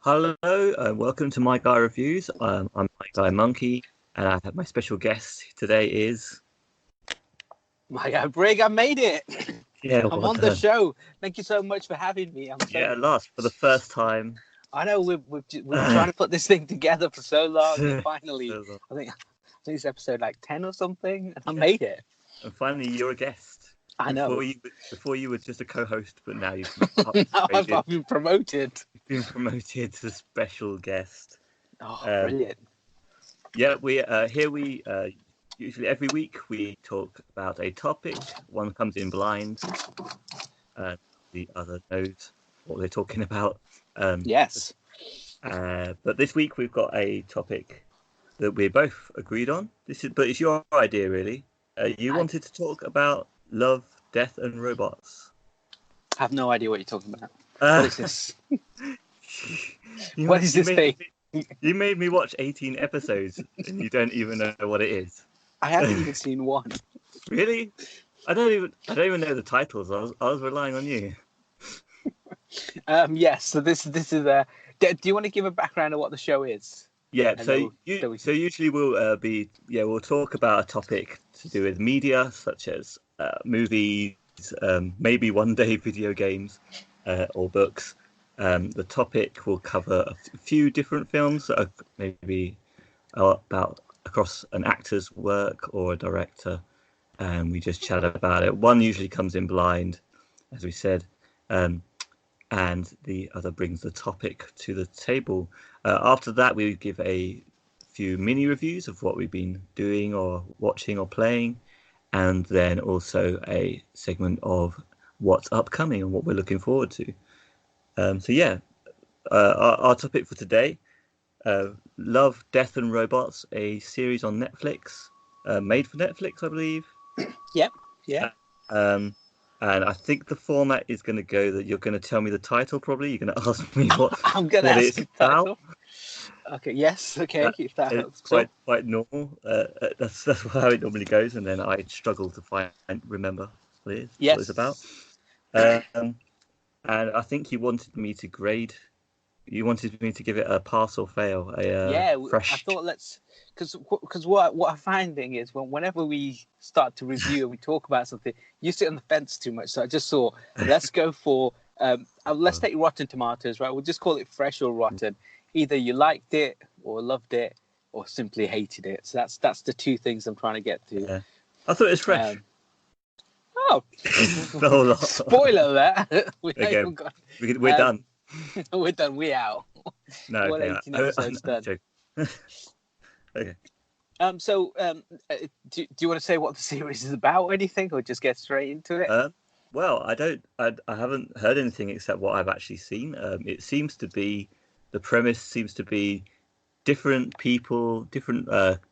Hello, welcome to My Guy Reviews. I'm My Guy Monkey, and I have my special guest today is... My God, Brig, I made it. Yeah, I'm well on the done. show. Thank you so much for having me. Yeah, at last, for the first time. I know we've been trying to put this thing together for so long, and finally, I think it's episode like 10 or something, and I made it. And finally, you're a guest. I know. Before you were just a co-host, but now you've Now I've been promoted. You've been promoted to special guest. Oh, brilliant. Yeah, we usually every week we talk about a topic. One comes in blind, the other knows what they're talking about. Yes. But this week we've got a topic that we both agreed on. But it's your idea, really. You wanted to talk about love, death, and robots. I have no idea what you're talking about. What is this? What is this thing? You made me watch 18 episodes, and you don't even know what it is. I haven't even seen one. Really? I don't even know the titles. I was relying on you. Yes. So this is a. Do you want to give a background of what the show is? Yeah. So usually we'll talk about a topic to do with media, such as movies, maybe one day video games, or books. The topic will cover a few different films that are maybe about across an actor's work or a director, and we just chat about it. One usually comes in blind, as we said, and the other brings the topic to the table. After that, we give a few mini reviews of what we've been doing or watching or playing, and then also a segment of what's upcoming and what we're looking forward to. Our topic for today, Love, Death and Robots, a series on Netflix, made for Netflix, I believe. Yep. Yeah. And I think the format is going to go that you're going to tell me the title. Probably you're going to ask me what I'm going to ask the title. Okay. Yes. Okay. It's quite normal. That's how it normally goes, and then I struggle to remember what it is. Yes. What it's about. And I think you wanted me to grade. You wanted me to give it a pass or fail. Fresh. I thought because what I'm finding is whenever we start to review and we talk about something, you sit on the fence too much. So I just thought, let's go for let's take Rotten Tomatoes, right? We'll just call it fresh or rotten. Either you liked it or loved it or simply hated it. So that's the two things I'm trying to get to. Yeah. I thought it was fresh. Spoiler there. We're done. We're done. We out. No, okay. 18 episodes done. Okay. Do you want to say what the series is about or anything, or just get straight into it? Well, I haven't heard anything except what I've actually seen. It seems to be, the premise seems to be different people, different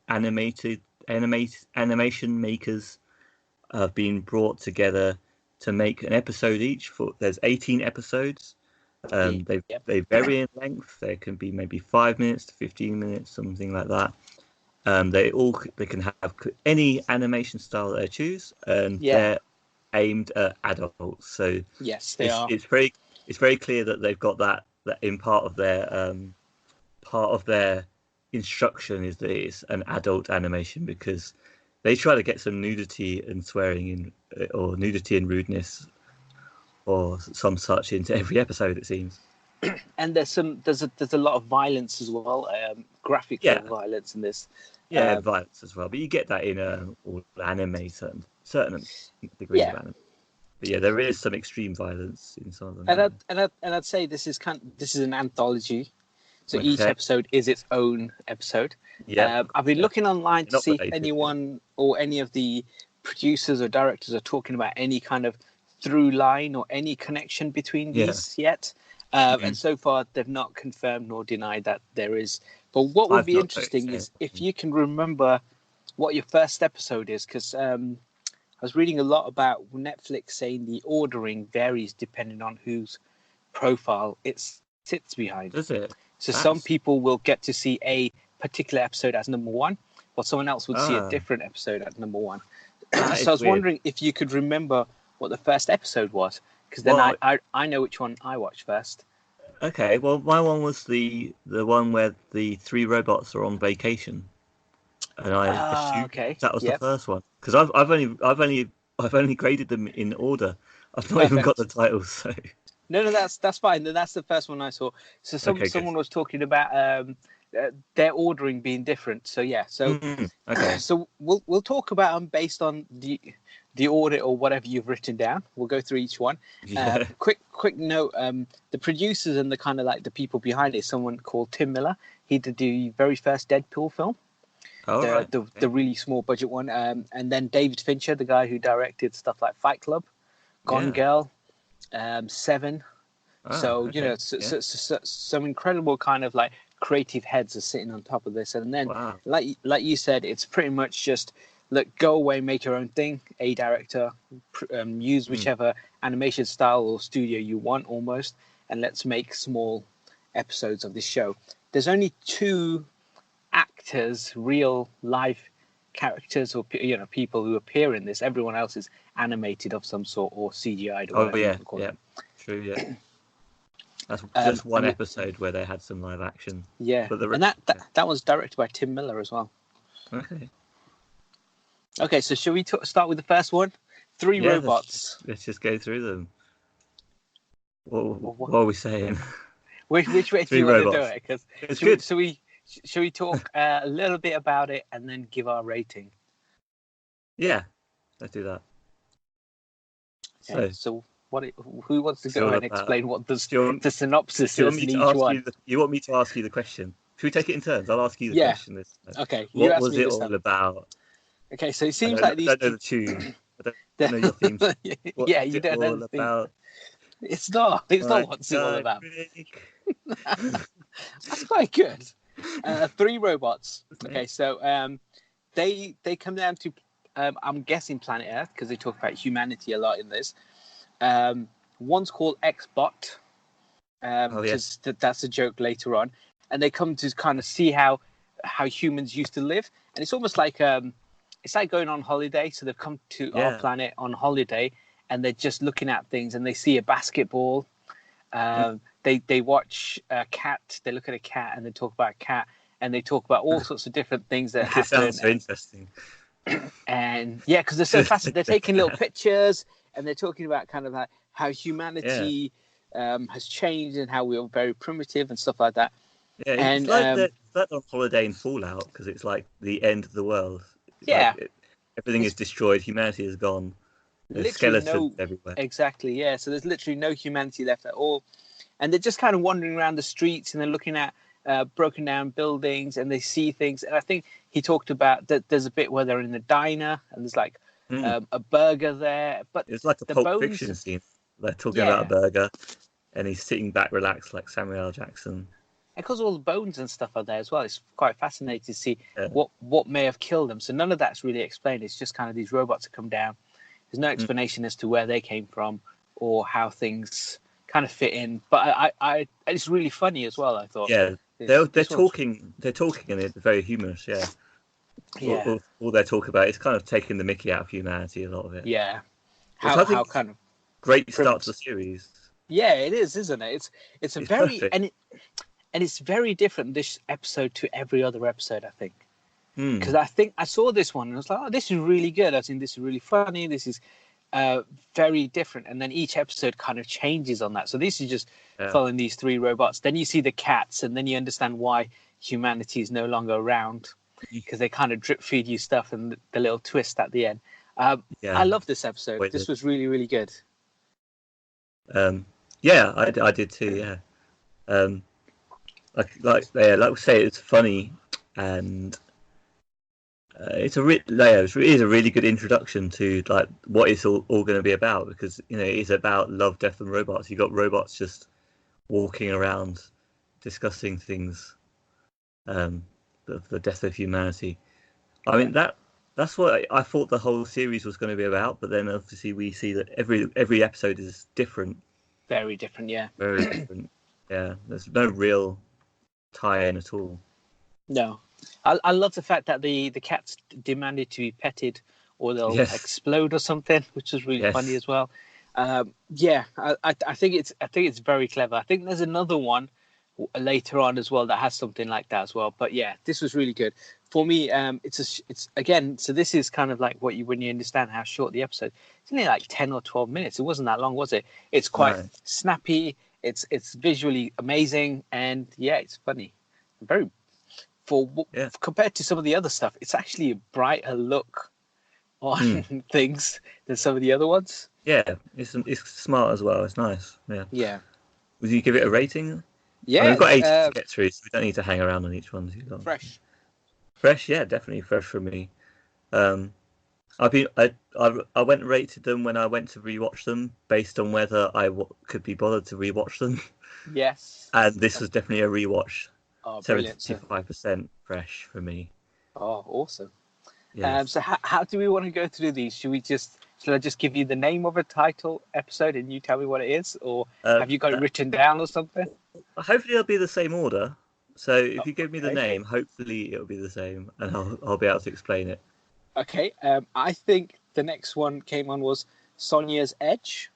animation makers have been brought together to make an episode each. There's 18 episodes. They vary in length. There can be maybe 5 minutes to 15 minutes, something like that. They can have any animation style that they choose, and they're aimed at adults. So yes, they are. It's very clear that they've got that in part of their instruction is that it's an adult animation, because they try to get some nudity and swearing in, or nudity and rudeness, or some such into every episode, it seems. And there's a lot of violence as well, graphic violence in this. Violence as well, but you get that in all anime, certain degrees of anime. But yeah, there is some extreme violence in some of them. And I'd say this is an anthology, so each episode is its own episode. Yeah, I've been looking online to see if anyone or any of the producers or directors are talking about any kind of through line or any connection between these yet. And so far, they've not confirmed nor denied that there is. But what would be interesting is if you can remember what your first episode is, because I was reading a lot about Netflix saying the ordering varies depending on whose profile it sits behind. Does it? So some people will get to see a particular episode as number one, while someone else would see a different episode as number one. So I was wondering if you could remember what the first episode was, because then I know which one I watched first. Okay, well, my one was the one where the three robots are on vacation, and I assumed Okay. that was the Yep. first one because I've only graded them in order. I've not even got the Perfect. titles. So No, that's fine. That's the first one I saw. So okay, good. someone was talking about their ordering being different. So yeah. So Okay. so we'll talk about them based on the order or whatever you've written down. We'll go through each one. Yeah. Quick note: the producers and the kind of like the people behind it is someone called Tim Miller. He did the very first Deadpool film, All right. the really small budget one, and then David Fincher, the guy who directed stuff like Fight Club, Gone Yeah. Girl, Seven. So Okay. Yeah. some incredible kind of like creative heads are sitting on top of this, and then Wow. like you said, it's pretty much just look, go away, make your own thing. A director, use whichever animation style or studio you want, almost, and let's make small episodes of this show. There's only 2 actors, real live characters, or people who appear in this. Everyone else is animated of some sort or CGI'd or Oh whatever you yeah. want to call Yeah. it. True. Yeah. That's just one episode where they had some live action. Yeah, But and that was directed by Tim Miller as well. Okay. Okay, so shall we start with the first one? 3 robots. Let's just go through them. What are we saying? Which way do 3 you want robots. to do it? Because It's good. Shall we talk a little bit about it and then give our rating? Yeah, let's do that. Okay, so who wants to go and explain what the synopsis is in each one? You want me to ask you the question? Should we take it in turns? I'll ask you the question this time. Okay. What was it all about? Okay, so it seems like these. I don't know the tune. I don't know your theme. Yeah, you don't know the theme. About? It's not. It's not what's it all about. That's quite good. 3 robots. Okay, so they come down to I'm guessing planet Earth because they talk about humanity a lot in this. One's called Xbot. Yes. That's a joke later on, and they come to kind of see how humans used to live, and it's almost like it's like going on holiday. So they've come to our planet on holiday, and they're just looking at things, and they see a basketball. They watch a cat. They look at a cat, and they talk about a cat, and they talk about all sorts of different things that happen. It sounds so interesting. And yeah, because they're so fast. They're taking little pictures, and they're talking about kind of like how humanity has changed and how we are very primitive and stuff like that. Yeah, and it's like on holiday in Fallout because it's like the end of the world. Everything is destroyed. Humanity is gone. There's skeletons everywhere. Exactly, yeah. So there's literally no humanity left at all. And they're just kind of wandering around the streets and they're looking at broken down buildings and they see things. And I think he talked about that there's a bit where they're in a diner and there's like a burger there. But it's like a Pulp Fiction scene. They're talking about a burger and he's sitting back relaxed like Samuel L. Jackson. Because all the bones and stuff are there as well. It's quite fascinating to see what may have killed them. So none of that's really explained. It's just kind of these robots that come down. There's no explanation as to where they came from or how things kind of fit in. But I it's really funny as well. I thought. Yeah, they're talking. They're talking, and it's very humorous. Yeah. Yeah. All they talk about is kind of taking the mickey out of humanity. A lot of it. Yeah. How kind of great start to the series. Yeah, it is, isn't it? It's very perfect. and it's very different this episode to every other episode. I think. Because I think I saw this one and I was like, oh, this is really good. I think this is really funny. This is very different. And then each episode kind of changes on that. So this is just following these 3 robots. Then you see the cats and then you understand why humanity is no longer around because they kind of drip feed you stuff and the little twist at the end. I love this episode. This was really, really good. Yeah, I did too. Yeah. Like we say, it's funny and it is a really good introduction to like what it's all going to be about because it is about love, death, and robots. You got robots just walking around discussing things, the death of humanity. I mean that's what I thought the whole series was going to be about, but then obviously we see that every episode is different. Very different, yeah. Very different. Yeah, there's no real tie-in at all. No. I love the fact that the cats demanded to be petted or they'll explode or something, which was really funny as well. Yeah, I think it's very clever. I think there's another one later on as well that has something like that as well. But yeah, this was really good for me. It's again. So this is kind of like what you when you understand how short the episode. It's only like 10 or 12 minutes. It wasn't that long, was it? It's quite snappy. It's visually amazing, and yeah, it's funny. Very compared to some of the other stuff, it's actually a brighter look on things than some of the other ones. Yeah, it's smart as well. It's nice. Yeah. Yeah. Would you give it a rating? Yeah. I mean, we've got 80 to get through, so we don't need to hang around on each one too long. Fresh, yeah, definitely fresh for me. I went and rated them when I went to rewatch them based on whether I could be bothered to rewatch them. Yes. And this was definitely a rewatch. Oh, brilliant. 75% fresh for me. Oh, awesome. Yes. So how do we want to go through these? Should I just give you the name of a title episode and you tell me what it is, or have you got it written down or something? Hopefully it'll be the same order. So if you give me the name, hopefully it'll be the same, and I'll be able to explain it. Okay. I think the next one came on was Sonia's Edge.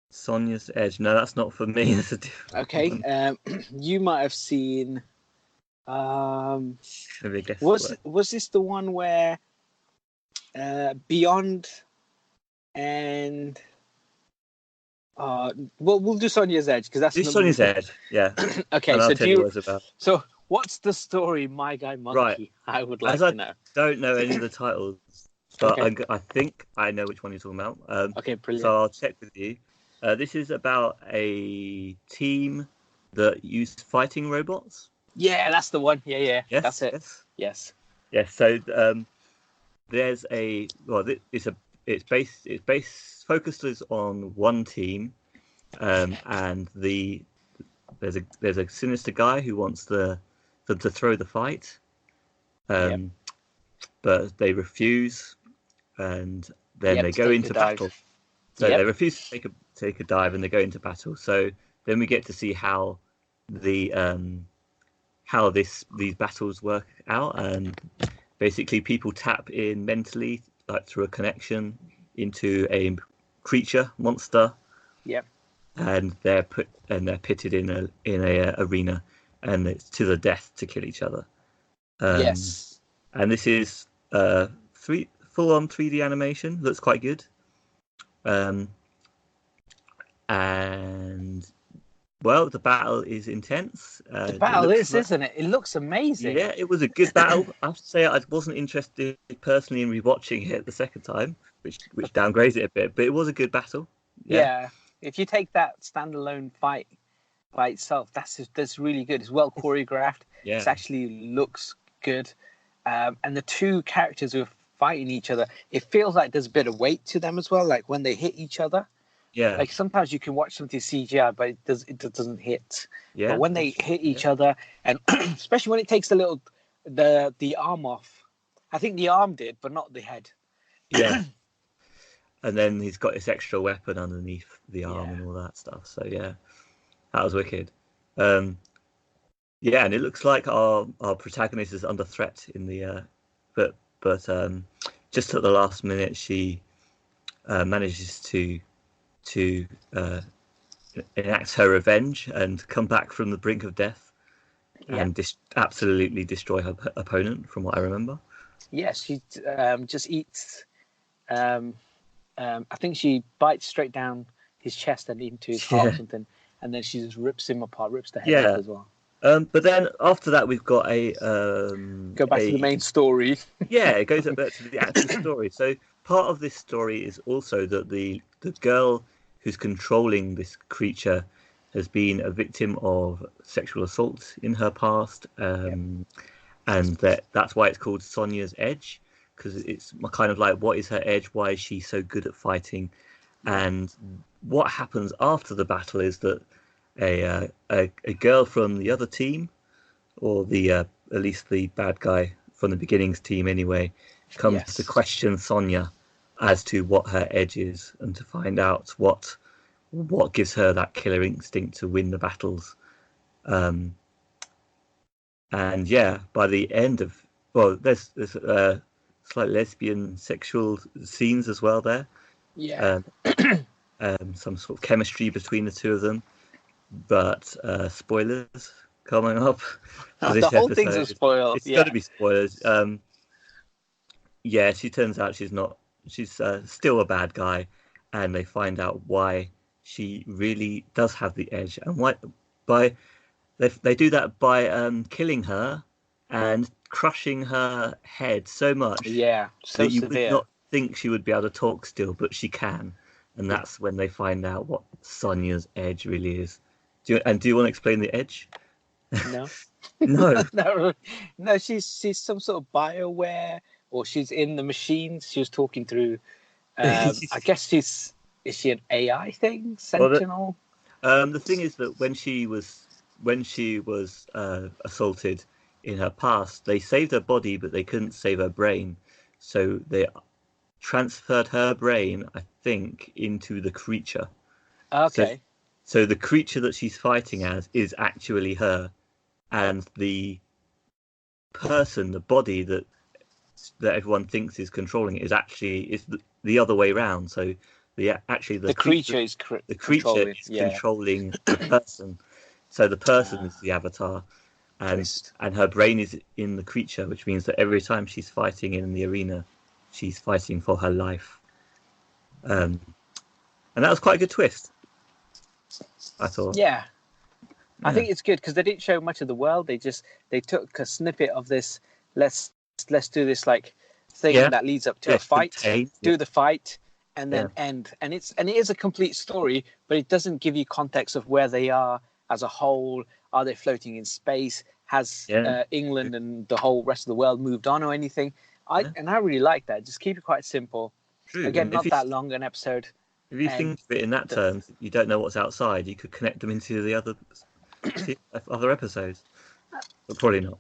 Sonia's Edge. No, that's not for me. That's a different one. You might have seen. Was this the one where Beyond and we'll do Sonia's Edge because that's Sonia's Edge. Yeah. Okay, so what's the story, My Guy Monkey? Right. I would like to know. I don't know any of the titles, but I think I know which one you're talking about. Okay, brilliant. So I'll check with you. This is about a team that used fighting robots. Yeah, that's the one. Yeah. Yes, that's it. Yes. So there's it's focused on one team, and there's a sinister guy who wants them to throw the fight, but they refuse, and then they go into battle. So they refuse to take a dive, and they go into battle. So then we get to see how these battles work out, and basically people tap in mentally, like through a connection, into a creature monster. Yep. And they're pitted in a arena, and it's to the death to kill each other. Yes. And this is full on 3D animation. Looks quite good. And well, the battle is intense. The battle isn't it? It looks amazing. Yeah, it was a good battle. I have to say, I wasn't interested personally in rewatching it the second time, which downgrades it a bit. But it was a good battle. Yeah. If you take that standalone fight by itself, that's really good. It's well choreographed. Yeah. It actually looks good. And the two characters who are fighting each other, it feels like there's a bit of weight to them as well. Like when they hit each other. Yeah. Like sometimes you can watch something CGI, but it doesn't hit. Yeah. But when they hit each other, and especially when it takes the arm off, I think the arm did, but not the head. Yeah. And then he's got this extra weapon underneath the arm and all that stuff. So yeah, that was wicked. And it looks like our protagonist is under threat in the but just at the last minute she manages to enact her revenge and come back from the brink of death and absolutely destroy her opponent, from what I remember. Yes, she just eats. I think she bites straight down his chest and into his heart or something, and then she just rips him apart, rips the head off as well. But then after that, we've got go back to the main story. Yeah, it goes back to the actual story. So part of this story is also that the girl who's controlling this creature has been a victim of sexual assault in her past, and that's why it's called Sonia's Edge, because it's kind of like, what is her edge? Why is she so good at fighting? And what happens after the battle is that a girl from the other team, or at least the bad guy from the beginning's team anyway, comes to question Sonia as to what her edge is, and to find out what gives her that killer instinct to win the battles. And by the end of there's slight lesbian sexual scenes as well there. Yeah. some sort of chemistry between the two of them. But spoilers coming up for this The whole episode. thing's a spoil. It's got to be spoilers. Yeah, she turns out she's not. She's still a bad guy, and they find out why she really does have the edge, and why they do that by killing her and crushing her head so much. Yeah, so that you severe. would not think she would be able to talk still, but she can, and that's when they find out what Sonya's edge really is. Do you want to explain the edge? No. No. No, she's some sort of BioWare, or she's in the machines. She was talking through. I guess is she an AI thing? Sentinel? Well, the thing is that when she was assaulted in her past, they saved her body, but they couldn't save her brain. So they transferred her brain, I think, into the creature. Okay. So the creature that she's fighting as is actually her, and the person, the body that everyone thinks is controlling it is the other way around. So the creature is controlling the person. So the person is the avatar, and her brain is in the creature, which means that every time she's fighting in the arena, she's fighting for her life. And that was quite a good twist, I thought. Yeah. I think it's good because they didn't show much of the world. They took a snippet of this. Let's do this thing that leads up to a fight. Do the fight and then end. And it is a complete story, but it doesn't give you context of where they are as a whole. Are they floating in space? Has England and the whole rest of the world moved on or anything? I really like that. Just keep it quite simple. True. Again, not that long an episode. If you think of it in that terms, you don't know what's outside. You could connect them into the other episodes, but probably not.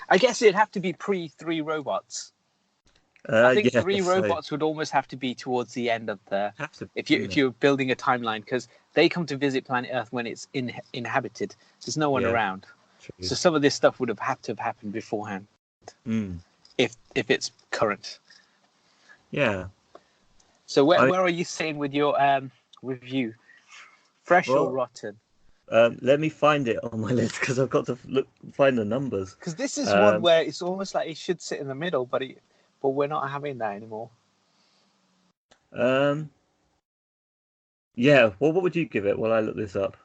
I guess it'd have to be pre-3 robots. I think 3 robots would almost have to be towards the end of the. If you're building a timeline, because they come to visit planet Earth when it's inhabited, there's no one around. True. So some of this stuff would have had to have happened beforehand. If it's current. Yeah. So where are you saying with your review? Fresh or rotten? Let me find it on my list because I've got to find the numbers. Because this is one where it's almost like it should sit in the middle, but we're not having that anymore. Yeah. Well, what would you give it while I look this up?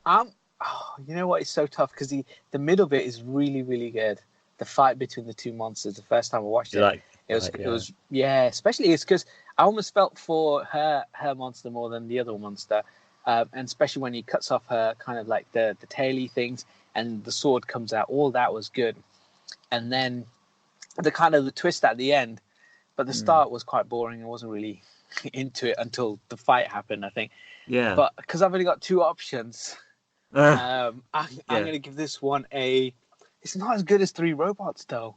You know what? It's so tough because the middle bit is really, really good. The fight between the two monsters. The first time I watched it, it was especially it's because I almost felt for her monster more than the other monster. And especially when he cuts off her kind of like the taily things and the sword comes out, all that was good. And then the twist at the end, but the start was quite boring. I wasn't really into it until the fight happened, I think. Yeah. But because I've only got 2 options, I'm going to give this one it's not as good as 3 robots though.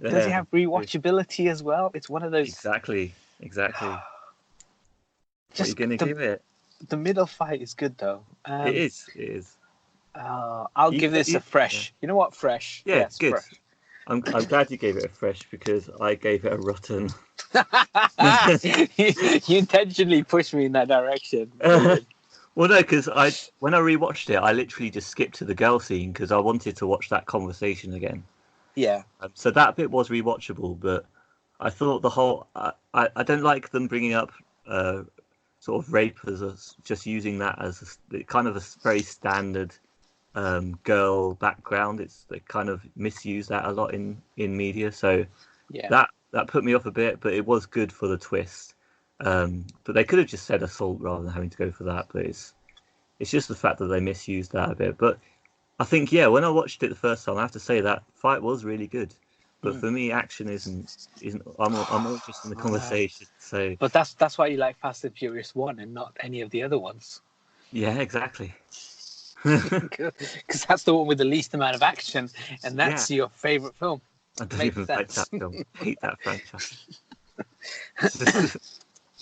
Does it have rewatchability as well? It's one of those. Exactly. What are you going to give it? The middle fight is good though. It is. I'll give this a fresh. You know what? Fresh. Yeah, yes, good. Fresh. I'm glad you gave it a fresh because I gave it a rotten. You intentionally pushed me in that direction. Well, no, because when I rewatched it, I literally just skipped to the girl scene because I wanted to watch that conversation again. Yeah. So that bit was rewatchable, but I thought the whole I don't like them bringing up sort of rape as just using that as kind of a very standard girl background. They kind of misuse that a lot in media, so that put me off a bit. But it was good for the twist. But they could have just said assault rather than having to go for that. But it's just the fact that they misused that a bit. But I think when I watched it the first time, I have to say that fight was really good. But for me, action isn't. I'm more just in the conversation. So. But that's why you like Fast and Furious 1 and not any of the other ones. Yeah, exactly. Because that's the one with the least amount of action, and that's your favorite film. I don't even like that film. I hate that franchise.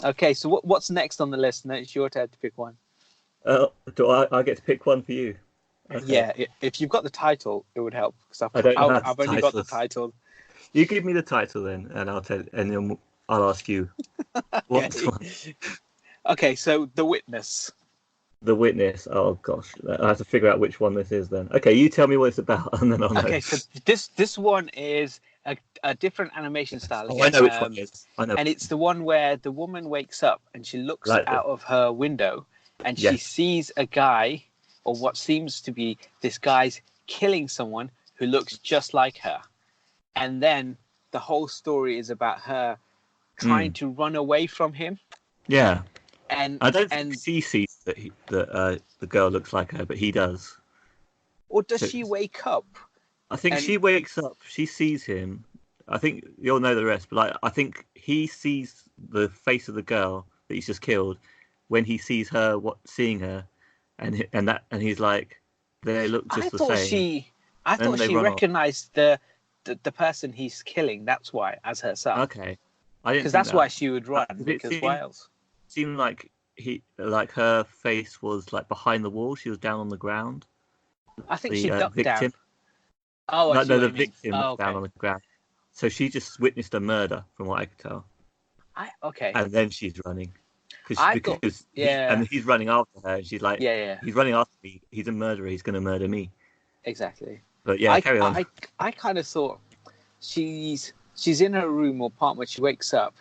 Okay, so what's next on the list? And it's your turn to pick one. Do I get to pick one for you? Okay. Yeah, if you've got the title, it would help because I've only got the title. You give me the title then, and I'll tell, and then I'll ask you what's one. Okay, so The Witness. The Witness. Oh gosh, I have to figure out which one this is then. Okay, you tell me what it's about, and then I'll know. Okay, so this one is a different animation style Oh, again. I know which one it is. I know. And it's the one where the woman wakes up and she looks Like out of her window and she yes. sees a guy, or what seems to be this guy's killing someone who looks just like her. And then the whole story is about her trying to run away from him. Yeah. And I don't think she sees that the girl looks like her, but he does. Or does she wake up? I think she wakes up. She sees him. I think you'll know the rest, but I think he sees the face of the girl that he's just killed when he sees her, seeing her, and he's like, they look just the same. I thought she recognized the person he's killing. That's why, as herself. Okay, I didn't. Because that's why she would run. Because why else? Seemed like her face was like behind the wall. She was down on the ground. I think she ducked down. Oh, no, the victim was down on the ground. So she just witnessed a murder, from what I could tell. Okay. And then she's running. And he's running after her. And she's like, he's running after me. He's a murderer. He's going to murder me. Exactly. But yeah, carry on. I kind of thought she's in her room or apartment. She wakes up.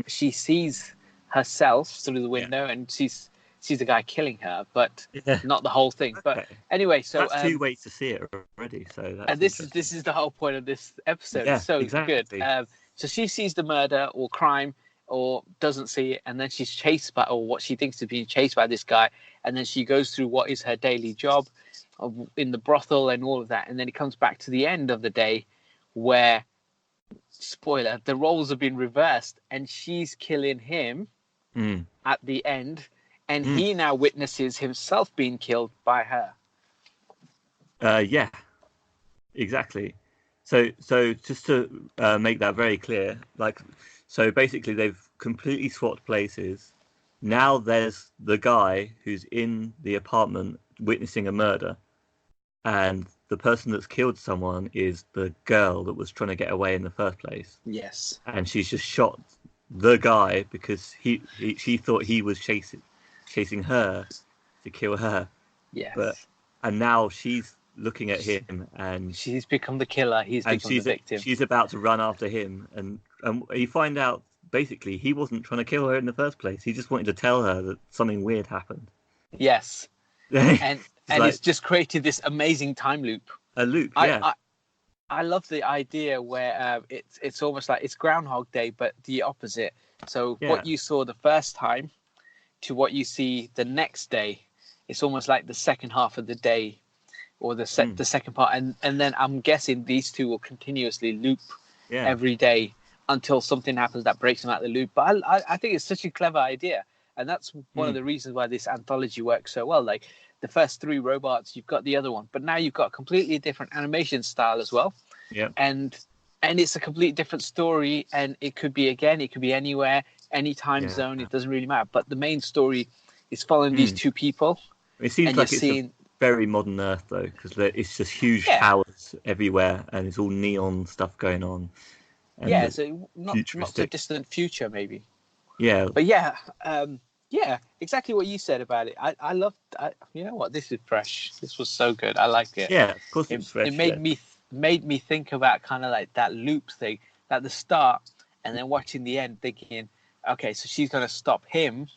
She sees herself through the window, and she's the guy killing her, but not the whole thing. But anyway, so that's two ways to see it already. So that's and this is the whole point of this episode. Yeah, it's so exactly. good. So she sees the murder or crime, or doesn't see it, and then she's chased by, or what she thinks is being chased by this guy, and then she goes through what is her daily job in the brothel and all of that, and then it comes back to the end of the day, where, spoiler, the roles have been reversed, and she's killing him at the end. And he now witnesses himself being killed by her. Yeah, exactly. So just to make that very clear, so basically they've completely swapped places. Now there's the guy who's in the apartment witnessing a murder, and the person that's killed someone is the girl that was trying to get away in the first place. Yes. And she's just shot the guy because she thought he was chasing her to kill her. Yes. And now she's looking at him, and she's become the killer. He's become the victim. She's about to run after him, and you find out basically he wasn't trying to kill her in the first place. He just wanted to tell her that something weird happened. Yes. and it's just created this amazing time loop. A loop, yeah. I love the idea where it's almost like it's Groundhog Day, but the opposite. So what you saw the first time to what you see the next day, it's almost like the second half of the day, or the second part, and then I'm guessing these two will continuously loop every day until something happens that breaks them out of the loop. But I think it's such a clever idea, and that's one of the reasons why this anthology works so well. Like the first three robots, you've got the other one, but now you've got a completely different animation style as well. Yeah, and it's a completely different story, and it could be anywhere, any time zone. It doesn't really matter. But the main story is following these two people. It seems like it's a very modern Earth, though, because it's just huge towers everywhere, and it's all neon stuff going on. And so not so distant future, maybe. Yeah. But exactly what you said about it. I loved. You know what? This is fresh. This was so good. I liked it. Yeah, of course it's fresh. It made me think about kind of like that loop thing at the start, and then watching the end, thinking, okay, so she's going to stop him.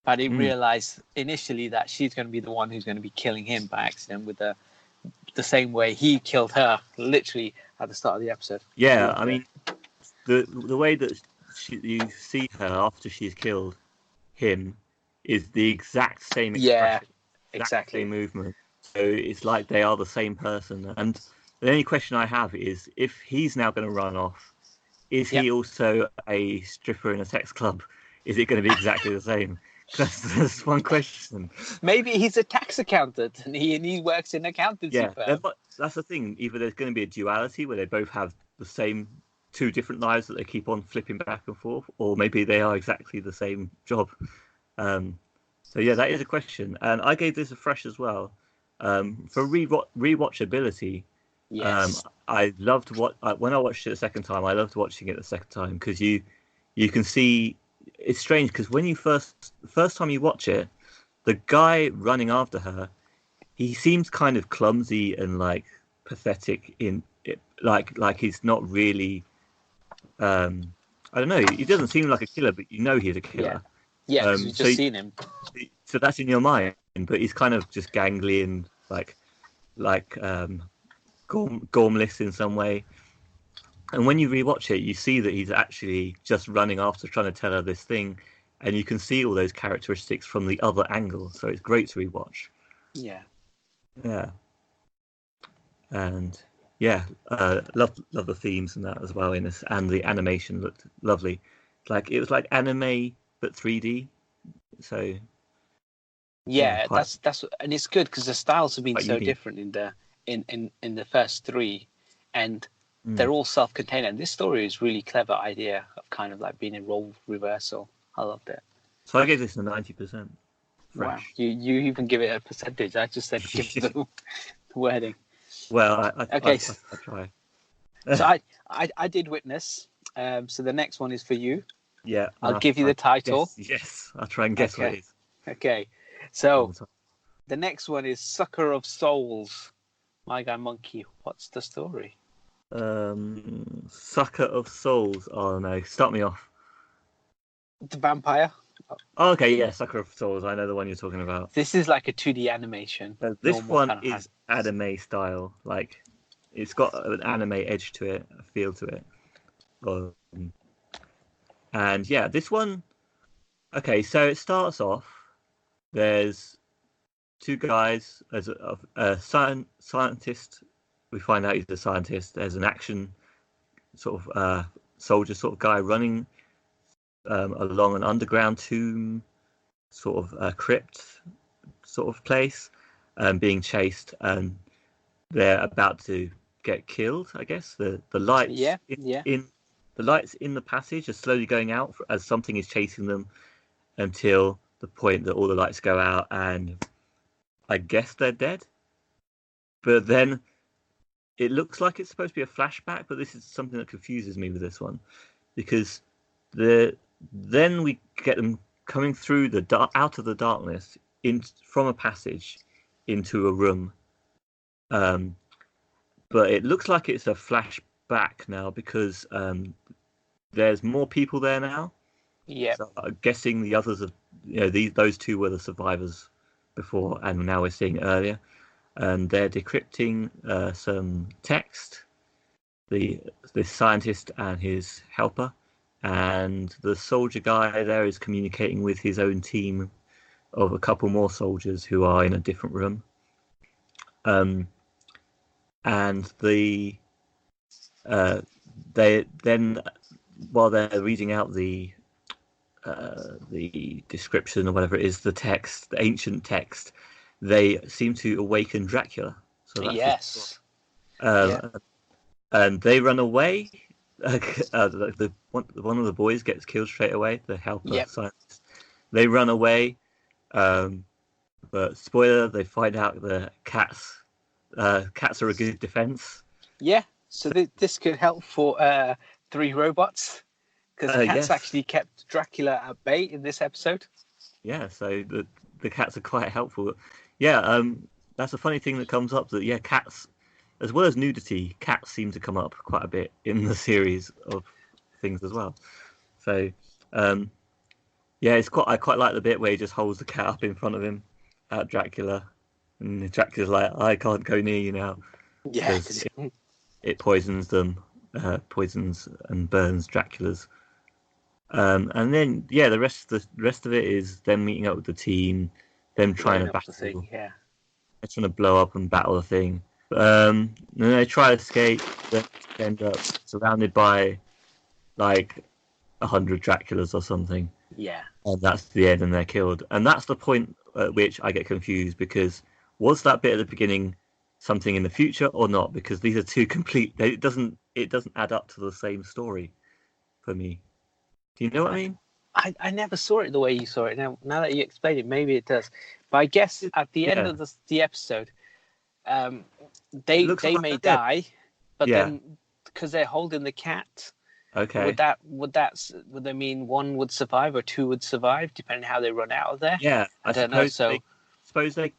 But I didn't realize initially that she's going to be the one who's going to be killing him by accident, with the same way he killed her, literally at the start of the episode. Yeah, I mean, the way that you see her after she's killed him is the exact same expression, exactly same movement. So it's like they are the same person. And the only question I have is, if he's now going to run off, is he also a stripper in a sex club? Is it going to be exactly the same? That's one question. Maybe he's a tax accountant and he works in accountancy firm. That's the thing. Either there's going to be a duality where they both have the same two different lives that they keep on flipping back and forth, or maybe they are exactly the same job. So yeah, that is a question. And I gave this a fresh as well. For rewatchability, I loved when I watched it the second time. I loved watching it the second time because you can see it's strange because when you first time you watch it, the guy running after her, he seems kind of clumsy and like pathetic in it, like he's not really. I don't know. He doesn't seem like a killer, but you know he's a killer. Yeah, because we've just seen him. So that's in your mind, but he's kind of just gangly and like gormless in some way. And when you rewatch it, you see that he's actually just running after trying to tell her this thing, and you can see all those characteristics from the other angle. So it's great to rewatch. Yeah. Yeah. And yeah, love the themes and that as well in this, and the animation looked lovely. Like it was like anime but 3D. So yeah, that's and it's good because the styles have been so unique. different in the first three, and they're all self-contained. And this story is really clever idea of kind of like being a role reversal. I loved it. So I gave this a 90%. Wow, you even give it a percentage. I just said give it the wording. Well, I try. So I did Witness. So the next one is for you. Yeah. I'll give you the title. Yes, I'll try and guess what it is. Okay. So the next one is Sucker of Souls. My Guy Monkey. What's the story? Sucker of Souls. Oh no, start me off. The vampire. Oh, okay, yeah, Sucker of Souls. I know the one you're talking about. This is like a 2D animation. This one is anime style. Like, it's got an anime edge to it, a feel to it. And yeah, this one. Okay, so it starts off. There's two guys as a scientist. We find out he's a scientist. There's an action sort of soldier sort of guy running along an underground tomb sort of crypt sort of place, being chased, and they're about to get killed. I guess the lights in the lights in the passage are slowly going out as something is chasing them until the point that all the lights go out, and I guess they're dead. But then it looks like it's supposed to be a flashback, but this is something that confuses me with this one, because then we get them coming through out of the darkness from a passage into a room. But it looks like it's a flashback now because there's more people there now. Yeah. So I'm guessing the others are, those two were the survivors before, and now we're seeing earlier. And they're decrypting some text. The scientist and his helper, and the soldier guy there is communicating with his own team of a couple more soldiers who are in a different room. And they then, while they're reading out the description or whatever it is, the text, the ancient text, they seem to awaken Dracula. So that's yes. And they run away. One of the boys gets killed straight away. The helper scientist. They run away. But spoiler, they find out the cats are a good defense. Yeah. So this could help for 3 robots, because the cats actually kept Dracula at bay in this episode. Yeah. So the cats are quite helpful. Yeah. That's a funny thing that comes up. That cats. As well as nudity, cats seem to come up quite a bit in the series of things as well. So, I quite like the bit where he just holds the cat up in front of him at Dracula, and Dracula's like, "I can't go near you now." Yeah, it poisons them, poisons and burns Dracula's. And then the rest of it is them meeting up with the team, them trying to battle. They're trying to blow up and battle the thing. And then they try to escape, then end up surrounded by like 100 Draculas or something. Yeah. And that's the end, and they're killed. And that's the point at which I get confused, because was that bit at the beginning something in the future or not? Because these are two complete. It doesn't add up to the same story for me. Do you know what I mean? I never saw it the way you saw it. Now that you explain it, maybe it does. But I guess at the end of the episode, they may die, but then because they're holding the cat, Okay. Would they mean one would survive or two would survive, depending how they run out of there? Yeah, I don't know. So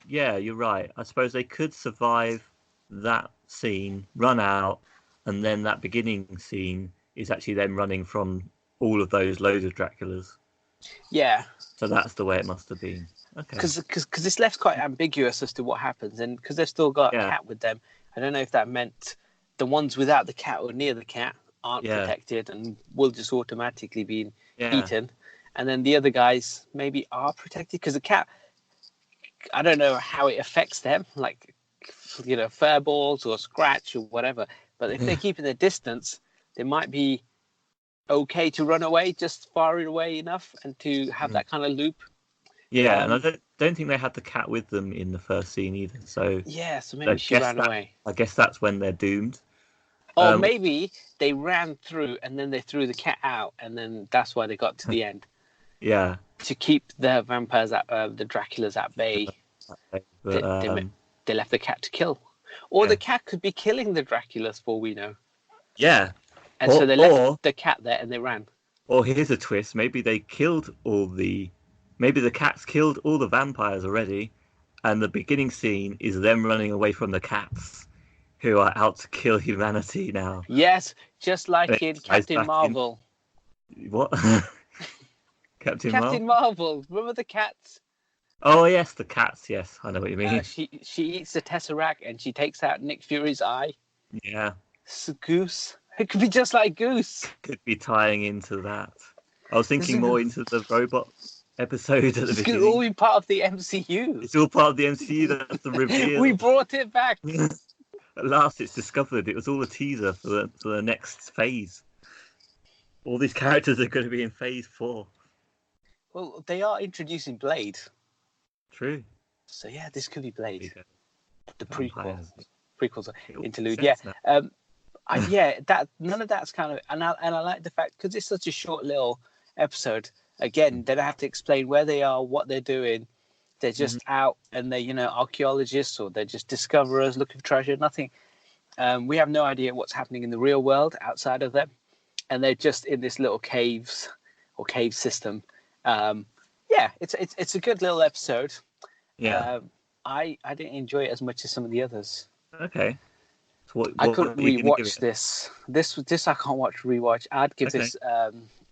yeah, you're right. I suppose they could survive that scene, run out, and then that beginning scene is actually them running from all of those loads of Draculas. yeah, So that's the way it must have been. Okay. because it's left quite ambiguous as to what happens, and because they've still got a cat with them, I don't know if that meant the ones without the cat or near the cat aren't protected and will just automatically be eaten, and then the other guys maybe are protected because the cat. I don't know how it affects them, like fur balls or scratch or whatever. But if they're keeping their distance, they might be okay to run away just far away enough and to have that kind of loop. Yeah, and I don't think they had the cat with them in the first scene either. So so maybe she ran away. I guess that's when they're doomed. Or maybe they ran through and then they threw the cat out, and then that's why they got to the end. Yeah. To keep the vampires the Draculas at bay, they left the cat to kill. Or the cat could be killing the Draculas, for we know. Yeah. And so they left the cat there and they ran. Or here's a twist: maybe the cats killed all the vampires already, and the beginning scene is them running away from the cats, who are out to kill humanity now. Yes, just like in Captain Marvel. What? Captain Marvel. Remember the cats? Oh yes, the cats. Yes, I know what you mean. She eats the Tesseract and she takes out Nick Fury's eye. Yeah. So Goose. It could be just like Goose. Could be tying into that. I was thinking more into the robot episode at the beginning. It's all be part of the MCU. It's all part of the MCU. That's the reveal. We brought it back. At last, it's discovered. It was all a teaser for the next phase. All these characters are going to be in Phase 4. Well, they are introducing Blade. True. So yeah, this could be Blade. The prequels interlude. That none of that's kind of, and I like the fact because it's such a short little episode. Again, they don't have to explain where they are, what they're doing. They're just out and they're archaeologists or they're just discoverers looking for treasure. Nothing. We have no idea what's happening in the real world outside of them, and they're just in this little caves or cave system. It's a good little episode. Yeah. I didn't enjoy it as much as some of the others. Okay. So I couldn't rewatch this. This I can't rewatch. I'd give this.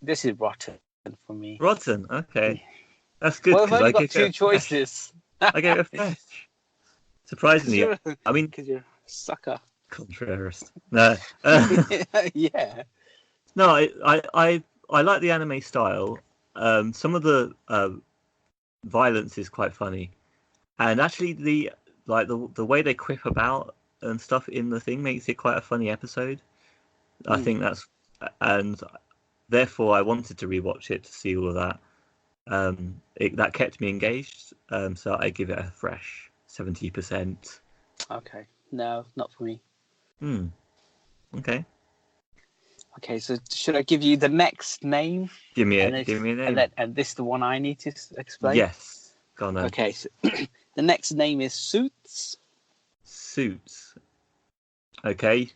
This is rotten for me. Rotten. Okay. That's good. Well, I've only got two choices. I gave it a fresh. Surprisingly, I mean, because you're a sucker. Contrarist. No. Yeah. No, I like the anime style. Some of the violence is quite funny, and actually the way they quip about and stuff in the thing makes it quite a funny episode. I think that's, and therefore I wanted to rewatch it to see all of that. That kept me engaged. So I give it a fresh 70%. Okay, no, not for me. Okay. Okay, so should I give you the next name? Give me a name. And this is the one I need to explain? Yes. Go on then. Okay, so the next name is Suits. Suits. Okay.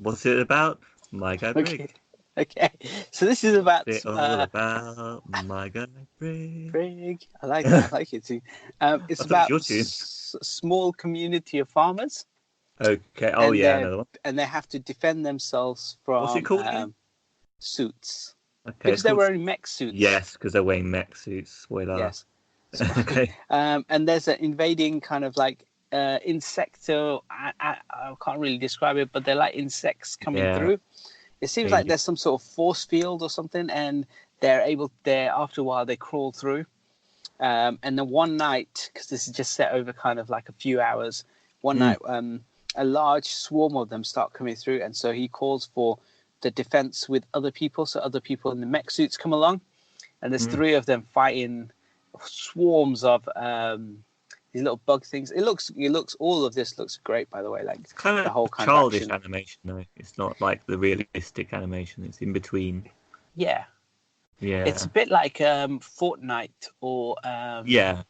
What's it about? My guy Brig. Okay. So this is about... It's all about my guy Brig. Brig. I like that. I like it too. It's about a small community of farmers. Okay. Oh, yeah. Another one. And they have to defend themselves from... What's it called? Suits. Okay. Because they're wearing mech suits. Yes, because they're wearing mech suits. Spoiler. Yes. Okay. And there's an invading kind of like insecto. I can't really describe it, but they're like insects coming through. It seems like there's some sort of force field or something, and after a while they crawl through. And then one night, because this is just set over kind of like a few hours, one night a large swarm of them start coming through, and so he calls for the defense with other people. So other people in the mech suits come along, and there's three of them fighting swarms of these little bug things. It looks. All of this looks great, by the way. Like it's kind of the whole kind childish of animation, though. It's not like the realistic animation. It's in between. Yeah. Yeah. It's a bit like Fortnite or yeah,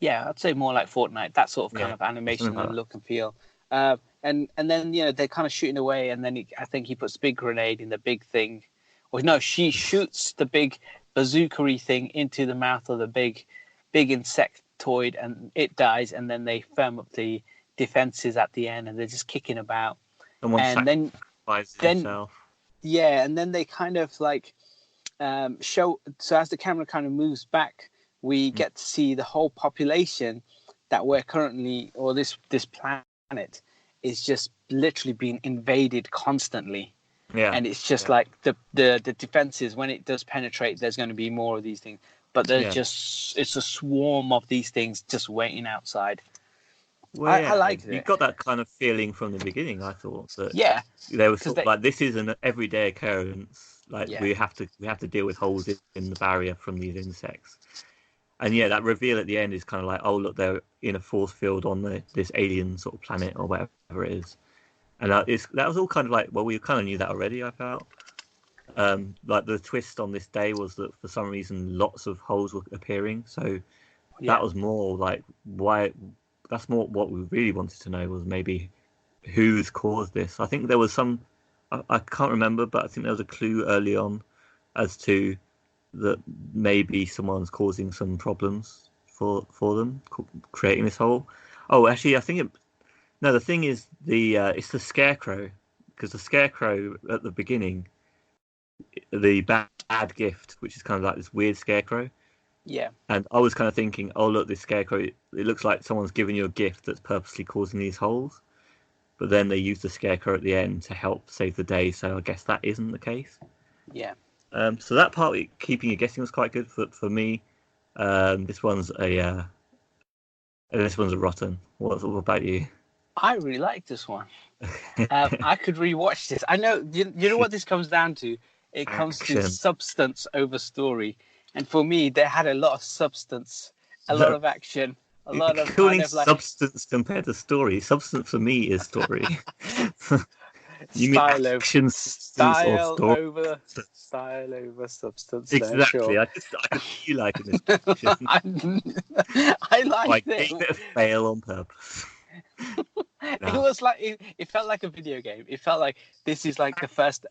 I'd say more like Fortnite. That sort of kind of animation and look and feel. And then they're kind of shooting away, and then I think he puts a big grenade in the big thing, or no, she shoots the big bazooka-y thing into the mouth of the big insectoid, and it dies, and then they firm up the defenses at the end, and they're just kicking about. Someone and sacrifices himself. Yeah, and then they kind of like show. So as the camera kind of moves back, we get to see the whole population that we're currently, or this planet is just literally being invaded constantly. Yeah. And it's just like the defenses, when it does penetrate, there's going to be more of these things. But there's it's a swarm of these things just waiting outside. Well, I liked it. You got that kind of feeling from the beginning, I thought. That there was sort of like, this is an everyday occurrence. Like we have to deal with holes in the barrier from these insects. And that reveal at the end is kind of like, oh look, they're in a force field on this alien sort of planet or whatever it is. And that was all kind of like, well, we kind of knew that already, I felt. Like the twist on this day was that for some reason lots of holes were appearing. So that was more like why. That's more what we really wanted to know, was maybe who's caused this. I think there was some, I can't remember, but I think there was a clue early on as to that maybe someone's causing some problems for them, creating this hole. Oh, actually, I think the thing is it's the Scarecrow, because the Scarecrow at the beginning, the bad gift, which is kind of like this weird Scarecrow. Yeah. And I was kind of thinking, oh look, this Scarecrow, it looks like someone's giving you a gift that's purposely causing these holes. But then they use the Scarecrow at the end to help save the day, so I guess that isn't the case. Yeah. So that part, keeping you guessing, was quite good for me. This one's a rotten. What about you? I really like this one. I could rewatch this. I know you know what this comes down to. It comes to substance over story. And for me, they had a lot of substance, a lot of action, a lot of kind of like substance compared to story. Substance for me is story. You mean action, style over substance. Exactly. I could see you liking this. I liked it. Gave it a fail on purpose. It was like it felt like a video game. It felt like this is like the first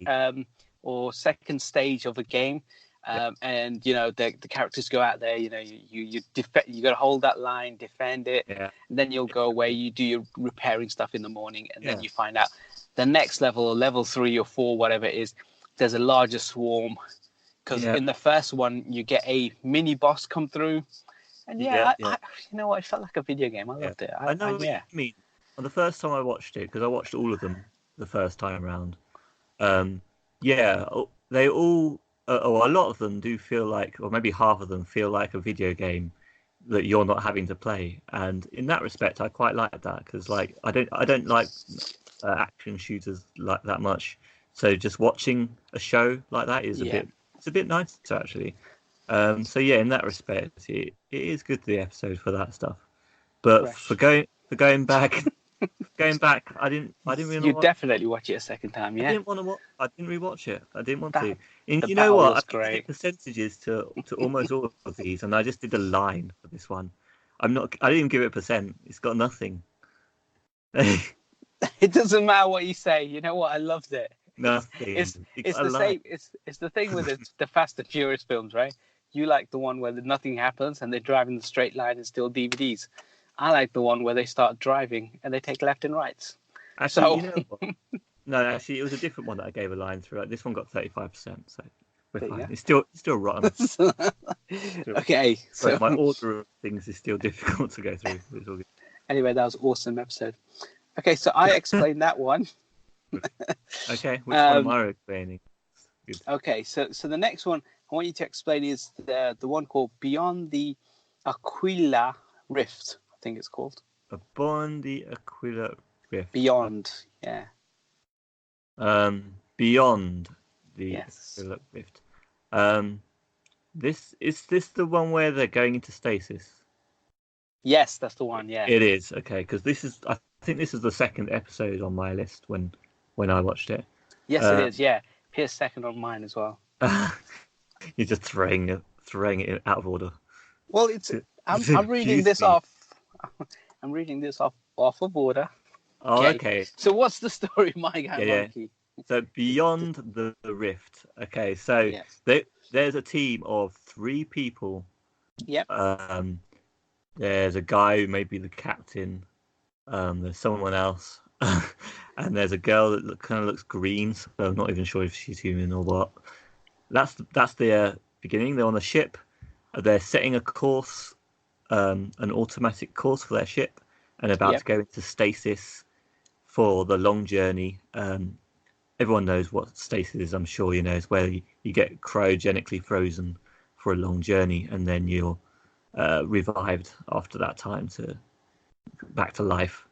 or second stage of a game. And the characters go out there. You got to hold that line, defend it, and then you'll go away. You do your repairing stuff in the morning, and then you find out the next level, or level 3 or 4, whatever it is. There's a larger swarm, because in the first one you get a mini boss come through, and you know what? It felt like a video game. I loved it. I know what you mean. On the first time I watched it, because I watched all of them the first time around. They all. A lot of them do feel like, or maybe half of them feel like a video game that you're not having to play, and in that respect, I quite like that, because like I don't like action shooters like that much. So just watching a show like that is a bit nicer actually. In that respect, it is good, the episode, for that stuff. But for going back. Going back, I didn't really. You definitely watch it a second time, yeah. I didn't want to watch. I didn't rewatch it. I didn't want to. And you know what? I did percentages to almost all of these, and I just did a line for this one. I didn't even give it a percent. It's got nothing. It doesn't matter what you say. You know what? I loved it. Nothing. It's the same. It's the thing with the Fast and Furious films, right? You like the one where nothing happens and they drive in the straight line and steal DVDs. I like the one where they start driving and they take left and rights. Actually, you know what? No, actually, it was a different one that I gave a line through. This one got 35%, so we're fine. It's still rotten. Okay, so my order of things is still difficult to go through. It's all good. Anyway, that was an awesome episode. Okay, so I explained that one. Okay, which one am I explaining? Good. Okay, so the next one I want you to explain is the one called Beyond the Aquila Rift. I think it's called Beyond the Aquila Rift. Beyond, yeah. Beyond the Aquila Rift. Is this the one where they're going into stasis? Yes, that's the one. Yeah, it is. Okay, because I think this is the second episode on my list when I watched it. Yes, it is. Yeah, here's second on mine as well. You're just throwing it out of order. Well, I'm reading this off. I'm reading this off of order. Oh, okay. So what's the story, my guy Monkey? So beyond the rift. Okay, so there's a team of 3 people. Yep. There's a guy who may be the captain. There's someone else, and there's a girl that kind of looks green. So I'm not even sure if she's human or what. That's the beginning. They're on a ship. They're setting a course, an automatic course for their ship, and about to go into stasis for the long journey. Everyone knows what stasis is, I'm sure. It's where you get cryogenically frozen for a long journey, and then you're revived after that time to back to life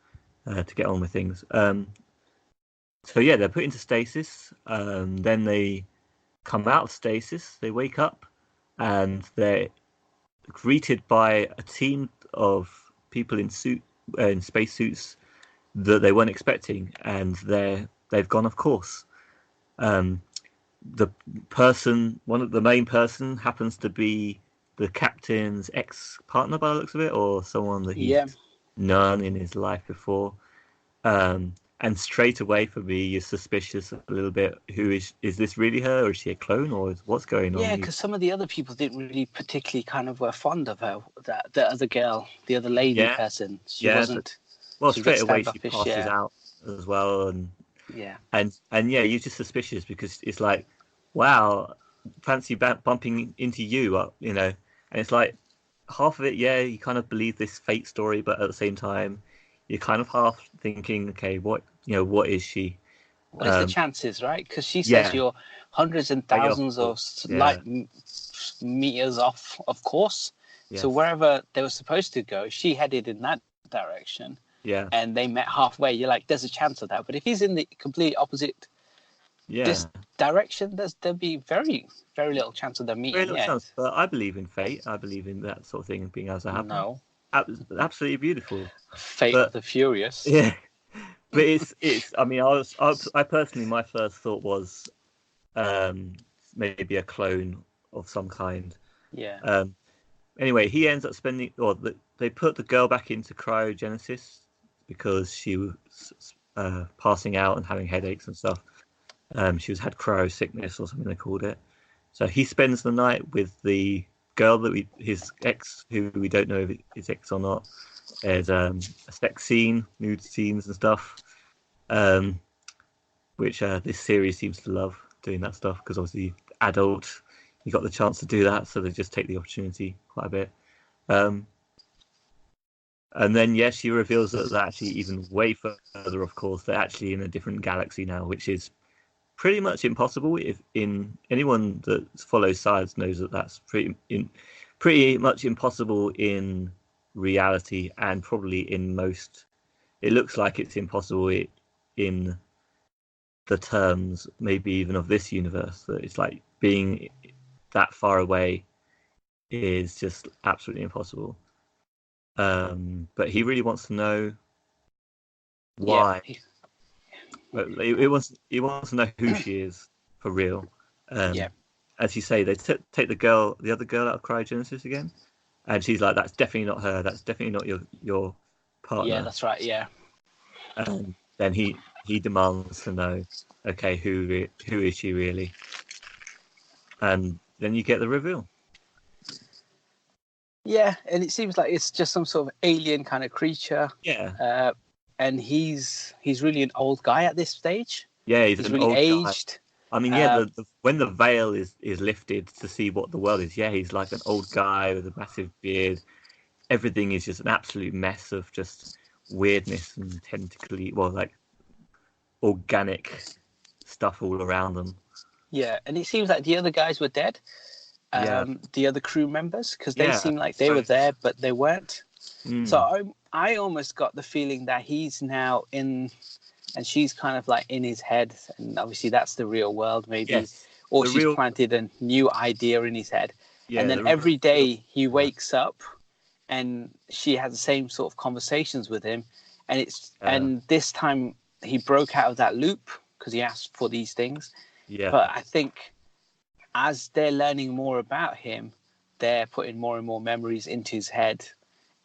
to get on with things. So yeah, they're put into stasis. Then they come out of stasis. They wake up, and they're greeted by a team of people in spacesuits that they weren't expecting, and they've gone off course. The main person happens to be the captain's ex-partner by the looks of it, or someone that he's known in his life before. And straight away for me, you're suspicious a little bit. Who is this really her, or is she a clone, or what's going on? Yeah, because some of the other people didn't really particularly kind of were fond of her. The other girl, the other lady person, she wasn't. Well, straight away she passes out as well, and you're just suspicious because it's like, wow, fancy bumping into you, and it's like half of it, you kind of believe this fate story, but at the same time, you're kind of half thinking, okay, what is she? What is the chances, right? Because she says you're hundreds and thousands of light meters off, of course. Yes. So wherever they were supposed to go, she headed in that direction. Yeah. And they met halfway. You're like, there's a chance of that. But if he's in the complete opposite direction, there'll be very, very little chance of them meeting. Very little chance. But I believe in fate. I believe in that sort of thing being able to happen. No. Absolutely beautiful. Fate of the Furious. Yeah. But it's. I mean, I personally, my first thought was, maybe a clone of some kind. Yeah. Anyway, he ends up they put the girl back into cryogenesis because she was passing out and having headaches and stuff. She had cryo sickness or something they called it. So he spends the night with the girl his ex, who we don't know if it's ex or not. There's a sex scene, nude scenes and stuff, which this series seems to love doing that stuff because obviously adult, you got the chance to do that, so they just take the opportunity quite a bit. And then she reveals that they're actually even way further, of course. They're actually in a different galaxy now, which is pretty much impossible. If anyone that follows science knows that that's pretty much impossible in reality, and probably in most. It looks like it's impossible in the terms, maybe even of this universe. That it's like being that far away is just absolutely impossible. But he really wants to know why. But he wants to know who she is for real. As you say, they take the other girl out of cryogenesis again, and she's like, "That's definitely not her. That's definitely not your partner." Yeah, that's right. Yeah. And then he demands to know, okay, who is she really? And then you get the reveal. Yeah, and it seems like it's just some sort of alien kind of creature. Yeah. And he's really an old guy at this stage. Yeah, he's an really old aged. Guy. I mean, when the veil is lifted to see what the world is, he's like an old guy with a massive beard. Everything is just an absolute mess of just weirdness and tentacly, like organic stuff all around them. Yeah, and it seems like the other guys were dead. The other crew members, because they seemed like they were there, but they weren't. So I almost got the feeling that he's now in, and she's kind of like in his head, and obviously that's the real world, maybe, or she's planted a new idea in his head, and then every day he wakes up, and she has the same sort of conversations with him, and and this time he broke out of that loop because he asked for these things. Yeah, but I think as they're learning more about him, they're putting more and more memories into his head.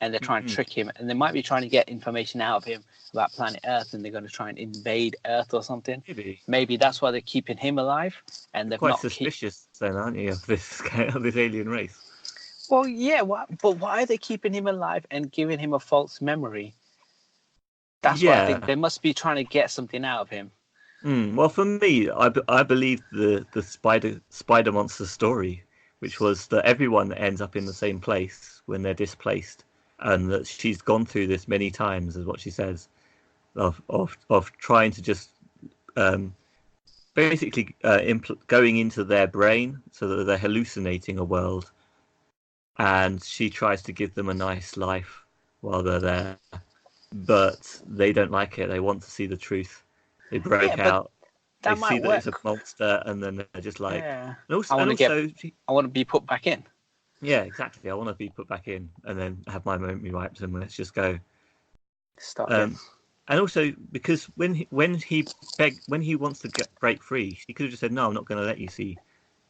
and they're trying to trick him, and they might be trying to get information out of him about planet Earth, and they're going to try and invade Earth or something. Maybe that's why they're keeping him alive, and they're quite suspicious, then, aren't you, of this alien race? Well, yeah, but why are they keeping him alive and giving him a false memory? That's why I think they must be trying to get something out of him. Well, for me, I believe the spider monster story, which was that everyone ends up in the same place when they're displaced, and that she's gone through this many times, is what she says, of trying to just basically going into their brain so that they're hallucinating a world, and she tries to give them a nice life while they're there, but they don't like it. They want to see the truth. They break out. They see that it's a monster, and then they're just like, I want to be put back in. Yeah, exactly. I want to be put back in, and then have my memory wiped, and let's just go. And also because when he wants to break free, she could have just said, "No, I'm not going to let you see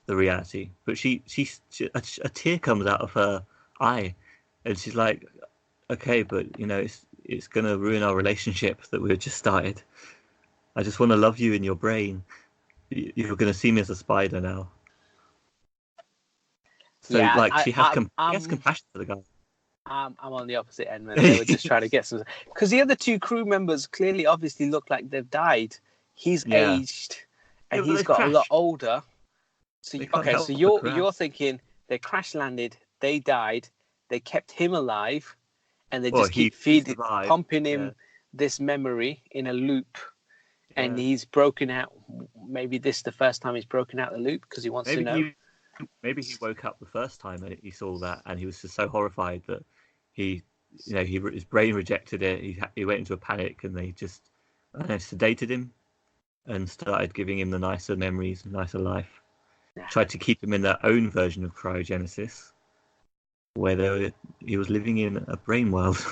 the reality." But a tear comes out of her eye, and she's like, "Okay, but it's going to ruin our relationship that we just started. I just want to love you in your brain. You're going to see me as a spider now." So, she has compassion for the guy. I'm on the opposite end, man. They were just trying to get some... Because the other two crew members clearly, obviously look like they've died. He's aged, and he's got a lot older. So, you're thinking they crash landed, they died, they kept him alive, and they just keep pumping him this memory in a loop. And he's broken out. Maybe this is the first time he's broken out the loop because he wants to know. Maybe he woke up the first time and he saw that, and he was just so horrified that his brain rejected it. He went into a panic, and they just sedated him and started giving him the nicer memories, nicer life. Tried to keep him in their own version of cryogenesis, where he was living in a brain world.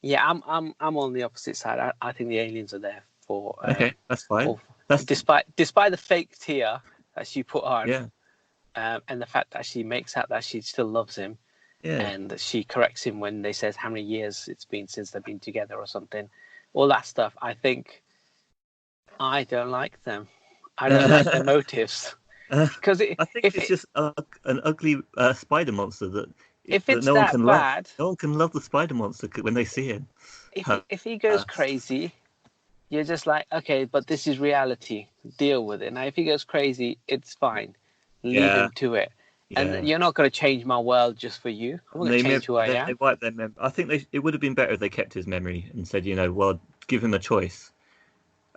Yeah, I'm on the opposite side. I think the aliens are there for. Okay, that's fine. Despite the fake tear that she put on, and the fact that she makes out that she still loves him, and that she corrects him when they says how many years it's been since they've been together or something, all that stuff. I think I don't like them. I don't like their motives because I think it's just an ugly spider monster that. If it's no that bad, no one can love the spider monster when they see him. If he goes crazy, you're just like, okay, but this is reality. Deal with it. Now, if he goes crazy, it's fine. Leave him to it. And you're not going to change my world just for you. I'm going to change who I am. They wipe their I think it would have been better if they kept his memory and said, well, give him a choice.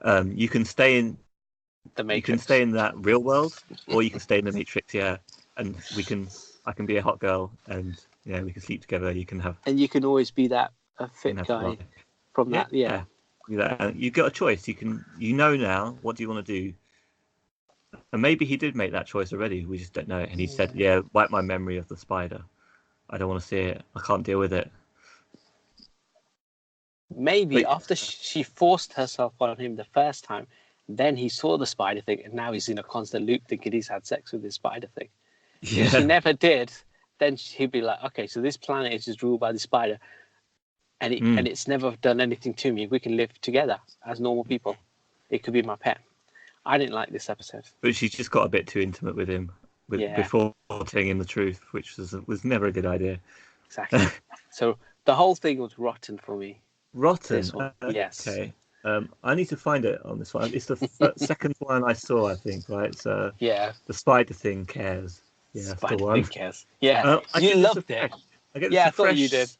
You can stay in the Matrix. You can stay in that real world, or you can stay in the Matrix. Yeah, and I can be a hot girl, and we can sleep together. You can have, and you can always be that fit guy from that. Yeah. You've got a choice. You can, now. What do you want to do? And maybe he did make that choice already. We just don't know it. And he said, wipe my memory of the spider. I don't want to see it. I can't deal with it. Maybe after she forced herself on him the first time, then he saw the spider thing, and now he's in a constant loop thinking he's had sex with this spider thing. Yeah. If she never did, then he'd be like, okay, so this planet is just ruled by the spider, and it's never done anything to me. We can live together as normal people. It could be my pet. I didn't like this episode. But she just got a bit too intimate with him before telling him the truth, which was never a good idea. Exactly. So the whole thing was rotten for me. Rotten? This one. Yes. Okay. I need to find it on this one. It's the second one I saw, I think, right? So the spider thing cares. Yeah, spider thing cares. Yeah, you loved it. I thought you did.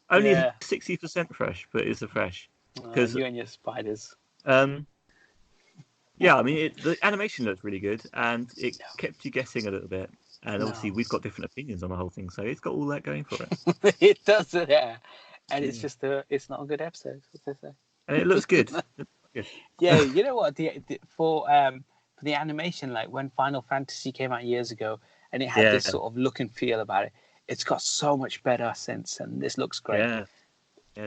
Only 60% fresh, but it's a fresh. Because you and your spiders. Yeah, I mean, the animation looked really good, and it kept you guessing a little bit. And obviously, we've got different opinions on the whole thing, so it's got all that going for it. It does, yeah. And it's just it's not a good episode, what they say. And it looks good. Yeah, you know what? For the animation, like when Final Fantasy came out years ago, and it had this sort of look and feel about it, it's got so much better since, and this looks great. Yeah.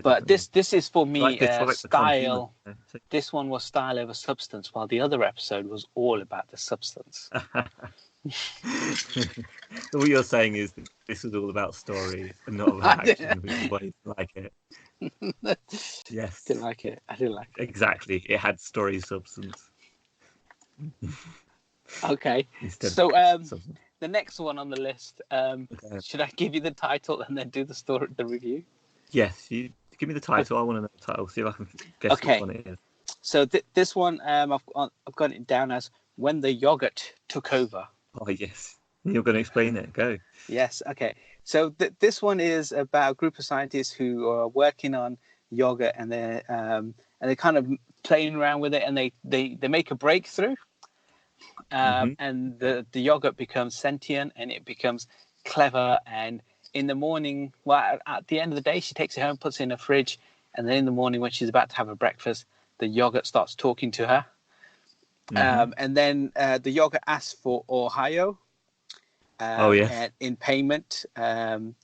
But this is for me style. This one was style over substance, while the other episode was all about the substance. What you're saying is that this was all about story and not about action, which is why you like it. Yes. Didn't like it. I didn't like it. Exactly. It had story substance. Okay. So the next one on the list, should I give you the title and then do the review? Yes, you give me the title. I want to know the title. See if I can guess which one it is. So this one, I've got it down as When the Yogurt Took Over. Oh yes, you're going to explain it. Go. Yes. Okay. So this one is about a group of scientists who are working on yogurt, and they're kind of playing around with it, and they make a breakthrough, and the yogurt becomes sentient and it becomes clever. And in the morning, well, at the end of the day, she takes it home, puts it in a fridge, and then in the morning when she's about to have her breakfast, the yogurt starts talking to her. And then the yogurt asks for Ohio. And in payment, and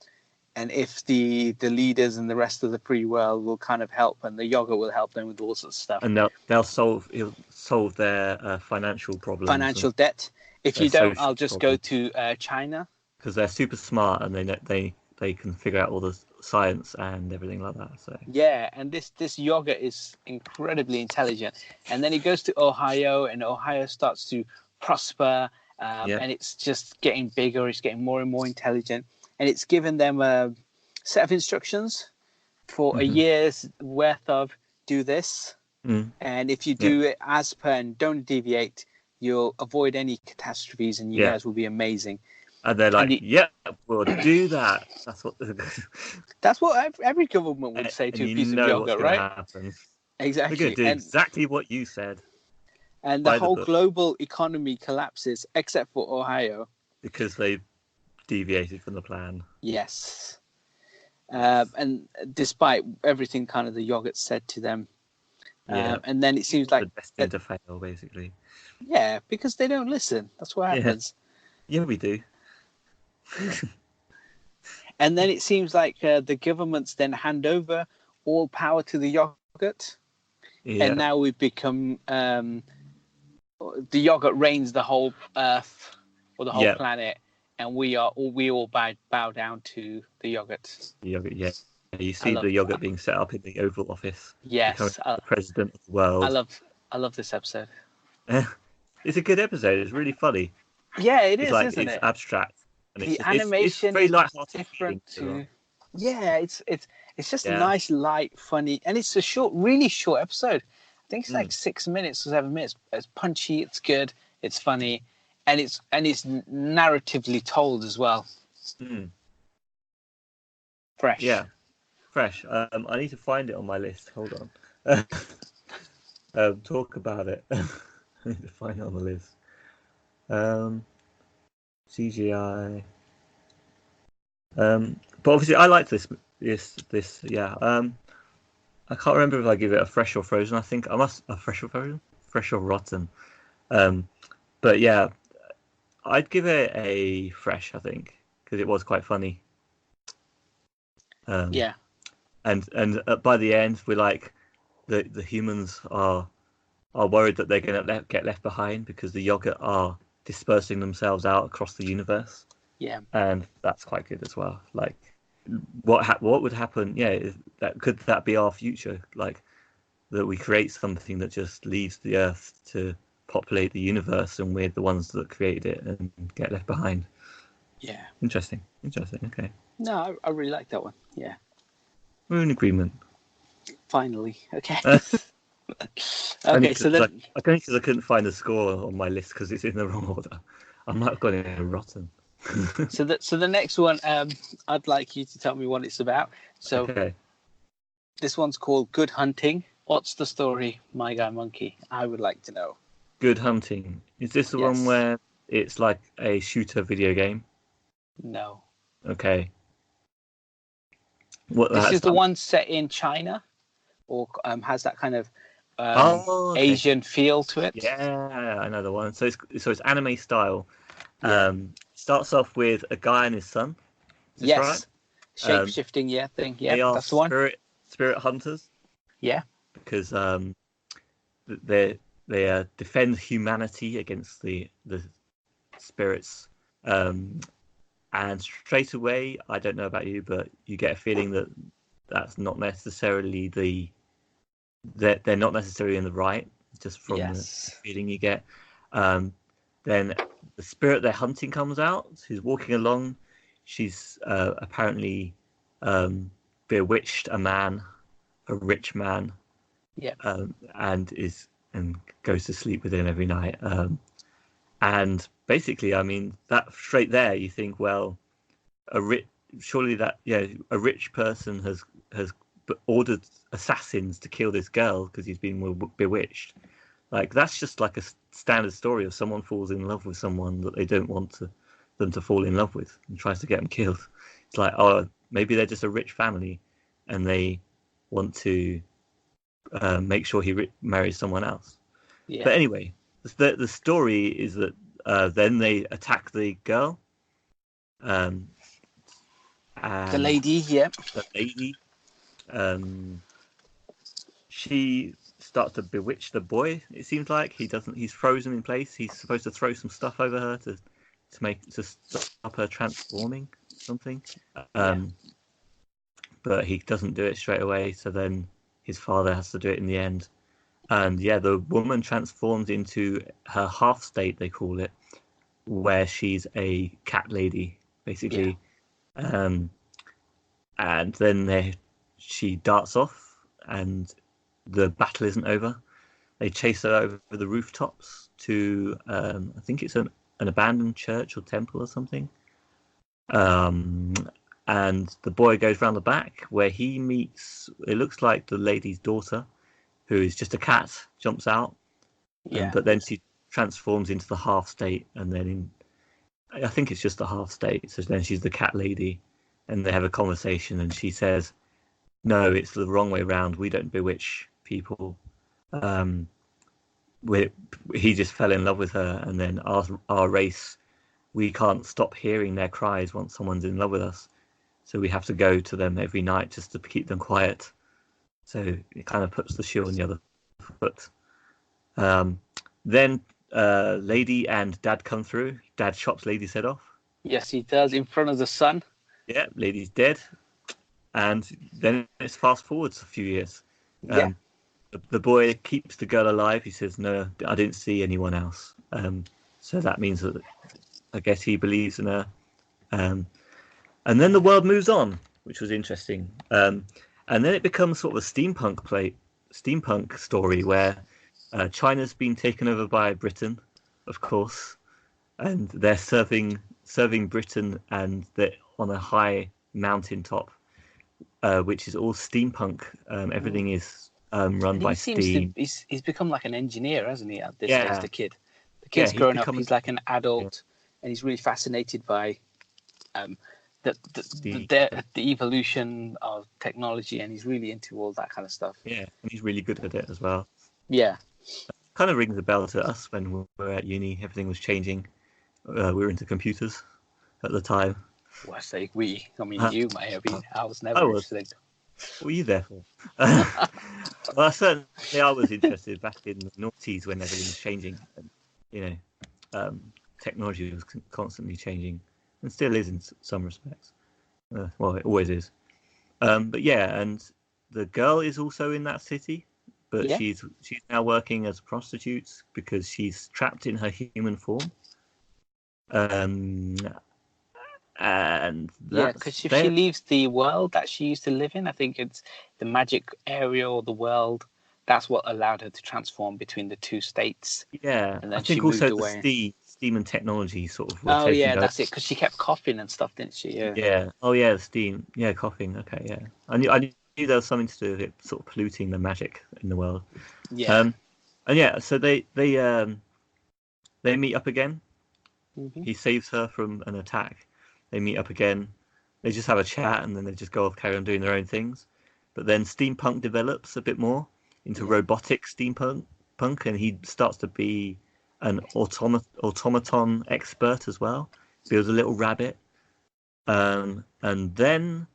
if the leaders and the rest of the free world will kind of help, and the yogurt will help them with all sorts of stuff. And he'll solve their financial problems. Financial debt. If you don't, I'll just go to China. Because they're super smart and they can figure out all the science and everything like that. So yeah, and this yogurt is incredibly intelligent. And then he goes to Ohio, and Ohio starts to prosper. And it's just getting bigger. It's getting more and more intelligent, and it's given them a set of instructions for a year's worth of do this, and if you do it as per and don't deviate, you'll avoid any catastrophes, and you guys will be amazing. And they're like, we'll do that. That's what every government would say to a piece of yogurt, right? Happen. Exactly. We're going to do exactly what you said. And the whole global economy collapses, except for Ohio. Because they deviated from the plan. Yes. And despite everything kind of the yogurt said to them. And then it seems like... They're destined to fail, basically. Yeah, because they don't listen. That's what happens. Yeah, we do. And then it seems like the governments then hand over all power to the yogurt. Yeah. And now we've become... the yogurt reigns the whole earth or the whole planet, and we all bow down to the yogurt. The yogurt, yeah. You see the yogurt being set up in the Oval Office. Yes, the president of the world. I love this episode. It's a good episode. It's really funny. Yeah, it is, isn't it? It's abstract. And the animation it's very is different to. Yeah, it's just nice, light, funny, and it's a really short episode. I think it's like 6 minutes or 7 minutes. It's punchy, it's good, it's funny, and it's narratively told as well. Fresh. Yeah, fresh. I need to find it on my list. Hold on. Talk about it. I need to find it on the list. CGI. But obviously, I like this. Yeah. I can't remember if I give it a fresh or frozen. I think I must a fresh or frozen, fresh or rotten. But yeah, I'd give it a fresh. I think because it was quite funny. Yeah. And by the end, we're like the humans are worried that they're going to get left behind because the yogurt are dispersing themselves out across the universe. Yeah. And that's quite good as well. Like. What would happen? Yeah, could that be our future? Like that we create something that just leaves the Earth to populate the universe, and we're the ones that created it and get left behind. Yeah, interesting. Okay. No, I really like that one. Yeah, we're in agreement. Finally, okay. Okay, so then because I couldn't find the score on my list because it's in the wrong order. I might have got it in rotten. So the next one, I'd like you to tell me what it's about. So This one's called Good Hunting. What's the story, My Guy Monkey? I would like to know. Good Hunting. Is this the one where it's like a shooter video game? No. Okay. This is the one set in China, or has that kind of Asian feel to it? Yeah, I know the one. So it's anime style. Starts off with a guy and his son. Yes. Right? Shape-shifting, thing. Yeah, they are that's the one. Spirit hunters. Yeah. Because they defend humanity against the spirits. And straight away, I don't know about you, but you get a feeling that that's not necessarily they're not necessarily in the right, just from the feeling you get. Then the spirit they're hunting comes out. She's walking along. She's apparently bewitched a rich man, and goes to sleep with him every night. And basically, I mean, that straight there, you think, well, a rich person has ordered assassins to kill this girl because he's been bewitched. Like, that's just like a standard story of someone falls in love with someone that they don't want them to fall in love with and tries to get them killed. It's like, oh, maybe they're just a rich family and they want to make sure he marries someone else. Yeah. But anyway, the story is that then they attack the girl. And the lady, yeah. The lady. She starts to bewitch the boy. It seems like he's frozen in place. He's supposed to throw some stuff over her to stop her transforming something. But he doesn't do it straight away. So then his father has to do it in the end. And yeah, the woman transforms into her half state, they call it, where she's a cat lady, basically. Yeah. And then she darts off, and the battle isn't over. They chase her over the rooftops to, I think it's an abandoned church or temple or something. And the boy goes round the back where he meets, it looks like the lady's daughter, who is just a cat, jumps out. Yeah. But then she transforms into the half state, and then I think it's just the half state. So then she's the cat lady, and they have a conversation, and she says, "No, it's the wrong way round. We don't bewitch people. He just fell in love with her, and then our race, we can't stop hearing their cries once someone's in love with us. So we have to go to them every night just to keep them quiet." So it kind of puts the shoe on the other foot. Then Lady and Dad come through. Dad chops Lady's head off. Yes, he does, in front of the sun. Yeah, Lady's dead. And then it's fast forwards a few years. The boy keeps the girl alive. He says, "No, I didn't see anyone else." So that means that I guess he believes in her. And then the world moves on, which was interesting. And then it becomes sort of a steampunk story where China's been taken over by Britain, of course, and they're serving Britain, and they're on a high mountaintop, which is all steampunk. Everything is run by steam. He's become like an engineer, hasn't he? At this stage, the kid's grown up. He's like an adult, and he's really fascinated by the evolution of technology, and he's really into all that kind of stuff. Yeah, and he's really good at it as well. Yeah. Kind of rings a bell to us when we were at uni. Everything was changing. We were into computers at the time. Well, I say we. I mean, you may have been. I was never interested. What were you there for? Well, certainly I was interested back in the noughties when everything was changing. And, technology was constantly changing, and still is in some respects. Well, it always is. But yeah, and the girl is also in that city, but she's now working as a prostitute because she's trapped in her human form. And because if she leaves the world that she used to live in, I think it's the magic area or the world. That's what allowed her to transform between the two states. Yeah, and then I think also the steam and technology sort of. That's it. Because she kept coughing and stuff, didn't she? Yeah. Yeah. Oh yeah, the steam. Yeah, coughing. Okay, yeah. I knew there was something to do with it, sort of polluting the magic in the world. Yeah. And yeah, so they meet up again. Mm-hmm. He saves her from an attack. They meet up again. They just have a chat, and then they just go off, carry on doing their own things. But then steampunk develops a bit more into robotic steampunk, and he starts to be an automaton expert as well. Builds a little rabbit, and then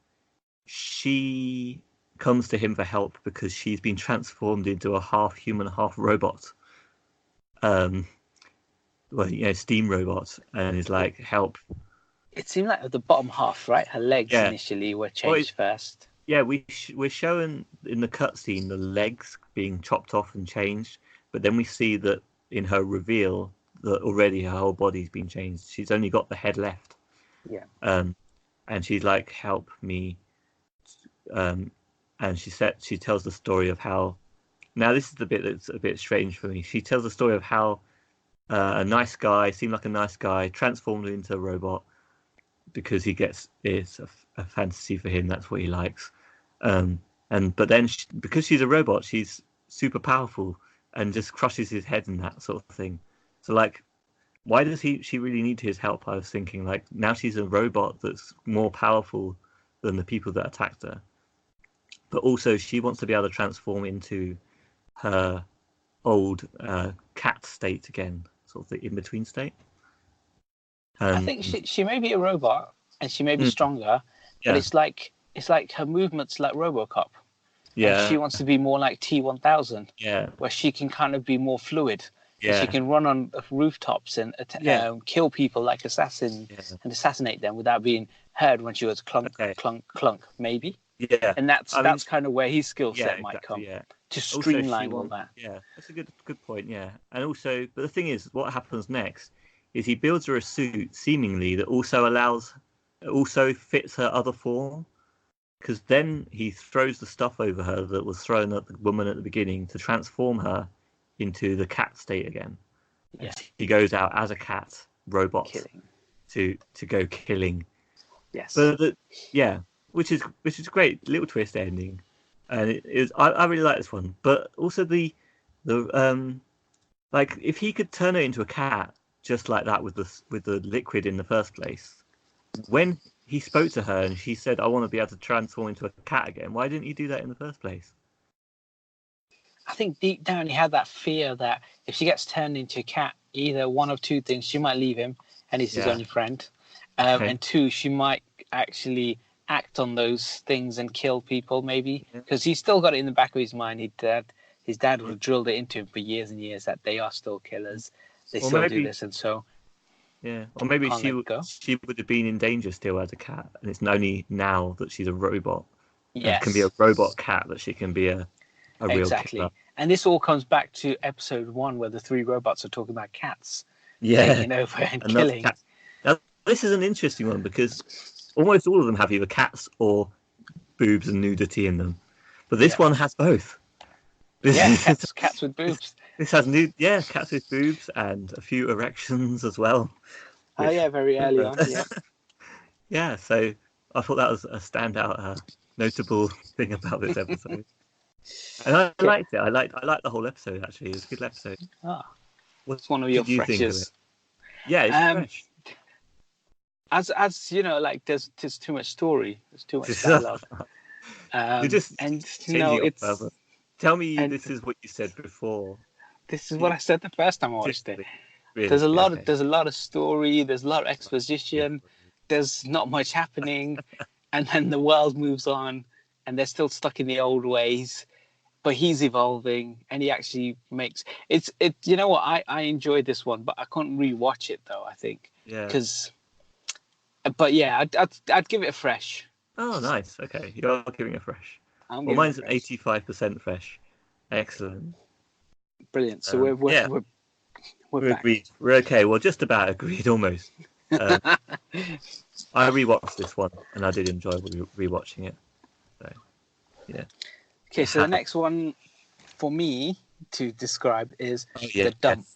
she comes to him for help because she's been transformed into a half human, half robot. steam robots, and is like, help. It seemed like the bottom half, right? Her legs Yeah. initially were changed first. Yeah, we're showing in the cutscene the legs being chopped off and changed, but then we see that in her reveal that already her whole body's been changed. She's only got the head left. Yeah. And she's like, help me. And she tells the story of how. Now this is the bit that's a bit strange for me. She tells the story of how a nice guy, seemed like a nice guy, transformed into a robot because it's a fantasy for him. That's what he likes. But then because she's a robot, she's super powerful and just crushes his head and that sort of thing. So like, why does she really need his help? I was thinking, like, now she's a robot that's more powerful than the people that attacked her. But also she wants to be able to transform into her old cat state again, sort of the in-between state. I think she may be a robot and she may be stronger, but it's like her movements like RoboCop. Yeah, and she wants to be more like T-1000. Yeah, where she can kind of be more fluid. Yeah, she can run on rooftops and kill people like assassins and assassinate them without being heard when she goes clunk, clunk, clunk, maybe. Yeah, and that's kind of where his skill set might come. Yeah, to streamline all that. Yeah, that's a good point. Yeah, and also, but the thing is, what happens next is he builds her a suit seemingly that also fits her other form. Because then he throws the stuff over her that was thrown at the woman at the beginning to transform her into the cat state again. Yeah. He goes out as a cat robot to go killing. Yes. But which is great, little twist ending, and it is. I really like this one. But also the like, if he could turn her into a cat just like that with the liquid in the first place, when he spoke to her and she said, I want to be able to transform into a cat again, why didn't you do that in the first place? I think deep down he had that fear that if she gets turned into a cat, either one of two things: she might leave him and he's his only friend, and two, she might actually act on those things and kill people, maybe, because he's still got it in the back of his mind. His dad would have drilled it into him for years and years that they are still killers. They still do this, and so... Yeah, or maybe she would have been in danger still as a cat, and it's only now that she's a robot. Yes. It can be a robot cat that she can be a real killer. And this all comes back to episode 1 where the 3 robots are talking about cats taking over and killing. Now, this is an interesting one because almost all of them have either cats or boobs and nudity in them. But this one has both. Cats with boobs. This has cats with boobs and a few erections as well. Very early on, Yeah, so I thought that was a standout, notable thing about this episode. And I liked it. I liked the whole episode, actually. It was a good episode. What's one of your freshest? Yeah, it's fresh. As you know, like there's too much story. There's too much dialogue. It's... Tell me this is what you said before. This is what I said the first time I watched it. Really? There's a lot of story. There's a lot of exposition. There's not much happening, and then the world moves on, and they're still stuck in the old ways. But he's evolving, and he actually makes it. You know what? I enjoyed this one, but I couldn't rewatch it though. I think I'd give it a fresh. Oh, nice. Okay, you're giving it a fresh. Mine's at 85% fresh. Excellent. Brilliant. So we're back. Agreed. We're okay. Well, just about agreed, almost. I rewatched this one, and I did enjoy rewatching it. So, yeah. Okay, so the next one for me to describe is the dump.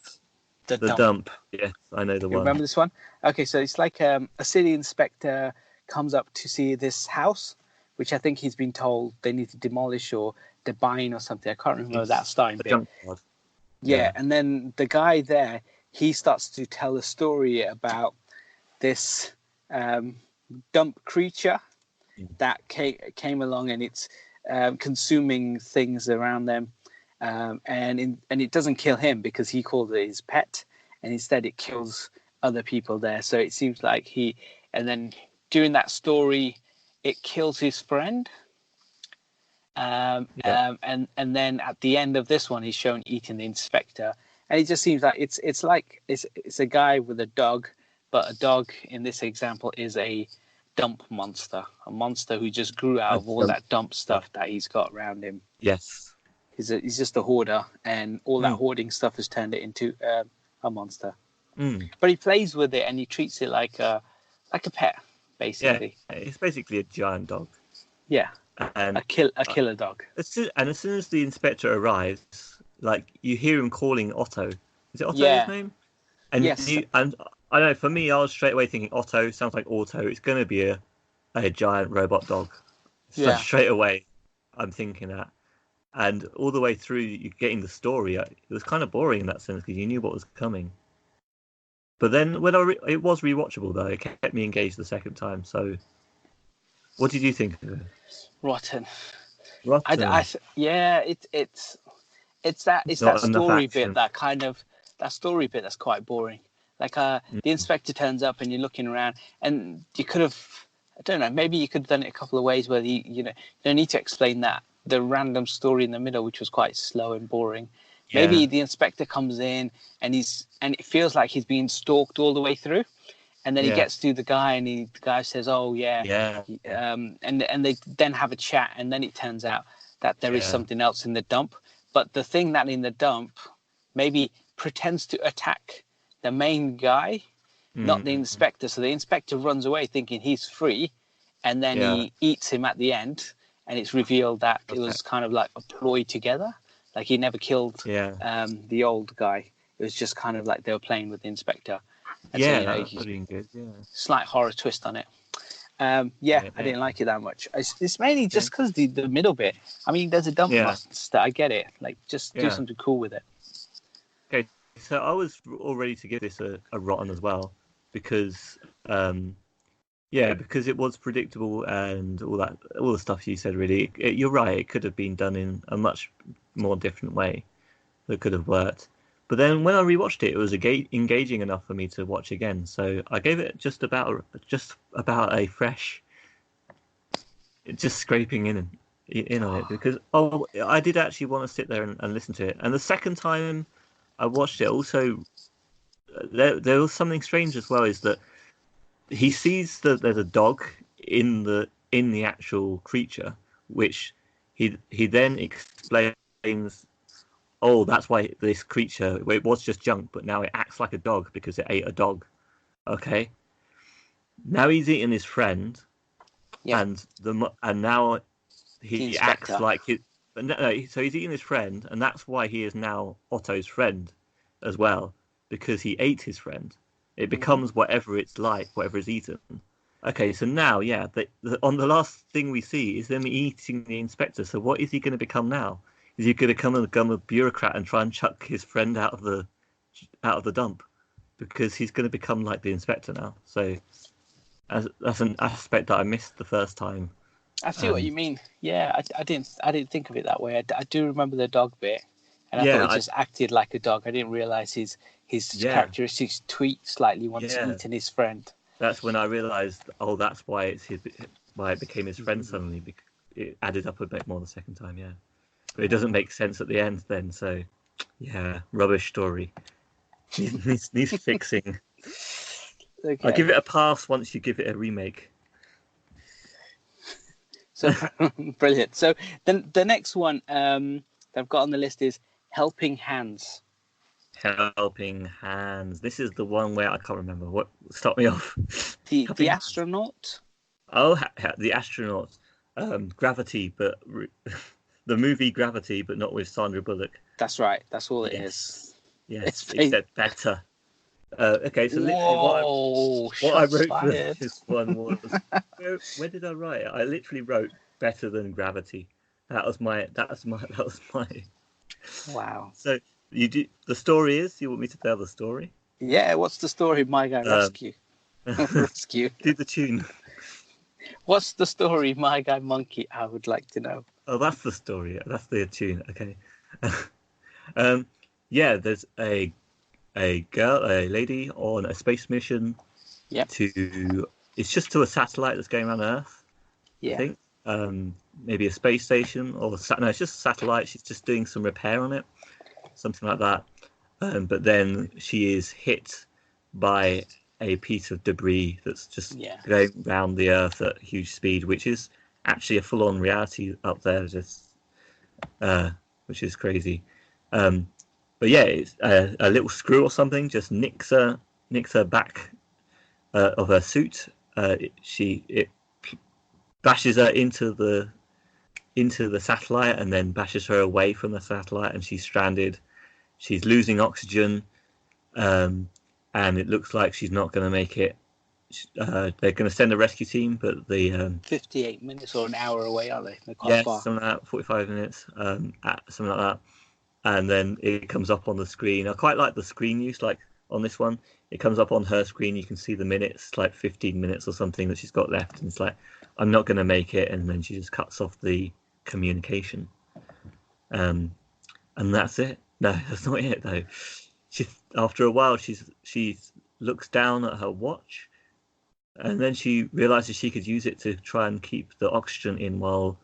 The dump. Yes, I know the one. Remember this one? Okay, so it's like a city inspector comes up to see this house, which I think he's been told they need to demolish or they're buying or something. I can't remember that starting bit. Yeah, and then the guy there, he starts to tell a story about this dump creature that came along, and it's consuming things around them, and it doesn't kill him because he called it his pet, and instead it kills other people there. So it seems like and then during that story, it kills his friend. And then at the end of this one, he's shown eating the inspector, And it just seems like it's like it's a guy with a dog, but a dog in this example is a dump monster, a monster who just grew out of all that dump stuff that he's got around him. Yes. He's just a hoarder, and all that hoarding stuff has turned it into a monster. But he plays with it and he treats it like a pet, basically. Yeah, it's basically a giant dog. Yeah, and a killer dog. As soon as the inspector arrives, like you hear him calling Otto. Is it Otto his name? And yes. And I know for me, I was straight away thinking Otto sounds like Auto. It's going to be a giant robot dog. So straight away, I'm thinking that. And all the way through, you getting the story. It was kind of boring in that sense because you knew what was coming. But then when it was rewatchable though, it kept me engaged the second time. So, what did you think of it? Rotten. Yeah, it's that story bit that story bit that's quite boring. Like the inspector turns up and you're looking around, and you could have, I don't know, maybe you could have done it a couple of ways where you don't need to explain the random story in the middle, which was quite slow and boring. Yeah. Maybe the inspector comes in and it feels like he's being stalked all the way through, and then he gets to the guy and the guy says, "Oh yeah," and they then have a chat, and then it turns out that there is something else in the dump. But the thing that in the dump maybe pretends to attack the main guy, not the inspector. So the inspector runs away thinking he's free, and then he eats him at the end, and it's revealed that it was kind of like a ploy together. Like he never killed the old guy. It was just kind of like they were playing with the inspector. And that's pretty good. Yeah, slight horror twist on it. I didn't like it that much. It's mainly just because the middle bit. I mean, there's a dump monster. I get it. Like, just do something cool with it. Okay, so I was all ready to give this a rotten as well because, because it was predictable and all the stuff you said. Really, you're right. It could have been done in a much more different way that could have worked. But then when I rewatched it, it was engaging enough for me to watch again. So I gave it just about a fresh, just scraping in on it because I did actually want to sit there and listen to it. And the second time I watched it, also there was something strange as well. Is that he sees that there's a dog in the actual creature, which he then explains. Oh, that's why this creature, it was just junk, but now it acts like a dog because it ate a dog. Okay. Now he's eating his friend, and now he acts like it. So he's eating his friend, and that's why he is now Otto's friend as well, because he ate his friend. It becomes whatever it's like, whatever is eaten. Okay, so now, on the last thing we see is them eating the inspector. So what is he going to become now? Is he going to become a bureaucrat and try and chuck his friend out of the dump? Because he's going to become like the inspector now. So that's an aspect that I missed the first time. I see what you mean. Yeah, I didn't think of it that way. I do remember the dog bit, and I thought he just acted like a dog. I didn't realize his characteristics tweaked slightly once eating his friend. That's when I realized, that's why why it became his friend suddenly. Because it added up a bit more the second time. Yeah. But it doesn't make sense at the end then, so rubbish story. Needs fixing. Okay. I'll give it a pass once you give it a remake. So brilliant. So then the next one that I've got on the list is Helping Hands. Helping Hands. This is the one where I can't remember. What start me off? The astronaut? Oh, the astronaut. Gravity, but... The movie Gravity, but not with Sandra Bullock. That's right. That's all it is. Yes, except better. Okay, so literally what I wrote for this one was... where did I write it? I literally wrote better than Gravity. That was my... Wow. So the story is... You want me to tell the story? Yeah, what's the story of My Guy Rescue? Rescue. Do the tune. What's the story, My Guy Monkey? I would like to know. Oh, that's the story. That's the tune. Okay. There's a lady on a space mission. Yep. It's just to a satellite that's going around Earth. Yeah. I think. Maybe a space station or no, it's just a satellite. She's just doing some repair on it, something like that. but then she is hit by a piece of debris that's just going around the Earth at huge speed, which is actually a full-on reality up there, which is crazy. But yeah, it's a little screw or something just nicks her back of her suit. It bashes her into the satellite and then bashes her away from the satellite, and she's stranded. She's losing oxygen, and it looks like she's not going to make it. They're going to send a rescue team, but the 58 minutes or an hour away, are they? They're quite far. Something like that, 45 minutes, something like that. And then it comes up on the screen. I quite like the screen use, like on this one. It comes up on her screen. You can see the minutes, like 15 minutes or something that she's got left, and it's like, I'm not going to make it, and then she just cuts off the communication, and that's it. No, that's not it though. After a while, she looks down at her watch, and then she realizes she could use it to try and keep the oxygen in while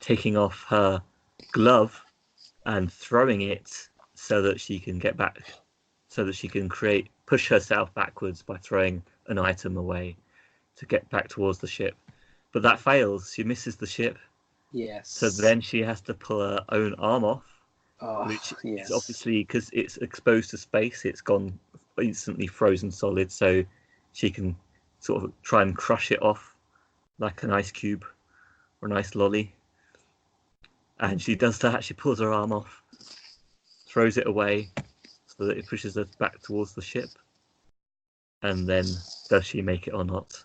taking off her glove and throwing it so that she can get back, so that she can push herself backwards by throwing an item away to get back towards the ship. But that fails. She misses the ship. Yes. So then she has to pull her own arm off, which is obviously, because it's exposed to space, it's gone instantly frozen solid, so she can sort of try and crush it off like an ice cube or an ice lolly. And she does that. She pulls her arm off, throws it away so that it pushes her back towards the ship. And then, does she make it or not?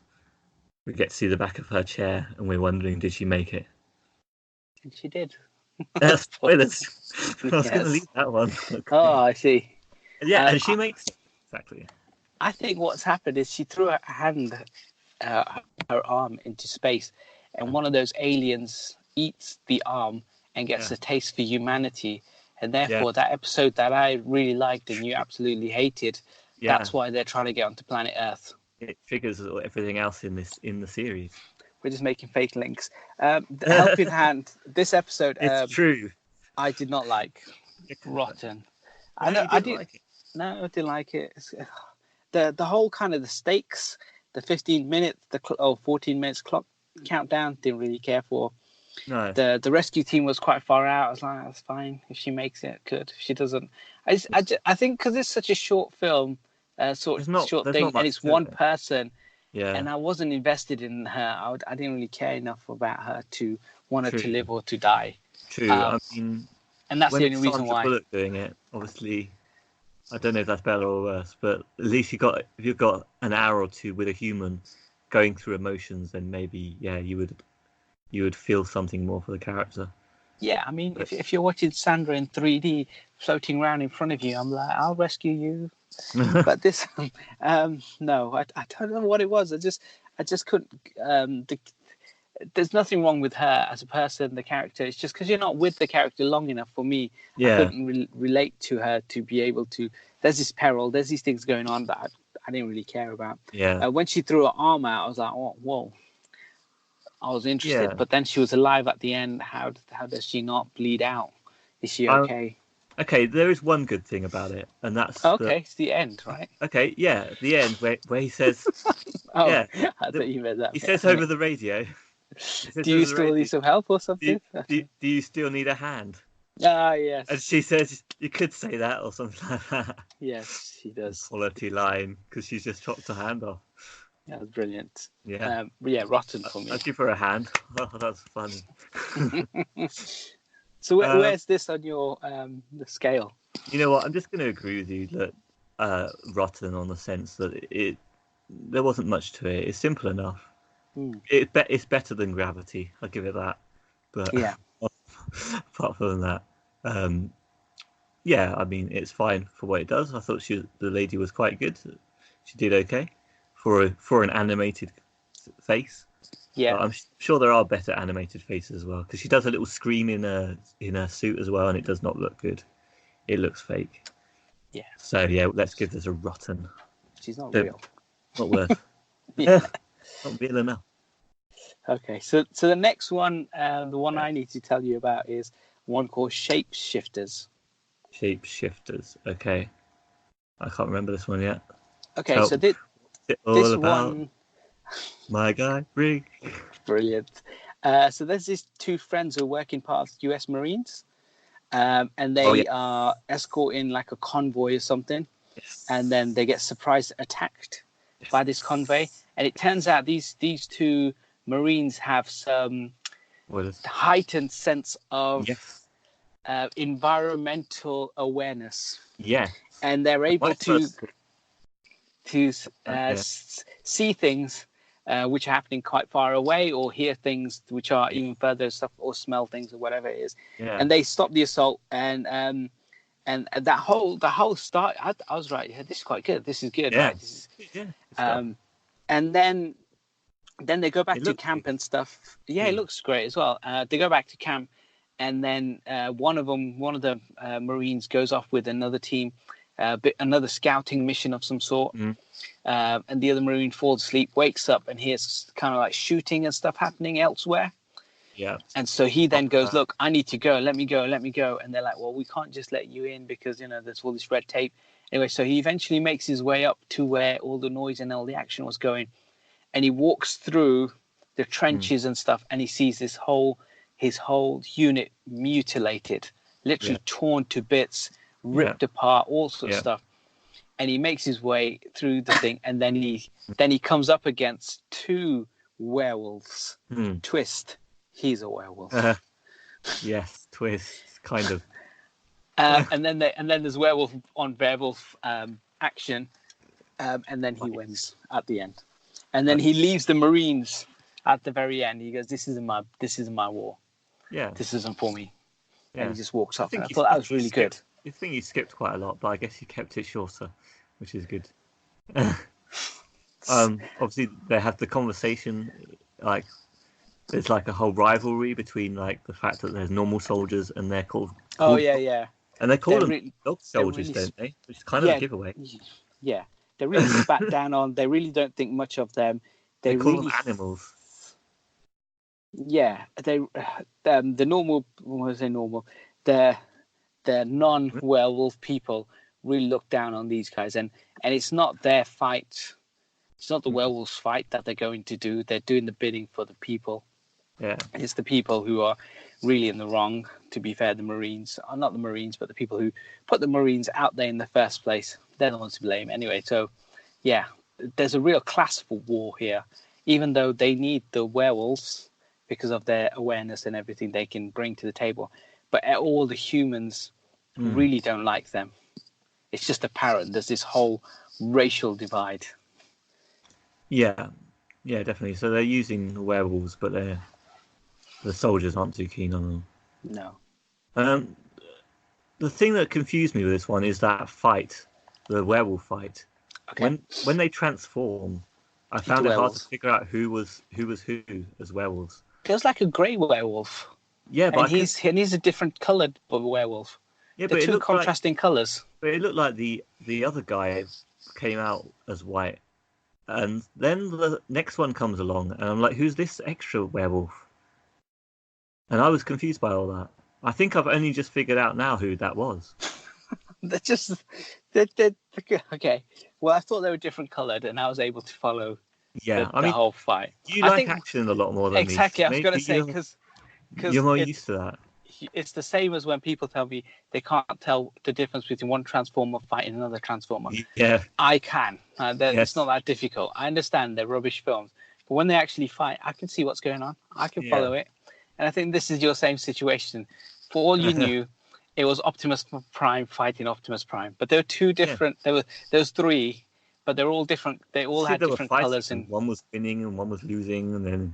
We get to see the back of her chair, and we're wondering, did she make it? And she did. Spoilers. I was going to leave that one. Oh, I see. Yeah, and she makes it. Exactly. I think what's happened is she threw her arm into space, and one of those aliens eats the arm and gets a taste for humanity. And therefore, that episode that I really liked and you absolutely hated, that's why they're trying to get onto planet Earth. It triggers everything else in the series. We're just making fake links. The Helping Hand, this episode... It's true. I did not like. Rotten. I didn't like it. No, I didn't like it. The whole kind of the stakes, the 15 minutes, 14 minutes clock countdown, didn't really care for. No. The rescue team was quite far out. I was like, that's fine. If she makes it, good. If she doesn't, I think because it's such a short film, short thing, and it's one person. Yeah. And I wasn't invested in her. I didn't really care enough about her to want her to live or to die. True. I mean, and that's the only reason why. Bullock doing it, obviously, I don't know if that's better or worse, but at least if you've got an hour or two with a human going through emotions, then maybe you would feel something more for the character. Yeah, I mean, if you're watching Sandra in 3D floating around in front of you, I'm like, I'll rescue you. But this, no, I don't know what it was. I just couldn't. There's nothing wrong with her as a person, the character. It's just because you're not with the character long enough for me. I couldn't relate to her to be able to. There's this peril. There's these things going on that I didn't really care about. Yeah. When she threw her arm out, I was like, oh, whoa. I was interested, but then she was alive at the end. How does she not bleed out? Is she okay? Okay, there is one good thing about it, and that's it's the end, right? Okay, yeah, the end where he says, I thought you meant that. He says over the radio. Do you still need some help or something? Do you still need a hand? Yes. And she says, you could say that or something like that. Yes, she does. Quality line, because she's just chopped her hand off. Yeah, that's brilliant. Yeah. Rotten for me. I'll give her a hand. Oh, that's funny. So where's this on your the scale? You know what? I'm just going to agree with you that rotten on the sense that there wasn't much to it. It's simple enough. It's better than Gravity. I'll give it that. But apart from that, I mean, it's fine for what it does. I thought the lady was quite good. She did okay for an animated face. Yeah, but I'm sure there are better animated faces as well, because she does a little scream in her suit as well, and it does not look good. It looks fake. Yeah. So let's give this a rotten. She's not real. Not worth. Not real enough. Okay, so the next one, the one I need to tell you about is one called Shapeshifters. Shapeshifters. Okay. I can't remember this one yet. Okay, so this all one, my guy Rick. Brilliant. So there's these two friends who are working part of U.S. Marines, and they are escorting like a convoy or something, and then they get surprise attacked by this convoy, and it turns out these two Marines have some heightened sense of environmental awareness. Yeah, and they're able to see things which are happening quite far away, or hear things which are even further stuff, or smell things, or whatever it is. And they stop the assault, and that whole start. I was right. Yeah, this is quite good. This is good. Yeah. Right? This is, and then they go back to camp and stuff. Yeah, it looks great as well. They go back to camp, and then one of the Marines goes off with another team, another scouting mission of some sort. And the other Marine falls asleep, wakes up, and hears kind of like shooting and stuff happening elsewhere. Yeah. And so he then goes, "Look, I need to go. Let me go. And they're like, "Well, we can't just let you in because, there's all this red tape." Anyway, so he eventually makes his way up to where all the noise and all the action was going. And he walks through the trenches and stuff, and he sees his whole unit mutilated, literally torn to bits, ripped apart, all sorts of stuff. And he makes his way through the thing, and then he comes up against two werewolves. Twist, he's a werewolf. Yes, Twist, kind of. And then there's werewolf on werewolf action, and then he wins at the end. And then he leaves the Marines at the very end. He goes, "This isn't my war. Yeah, this isn't for me." And he just walks off. I thought that was really good. I think you skipped quite a lot, but I guess you kept it shorter, which is good. Obviously, they have the conversation, like there's like a whole rivalry between like the fact that there's normal soldiers and they're called. Oh yeah. And they call them dog soldiers, don't they? Which is kind of a giveaway. Yeah, they're really spat down on. They really don't think much of them. They call really them animals. Yeah, the normal. What was I normal? The non-werewolf people really look down on these guys, and it's not their fight. It's not the werewolves' fight that they're going to do. They're doing the bidding for the people. Yeah, it's the people who are really in the wrong. To be fair, the Marines are not the Marines, but the people who put the Marines out there in the first place. They're the ones to blame anyway. So, yeah, there's a real classful war here. Even though they need the werewolves because of their awareness and everything they can bring to the table, but all the humans really don't like them. It's just apparent. There's this whole racial divide. Yeah, definitely. So they're using the werewolves, but the soldiers aren't too keen on them. No. The thing that confused me with this one is that fight, the werewolf fight. Okay. When they transform, I found it hard to figure out who was who as werewolves. Feels like a grey werewolf. Yeah, but he's a different coloured werewolf. Yeah, but two contrasting colours. But it looked like the other guy came out as white, and then the next one comes along, and I'm like, who's this extra werewolf? And I was confused by all that. I think I've only just figured out now who that was. They're okay. Well, I thought they were different coloured, and I was able to follow. Yeah, the whole fight. You like action a lot more than me. Exactly. I was going to say because you're more used to that. It's the same as when people tell me they can't tell the difference between one Transformer fighting another Transformer. Yeah, I can. It's not that difficult. I understand they're rubbish films, but when they actually fight, I can see what's going on. I can follow it, and I think this is your same situation. For all you knew, it was Optimus Prime fighting Optimus Prime, but there were two different. There was three. But they're all different. They all had different colours. And one was winning and one was losing, and then.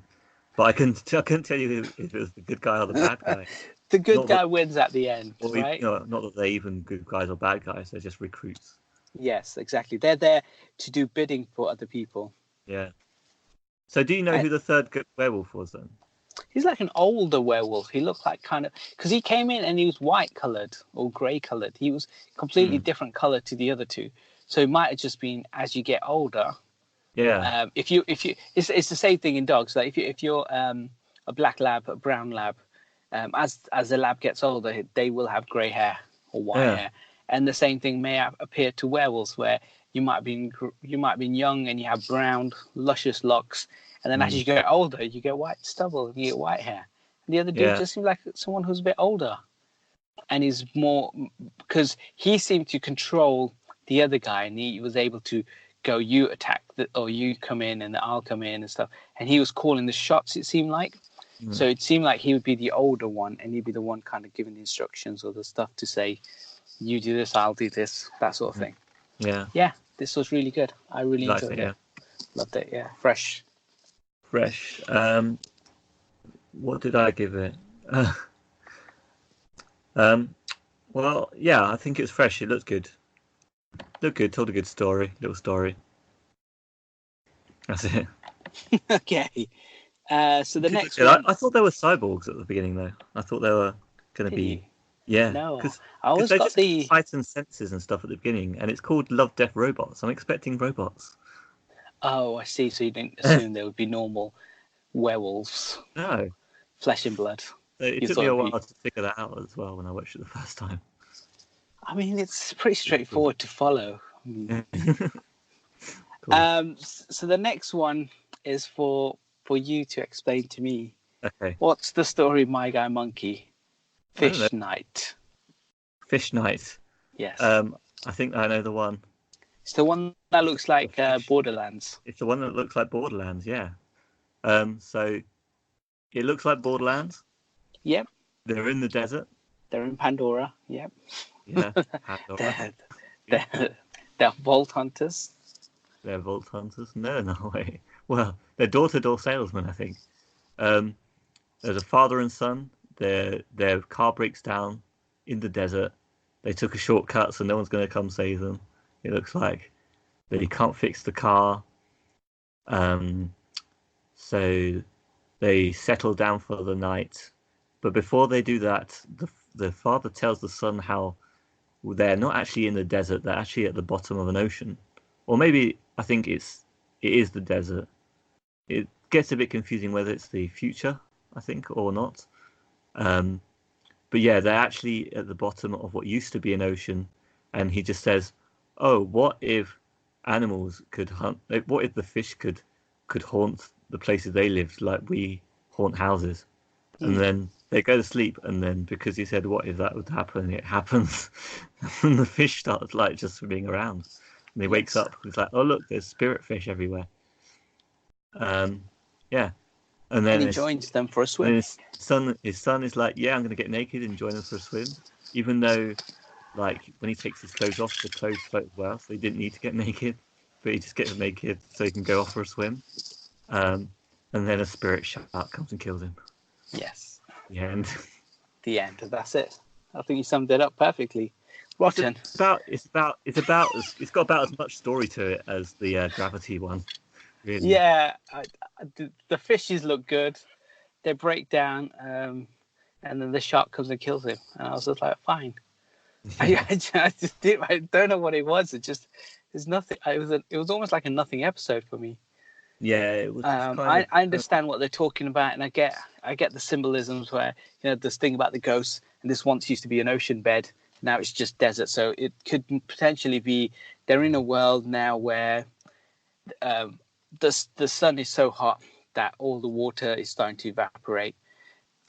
But I couldn't tell you if it was the good guy or the bad guy. The good guy wins at the end, right? Not that they're even good guys or bad guys. They're just recruits. Yes, exactly. They're there to do bidding for other people. Yeah. So do you know who the third werewolf was then? He's like an older werewolf. He looked like because he came in and he was white coloured or grey coloured. He was completely different colour to the other two. So it might have just been as you get older. Yeah. If you, it's the same thing in dogs. Like if you're a black lab, a brown lab, as the lab gets older, they will have grey hair or white hair, And the same thing may appear to werewolves, where you might have been young and you have brown, luscious locks, and then as you get older, you get white stubble, you get white hair. And the other dude just seemed like someone who's a bit older, and he's more because he seemed to control the other guy, and he was able to go, you attack, or you come in, and I'll come in and stuff. And he was calling the shots. It seemed like. So it seemed like he would be the older one, and he'd be the one kind of giving the instructions or the stuff to say, you do this, I'll do this, that sort of thing. Yeah, this was really good. I really enjoyed it. Loved it. Yeah, fresh. What did I give it? Well, yeah, I think it was fresh. It looked good. Told a good little story. That's it. Okay. So the next one... I thought there were cyborgs at the beginning, though. I thought they were going to be... Yeah. No, I always got the heightened senses and stuff at the beginning, and it's called Love, Death, Robots. I'm expecting robots. Oh, I see. So you didn't assume there would be normal werewolves? No. Flesh and blood. It took me a while to figure that out as well when I watched it the first time. I mean, it's pretty straightforward to follow. Cool. So the next one is for you to explain to me. Okay. What's the story of My Guy Monkey? Fish Night. Fish Night. Yes. I think I know the one. It's the one that looks like Borderlands. It's the one that looks like Borderlands, yeah. So it looks like Borderlands. Yep. They're in the desert. They're in Pandora. Yep. Yeah. Pandora. They're Vault Hunters. They're Vault Hunters? No way. Well, they're door-to-door salesmen, I think. There's a father and son. Their car breaks down in the desert. They took a shortcut, so no one's going to come save them. It looks like they can't fix the car. So they settle down for the night. But before they do that, the father tells the son how they're not actually in the desert. They're actually at the bottom of an ocean. Or maybe I think it is the desert. It gets a bit confusing whether it's the future, I think, or not. But yeah, they're actually at the bottom of what used to be an ocean. And he just says, oh, what if animals could hunt? What if the fish could haunt the places they lived like we haunt houses? And then they go to sleep, and then because he said, what if that would happen, it happens. And the fish starts like just swimming around. And he wakes up, it's like, oh look, there's spirit fish everywhere. Yeah. And then he joins them for a swim. His son is like, yeah, I'm going to get naked and join them for a swim. Even though, like, when he takes his clothes off, the clothes float as well, so he didn't need to get naked. But he just gets naked so he can go off for a swim. And then a spirit shark comes and kills him. Yes. The end. The end. That's it. I think you summed it up perfectly. Rotten. It's got about as much story to it as the Gravity one. Really. Yeah, the fishes look good. They break down, and then the shark comes and kills him. And I was just like, fine. I don't know what it was. There's nothing. It was almost like a nothing episode for me. Yeah, it was. I understand what they're talking about, and I get the symbolisms where this thing about the ghosts, and this once used to be an ocean bed, now it's just desert. So it could potentially be they're in a world now where the sun is so hot that all the water is starting to evaporate,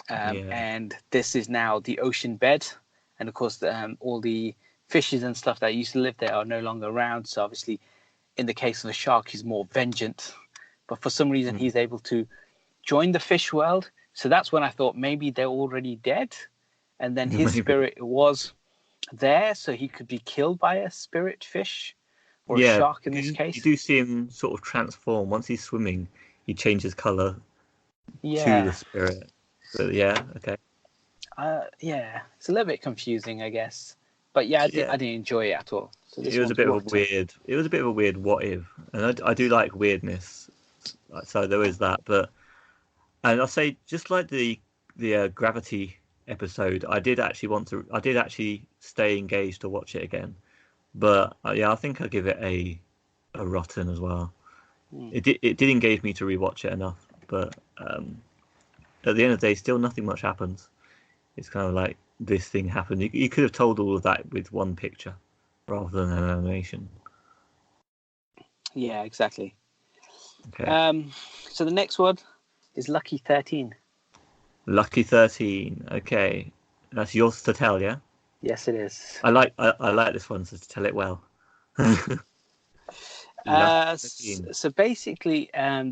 and this is now the ocean bed, and of course all the fishes and stuff that used to live there are no longer around. So obviously, in the case of a shark, he's more vengeant. But for some reason, he's able to join the fish world. So that's when I thought maybe they're already dead. And then his spirit was there, so he could be killed by a spirit fish or a shark in this case. You do see him sort of transform. Once he's swimming, he changes colour to the spirit. So, yeah, okay. It's a little bit confusing, I guess. But I didn't enjoy it at all. So it was a bit of a weird what if. And I do like weirdness. So there is that, and I'll say just like the Gravity episode, I did actually stay engaged to watch it again, but I think I give it a rotten as well. It did engage me to rewatch it enough, but at the end of the day, still nothing much happens. It's kind of like this thing happened. You could have told all of that with one picture rather than an animation. Yeah, exactly. Okay. So the next one is Lucky 13. Lucky 13. Okay, that's yours to tell, yeah. Yes, it is. I like this one, so to tell it well. So basically,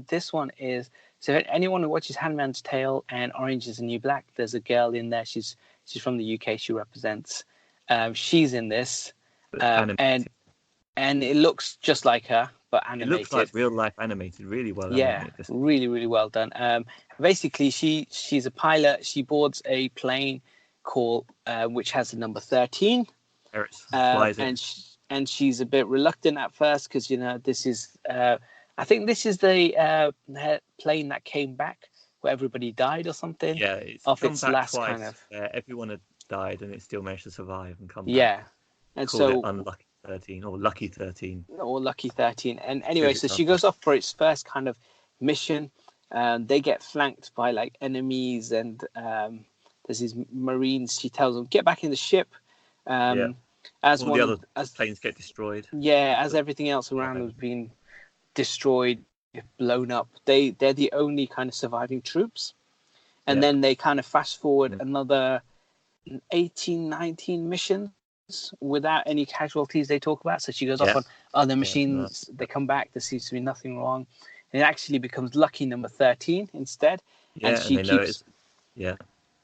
this one is, so anyone who watches Handmaid's Tale and Orange Is the New Black, there's a girl in there. She's from the UK. She represents. She's in this, and it looks just like her, but animated. It looks like real life animated, really well animated. Yeah, really, really well done. Basically, she's a pilot. She boards a plane called which has the number 13. And she's a bit reluctant at first because this is I think this is the plane that came back where everybody died or something. Yeah, it's off come its back last twice, kind of. Everyone had died and it still managed to survive and come back. Yeah, and called it Unlucky 13 or Lucky 13. Or Lucky 13. And anyway, so she goes off for its first kind of mission. They get flanked by like enemies, and there's these Marines. She tells them, get back in the ship. As all the other planes get destroyed. Yeah, as everything else around has been destroyed, blown up. They're the only kind of surviving troops. And then they kind of fast forward another 18, 19 missions without any casualties they talk about. So she goes off on other machines. They come back. There seems to be nothing wrong. And it actually becomes Lucky number 13 instead. Yeah, and she keeps...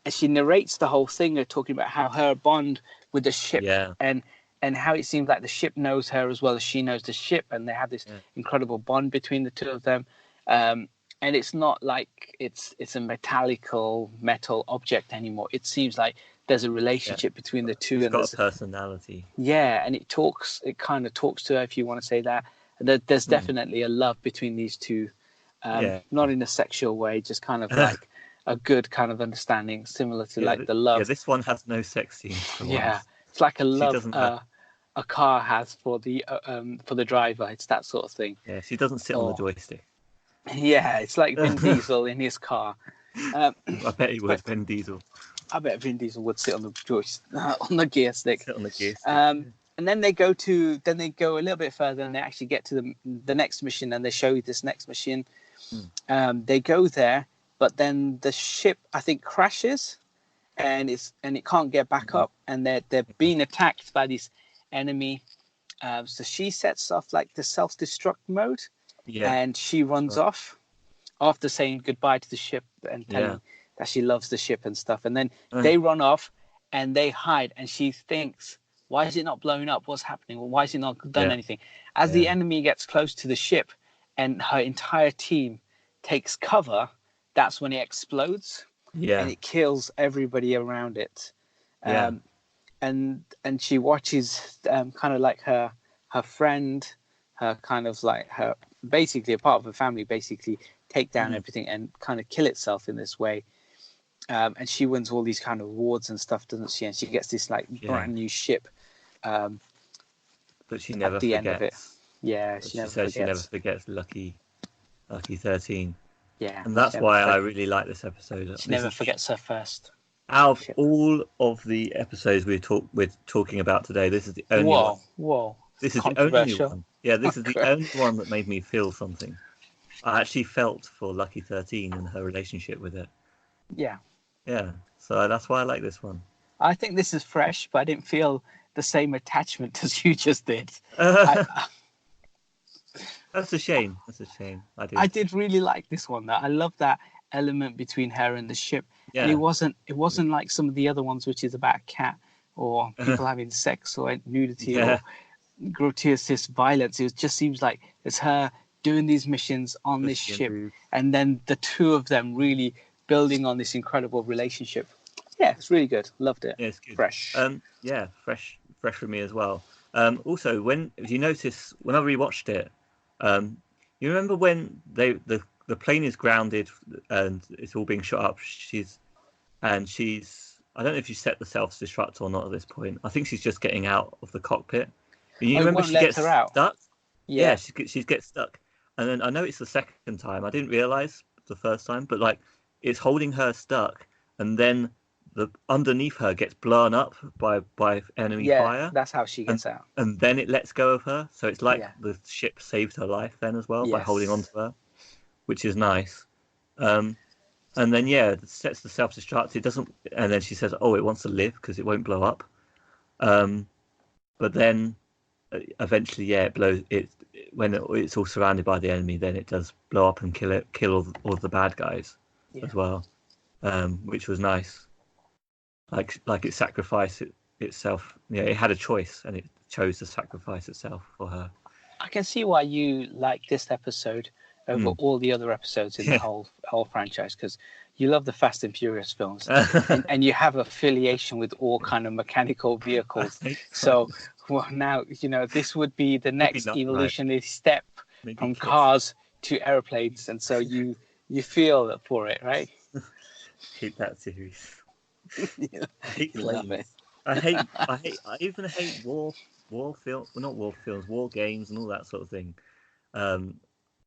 And she narrates the whole thing of talking about how her bond with the ship and how it seems like the ship knows her as well as she knows the ship, and they have this incredible bond between the two of them. And it's not like it's a metal object anymore. It seems like there's a relationship between the two. It's got a personality. Yeah, and it kind of talks to her, if you want to say that. There's definitely a love between these two, not in a sexual way, just kind of like a good kind of understanding, similar to like the love. Yeah, this one has no sex scenes. It's like a love a car has for the driver. It's that sort of thing. Yeah, she doesn't sit on the joystick. Yeah, it's like Vin Diesel in his car. I bet he would, Vin Diesel. I bet Vin Diesel would sit on the on the gear stick. Sit on the gear stick. And then they go a little bit further, and they actually get to the next mission, and they show you this next mission. They go there, but then the ship, I think, crashes, and it can't get back up, and they're being attacked by this enemy. So she sets off like the self-destruct mode, and she runs off after saying goodbye to the ship and telling that she loves the ship and stuff. And then they run off and they hide, and she thinks, why is it not blowing up? What's happening? Well, why is it not done anything? As the enemy gets close to the ship and her entire team takes cover, that's when it explodes. And it kills everybody around it. And she watches kind of like her friend, her kind of like her, basically a part of her family, basically take down everything and kind of kill itself in this way. And she wins all these kind of awards and stuff, doesn't she? And she gets this like brand new ship. But she never at the forgets. end of it. Yeah, she never forgets Lucky 13. Yeah, and that's why I really like this episode. She never forgets her first. Out of all of the episodes we're talking about today, this is the only one. Whoa! This is the only one. Yeah, this is the only one that made me feel something. I actually felt for Lucky 13 and her relationship with it. Yeah. Yeah, so that's why I like this one. I think this is fresh, but I didn't feel the same attachment as you just did. That's a shame. I did really like this one. I love that element between her and the ship. Yeah. And it wasn't like some of the other ones, which is about a cat or people having sex or nudity or gratuitous violence. It just seems like it's her doing these missions on this ship, and then the two of them really building on this incredible relationship. Yeah, it's really good. Loved it. Yeah, it's good. Fresh. Fresh for me as well. Also, if you notice, when I rewatched it, you remember when the plane is grounded and it's all being shot up. She's I don't know if you set the self-destruct or not at this point. I think she's just getting out of the cockpit. And you remember she gets stuck? Yeah, she gets stuck. And then I know it's the second time. I didn't realize the first time, but like it's holding her stuck, and then the underneath her gets blown up by enemy fire. That's how she gets out. And then it lets go of her. So it's like the ship saved her life then as well by holding on to her, which is nice. And then it sets the self-destruct. It doesn't, and then she says, "Oh, it wants to live because it won't blow up." But then eventually, it blows. When it's all surrounded by the enemy, then it does blow up and kill all the bad guys as well, which was nice. Like it sacrificed itself. Yeah, it had a choice, and it chose to sacrifice itself for her. I can see why you like this episode over all the other episodes in the whole franchise, because you love the Fast and Furious films, and you have affiliation with all kind of mechanical vehicles. So, well, now this would be the next evolutionary step from cars to airplanes, and so you feel for it, right? Hate that series. I hate love it. I even hate war films, well, not war films, war games and all that sort of thing.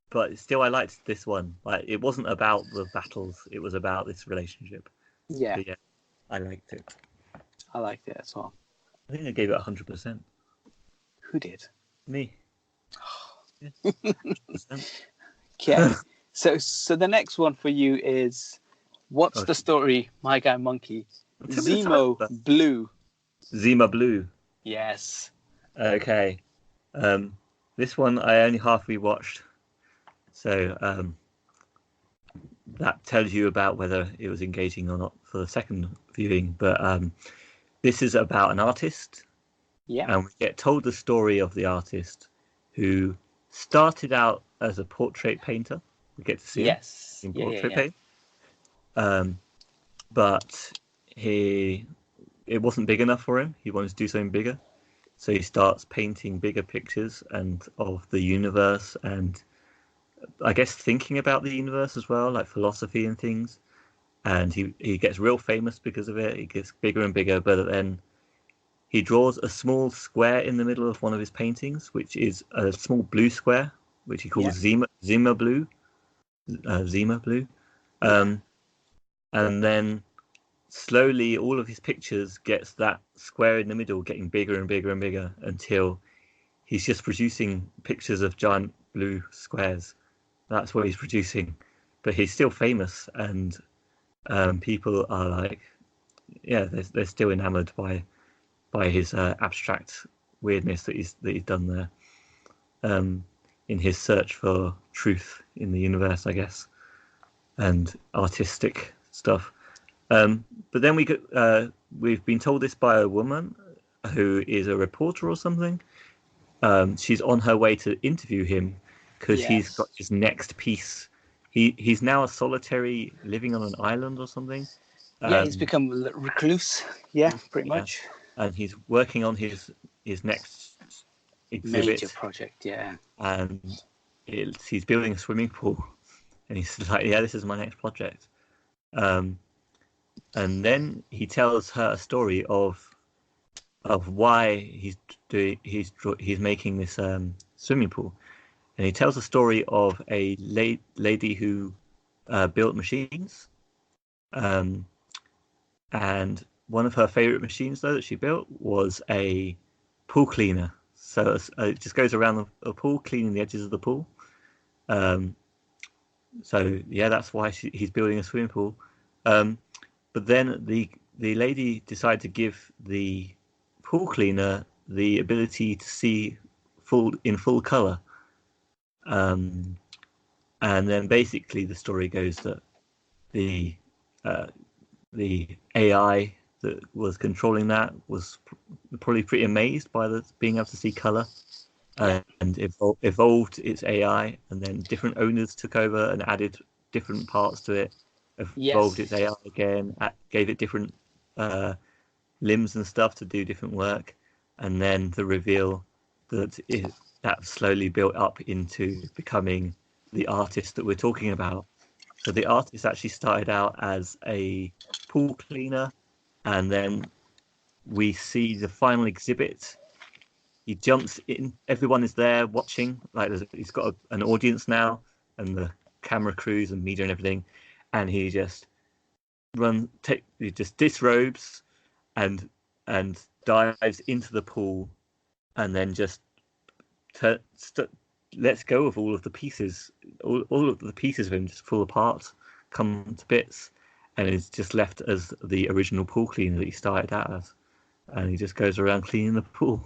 But still, I liked this one. Like, it wasn't about the battles; it was about this relationship. Yeah, so, I liked it. I liked it as well. I think I gave it 100%. Who did? Me. Yeah. So the next one for you is, what's the story, My Guy Monkey? Zemo Blue. Zemo Blue. Yes. Okay. This one I only half rewatched, so that tells you about whether it was engaging or not for the second viewing. But this is about an artist. Yeah. And we get told the story of the artist who started out as a portrait painter. We get to see him in portrait paint. But it wasn't big enough for him. He wanted to do something bigger. So he starts painting bigger pictures and of the universe, and I guess thinking about the universe as well, like philosophy and things. And he gets real famous because of it. He gets bigger and bigger, but then he draws a small square in the middle of one of his paintings, which is a small blue square, which he calls Zima Blue. Zima Blue. And then slowly all of his pictures gets that square in the middle getting bigger and bigger and bigger until he's just producing pictures of giant blue squares. That's what he's producing. But he's still famous, and people are like, they're still enamored by his abstract weirdness that he's done there, in his search for truth in the universe, I guess, and artistic stuff. But then we've been told this by a woman who is a reporter or something. She's on her way to interview him because he's got his next piece. He's now a solitary, living on an island or something. He's become a recluse. Yeah, pretty much. And he's working on his next exhibit. Major project, And he's building a swimming pool. And he's like, this is my next project. And then he tells her a story of why he's making this swimming pool, and he tells a story of a lady who built machines, and one of her favorite machines though that she built was a pool cleaner. So it just goes around the pool, cleaning the edges of the pool. So that's why he's building a swimming pool. But then the lady decided to give the pool cleaner the ability to see in full color. And then basically the story goes that the AI that was controlling that was probably pretty amazed by being able to see color, and evolved its AI, and then different owners took over and added different parts to it. Evolved its AI again, gave it different limbs and stuff to do different work, and then the reveal that slowly built up into becoming the artist that we're talking about. So the artist actually started out as a pool cleaner, and then we see the final exhibit. He jumps in, everyone is there watching, like he's got an audience now, and the camera crews and media and everything, and he just he just disrobes and dives into the pool, and then just lets go of all of the pieces. All of the pieces of him just fall apart, come to bits, and is just left as the original pool cleaner that he started out as. And he just goes around cleaning the pool.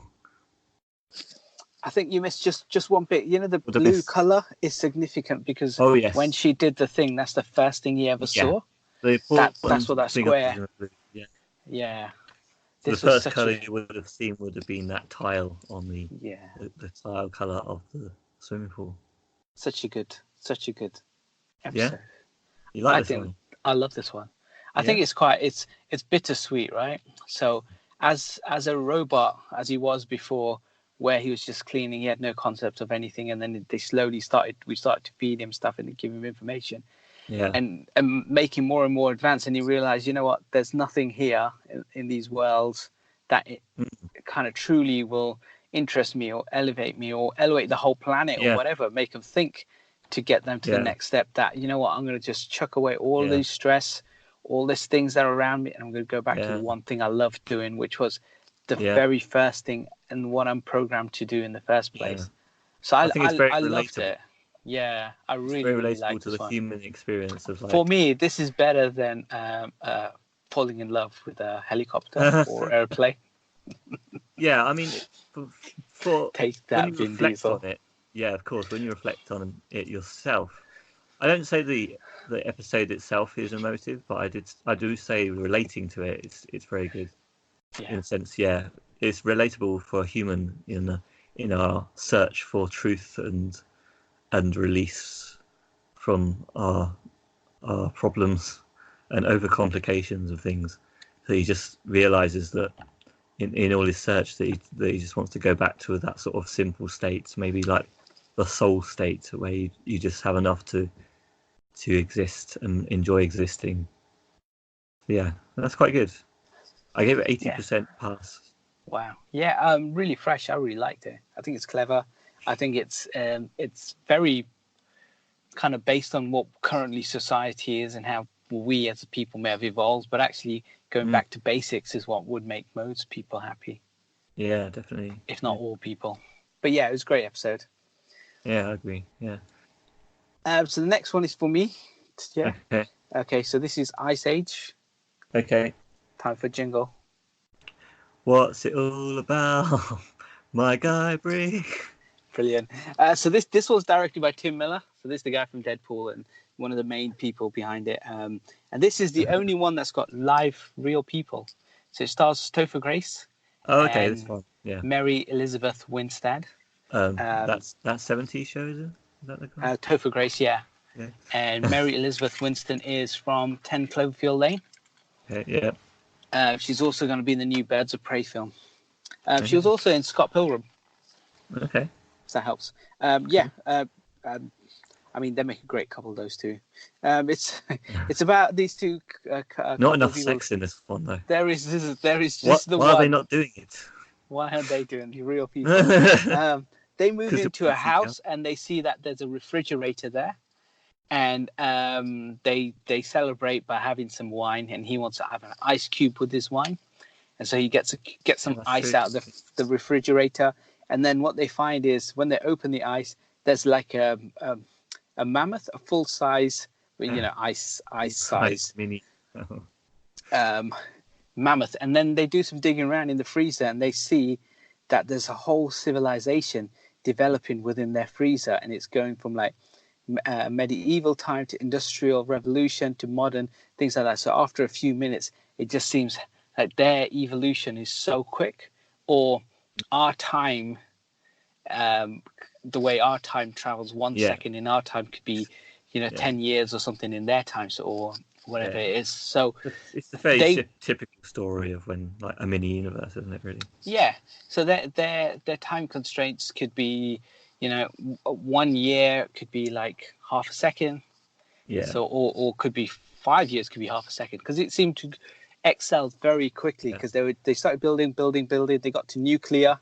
I think you missed just one bit. You know, the blue colour is significant because when she did the thing, that's the first thing he ever saw. That's what that square. Yeah. The first colour you would have seen would have been that tile on the tile colour of the swimming pool. Such a good episode. Yeah, you like this one? I love this one. I think it's it's bittersweet, right? So as a robot, as he was before, where he was just cleaning, he had no concept of anything, and then we started to feed him stuff and give him information. Yeah. And making more and more advanced, and he realized, you know what, there's nothing here in these worlds that it kind of truly will interest me or elevate the whole planet or whatever, make them think to get them to the next step. That, you know what, I'm going to just chuck away all these stress, all these things that are around me, and I'm going to go back to the one thing I loved doing, which was the very first thing and what I'm programmed to do in the first place. So I think it's very loved it. Yeah, I really like to the human experience of For me, this is better than falling in love with a helicopter or airplane. Yeah, I mean, for take that, when you reflect on it. Yeah, of course. When you reflect on it yourself, I don't say the episode itself is emotive, but I do say relating to it. It's very good. In a sense, it's relatable for a human in our search for truth and release from our problems and overcomplications of things. So he just realizes that in all his search that he just wants to go back to that sort of simple state, maybe like the soul state, where you just have enough to exist and enjoy existing. Yeah, that's quite good. I gave it 80% pass. Wow. Yeah, really fresh. I really liked it. I think it's clever. I think it's very kind of based on what currently society is and how we as a people may have evolved, but actually going back to basics is what would make most people happy. Yeah, definitely. If not all people. But yeah, it was a great episode. Yeah, I agree. Yeah. So the next one is for me. Yeah. Okay, so this is Ice Age. Okay. Time for jingle. What's it all about? My guy Brick. Brilliant. So this was directed by Tim Miller. So this is the guy from Deadpool and one of the main people behind it. And this is the only one that's got live, real people. So it stars Topher Grace. Oh, okay, that's fine. Yeah. Mary Elizabeth Winstead. That's 70s show, is it? Is that the guy? Topher Grace, yeah. And Mary Elizabeth Winstead is from 10 Cloverfield Lane. Okay, yeah. She's also going to be in the new Birds of Prey film. She was also in Scott Pilgrim. Okay. So that helps. I mean, they make a great couple, those two. It's about these two. Not enough sex in this one, though. There is just the one. Why are they not doing it? Why aren't they doing the real people? They move into a house and they see that there's a refrigerator there, and they celebrate by having some wine, and he wants to have an ice cube with his wine, and so he gets some ice out of the refrigerator, and then what they find is when they open the ice, there's like a mammoth, a full size, ice size mini mammoth, and then they do some digging around in the freezer, and they see that there's a whole civilization developing within their freezer, and it's going from like medieval time to industrial revolution to modern things like that. So after a few minutes, it just seems like their evolution is so quick, or our time, the way our time travels, 1 second in our time could be 10 years or something in their time, so, or whatever it is. So it's the very typical story of when, like, a mini universe, isn't it, really? Yeah. So their time constraints could be 1 year could be like half a second. Yeah. So or could be 5 years, could be half a second, because it seemed to excel very quickly, because they started building. They got to nuclear,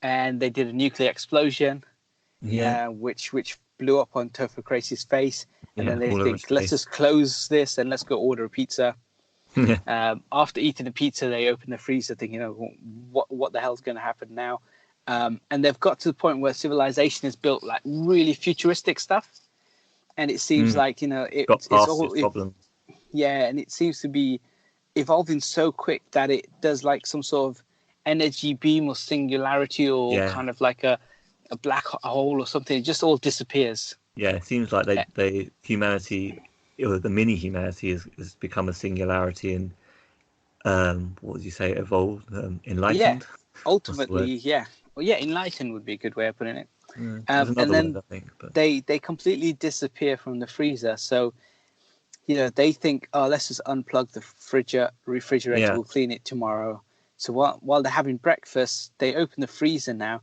and they did a nuclear explosion, which blew up on Topher Grace's face, And then they think, let's just close this and let's go order a pizza. After eating the pizza, they open the freezer thinking, what the hell's going to happen now? And they've got to the point where civilization is built like really futuristic stuff. And it seems like, it's all... and it seems to be evolving so quick that it does like some sort of energy beam or singularity or kind of like a black hole or something. It just all disappears. Yeah, it seems like humanity, or the mini humanity, has become a singularity and what would you say, evolved, enlightened? Yeah, ultimately, yeah. Well, yeah, enlightened would be a good way of putting it. And then word, I think, but... they completely disappear from the freezer. So, they think, oh, let's just unplug the refrigerator. We'll clean it tomorrow. So while they're having breakfast, they open the freezer now,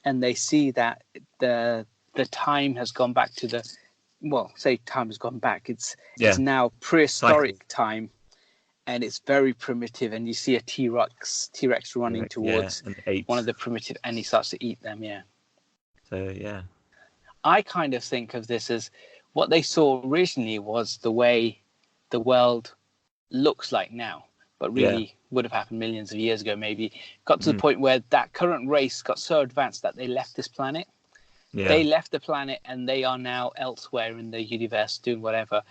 and they see that the time has gone back to time has gone back. It's now prehistoric time. And it's very primitive, and you see a T-Rex running towards one of the primitive, and he starts to eat them. Yeah. So I kind of think of this as what they saw originally was the way the world looks like now, but really would have happened millions of years ago. Maybe got to the point where that current race got so advanced that they left this planet. Yeah. They left the planet, and they are now elsewhere in the universe doing whatever.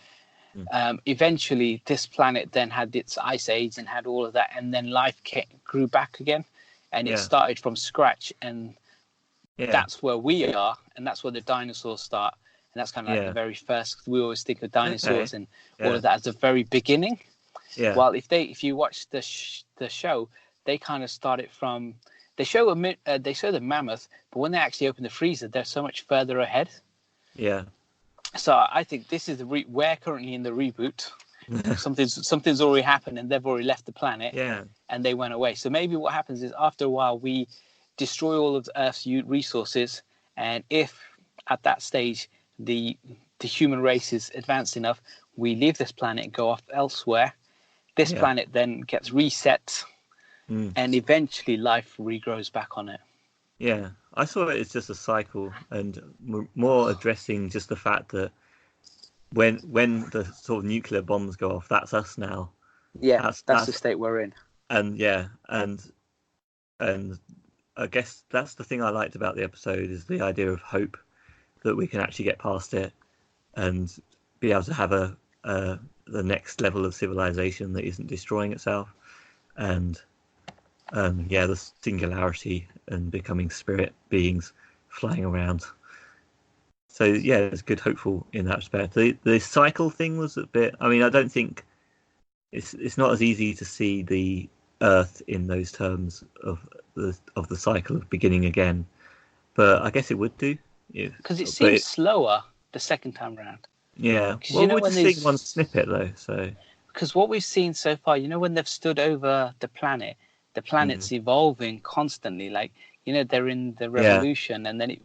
Eventually, this planet then had its ice age and had all of that, and then life grew back again, and it started from scratch, and that's where we are, and that's where the dinosaurs start, and that's kind of like the very first. We always think of dinosaurs and all of that as the very beginning. Yeah. Well, if you watch the show, they kind of started from. They show the mammoth, but when they actually open the freezer, they're so much further ahead. Yeah. So I think this is we're currently in the reboot. Something's already happened, and they've already left the planet. Yeah. And they went away. So maybe what happens is after a while we destroy all of the Earth's resources, and if at that stage the human race is advanced enough, we leave this planet and go off elsewhere. This planet then gets reset, and eventually life regrows back on it. Yeah, I saw it as just a cycle, and more addressing just the fact that when the sort of nuclear bombs go off, that's us now. Yeah, that's the state we're in. And and I guess that's the thing I liked about the episode, is the idea of hope, that we can actually get past it and be able to have the next level of civilization that isn't destroying itself, and the singularity and becoming spirit beings flying around. So it's good, hopeful in that respect. The cycle thing was a bit. I mean, I don't think it's not as easy to see the Earth in those terms of the cycle of beginning again, but I guess it would do. Because it seems slower the second time round. Yeah, well, we're just seeing one snippet though. So because what we've seen so far, when they've stood over the planet's evolving constantly. Like, they're in the revolution, and then it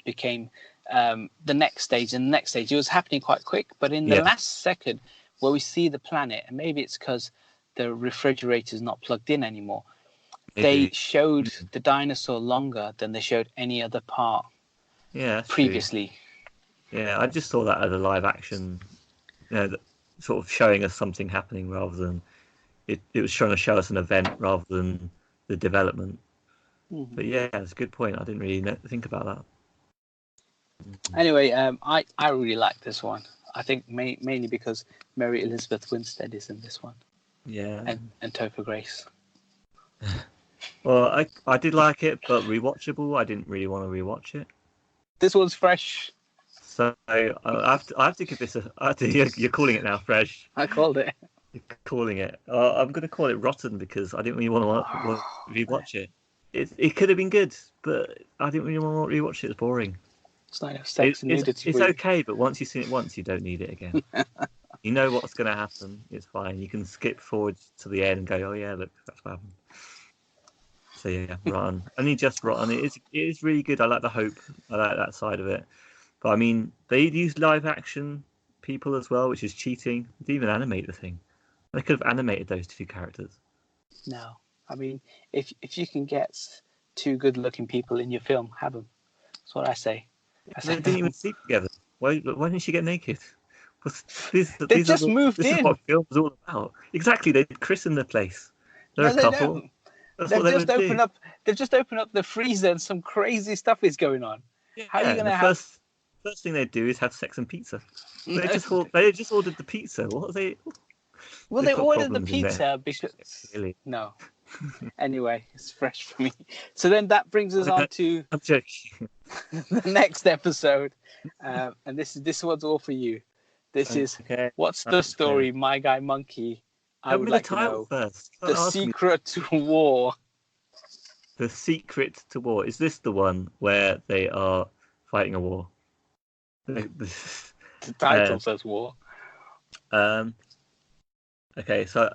became the next stage and the next stage. It was happening quite quick, but in the last second where we see the planet, and maybe it's because the refrigerator's not plugged in anymore, they showed the dinosaur longer than they showed any other part previously. True. Yeah, I just saw that as a live action, sort of showing us something happening rather than it was trying to show us an event rather than the development. Mm-hmm. But it's a good point. I didn't really think about that. Anyway, I really like this one. I think mainly because Mary Elizabeth Winstead is in this one. Yeah. And Topher Grace. Well, I did like it, but rewatchable. I didn't really want to rewatch it. This one's fresh. So I have to give this you're calling it now fresh. I called it. You're calling it. I'm going to call it rotten because I didn't really want to rewatch it. It could have been good, but I didn't really want to rewatch it. It's boring. It's not enough sex and nudity. It's okay, but once you've seen it once, you don't need it again. You know what's going to happen. It's fine. You can skip forward to the end and go, oh yeah, look, that's what happened. So rotten. Only just rotten. It is really good. I like the hope. I like that side of it. But I mean, they use live action people as well, which is cheating. They didn't even animate the thing. They could have animated those two characters. No, I mean, if you can get two good-looking people in your film, have them. That's what I say. They didn't even sleep together. Why didn't she get naked? They've just moved in. This is what film's all about. Exactly, they christen the place. They're a couple. Don't. They've just opened up the freezer and some crazy stuff is going on. Yeah, how are you going to have? First thing they do is have sex and pizza. They just ordered the pizza. What are they? Well, they ordered the pizza because really? No. Anyway, it's fresh for me. So then that brings us on to I'm joking. The next episode, and this one's all for you. This is what's the story, My Guy Monkey? I would like to know first. The Secret to War. The Secret to War. Is this the one where they are fighting a war? The title says war. Okay, so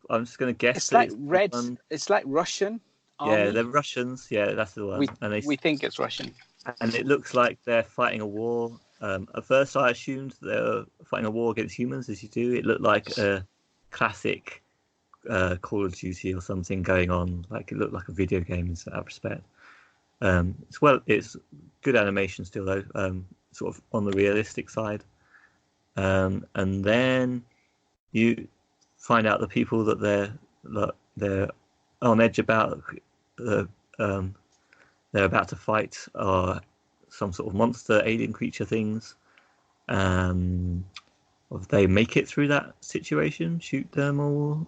I'm just going to guess. It's like red. It's like Russian. Army. Yeah, they're Russians. Yeah, that's the one. We think it's Russian. And it looks like they're fighting a war. At first, I assumed they were fighting a war against humans, as you do. It looked like a classic Call of Duty or something going on. Like it looked like a video game in that respect. It's good animation still, though. Sort of on the realistic side. And then you find out the people that they're on edge about. They're about to fight are some sort of monster alien creature things. If they make it through that situation, shoot them all.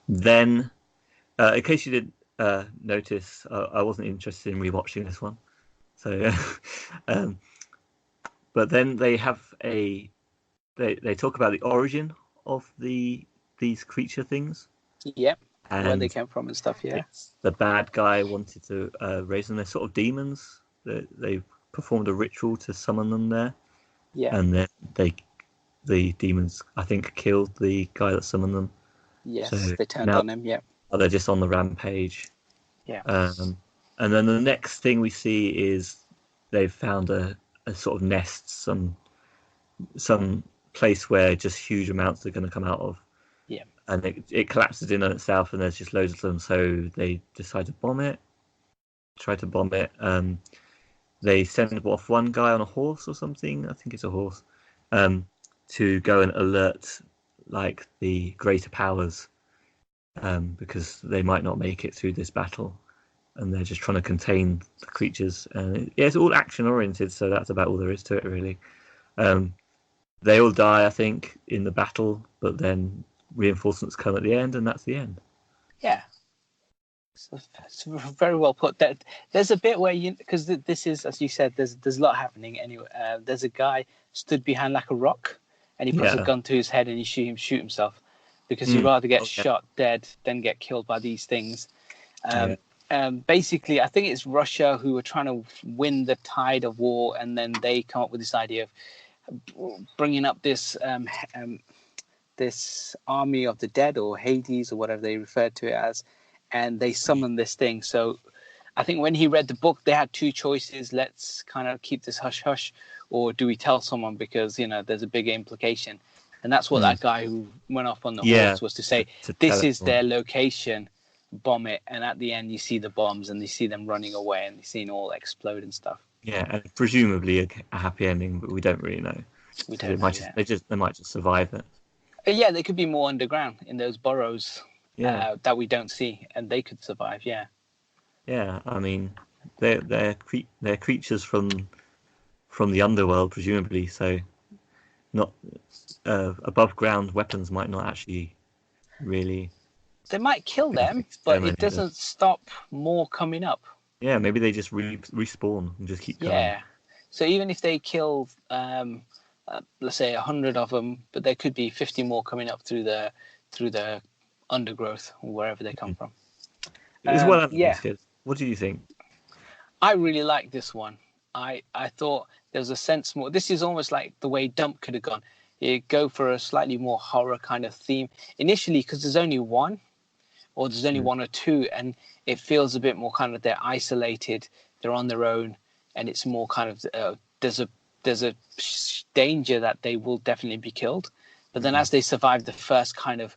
Then, in case you didn't notice, I wasn't interested in rewatching this one. So, but then they have they talk about the origin of these creature things. Yep. And where they came from and stuff, yeah. The bad guy wanted to raise them. They're sort of demons. They performed a ritual to summon them there. Yeah. And then the demons, I think, killed the guy that summoned them. Yes, so they turned on him, yeah. They're just on the rampage. Yeah. And then the next thing we see is they've found a sort of nest, some place where just huge amounts are going to come out of. Yeah. And it collapses in on itself, and there's just loads of them. So they decide to bomb it. Try to bomb it. They send off one guy on a horse or something. I think it's a horse. To go and alert like the greater powers, because they might not make it through this battle, and they're just trying to contain the creatures. And it's all action oriented, so that's about all there is to it, really. They all die, I think, in the battle, but then reinforcements come at the end, and that's the end. Yeah, it's very well put. There's a bit where because this is, as you said, there's a lot happening. Anyway, there's a guy stood behind like a rock, and he puts a gun to his head and he shoot himself because he'd rather get shot dead than get killed by these things. Basically, I think it's Russia who are trying to win the tide of war, and then they come up with this idea of bringing up this this army of the dead, or Hades, or whatever they referred to it as, and they summon this thing. So I think when he read the book, they had two choices. Let's kind of keep this hush hush, or do we tell someone because there's a big implication. And that's what that guy who went off on the horse was to say, this is their location, bomb it. And at the end you see the bombs and you see them running away and you see it all explode and stuff. Yeah, and presumably a happy ending, but we don't really know. We don't know. They might just survive it. Yeah, they could be more underground in those burrows that we don't see, and they could survive. Yeah. Yeah, I mean, they're creatures from the underworld, presumably. So, not above ground weapons might not actually really. They might kill them, but it doesn't stop more coming up. Yeah, maybe they just respawn and just keep going. Yeah, so even if they kill, let's say 100 of them, but there could be 50 more coming up through the undergrowth or wherever they come from. It's well animated. What do you think? I really like this one. I thought there was a sense more. This is almost like the way Dump could have gone. You go for a slightly more horror kind of theme initially, because there's only one, or there's only one or two, and it feels a bit more kind of they're isolated, they're on their own, and it's more kind of there's a danger that they will definitely be killed. But then as they survive the first kind of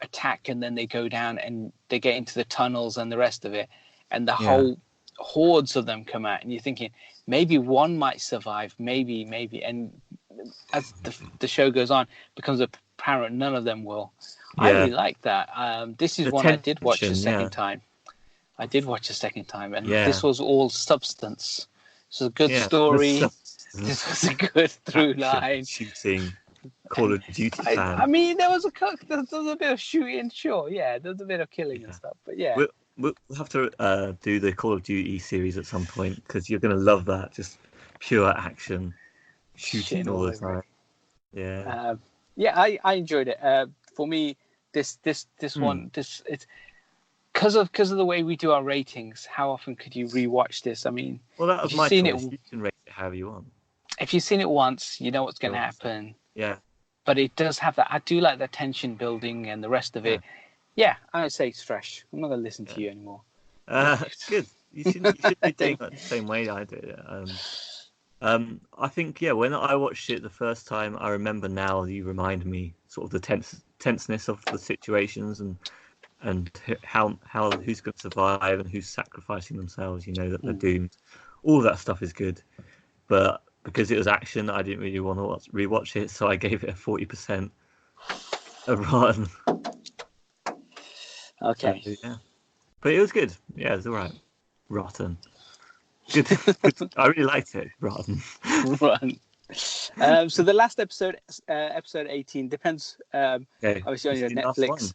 attack, and then they go down and they get into the tunnels and the rest of it, and the whole hordes of them come out, and you're thinking maybe one might survive, maybe, and as the show goes on, becomes apparent none of them will. Yeah. I really like that. This is The one I did watch a second tension, time. I did watch a second time, and Yeah. this was all substance. This was a good story. This was a good through line. Shooting, Call of Duty fan. I mean, there was a bit of shooting, sure, yeah. There was a bit of killing and stuff, but yeah. We'll have to do the Call of Duty series at some point, because you're going to love that. Just pure action, shooting all the time. Yeah. I enjoyed it. For me, this one, it's because of the way we do our ratings. How often could you rewatch this? I mean, well, that was my choice. You can rate it however you want. If you've seen it once, you know what's going to happen. Yeah. But it does have that. I do like the tension building and the rest of it. Yeah, I would say it's fresh. I'm not going to listen to you anymore. Good. You should be doing it the same way I did it. I think, when I watched it the first time, I remember now you remind me sort of the tenseness of the situations and how who's going to survive and who's sacrificing themselves, that they're doomed. All of that stuff is good. But because it was action, I didn't really want to rewatch it, so I gave it a 40% of rotten. Okay. So, yeah. But it was good. Yeah, it was all right. Rotten. Good. I really liked it. Rotten. Rotten. So the last episode, episode 18, depends. Obviously on your Netflix.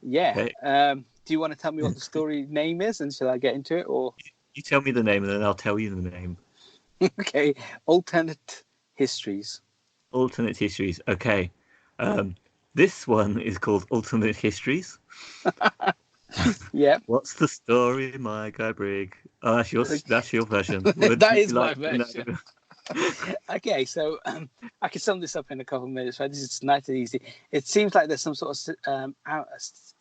Yeah. Okay. Do you want to tell me what the story name is, and shall I get into it, or? You tell me the name, and then I'll tell you the name. Okay. Alternate Histories. Alternate Histories. Okay. This one is called Alternate Histories. Yeah. What's the story, my guy Brig? Oh, that's your version. That is my version. Okay, so I can sum this up in a couple of minutes. Right, this is nice and easy. It seems like there's some sort of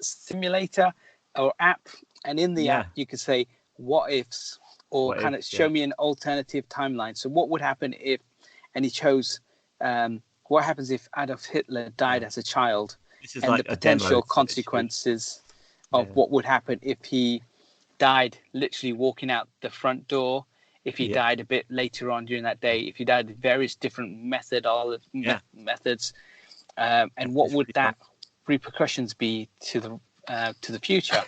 simulator or app, and in the app you could say what ifs, or kind of show me an alternative timeline. So what would happen if, and he chose, what happens if Adolf Hitler died as a child, and like the potential consequences of what would happen if he died literally walking out the front door, if he died a bit later on during that day, if he died with various different methods, and what would that repercussions be to the future.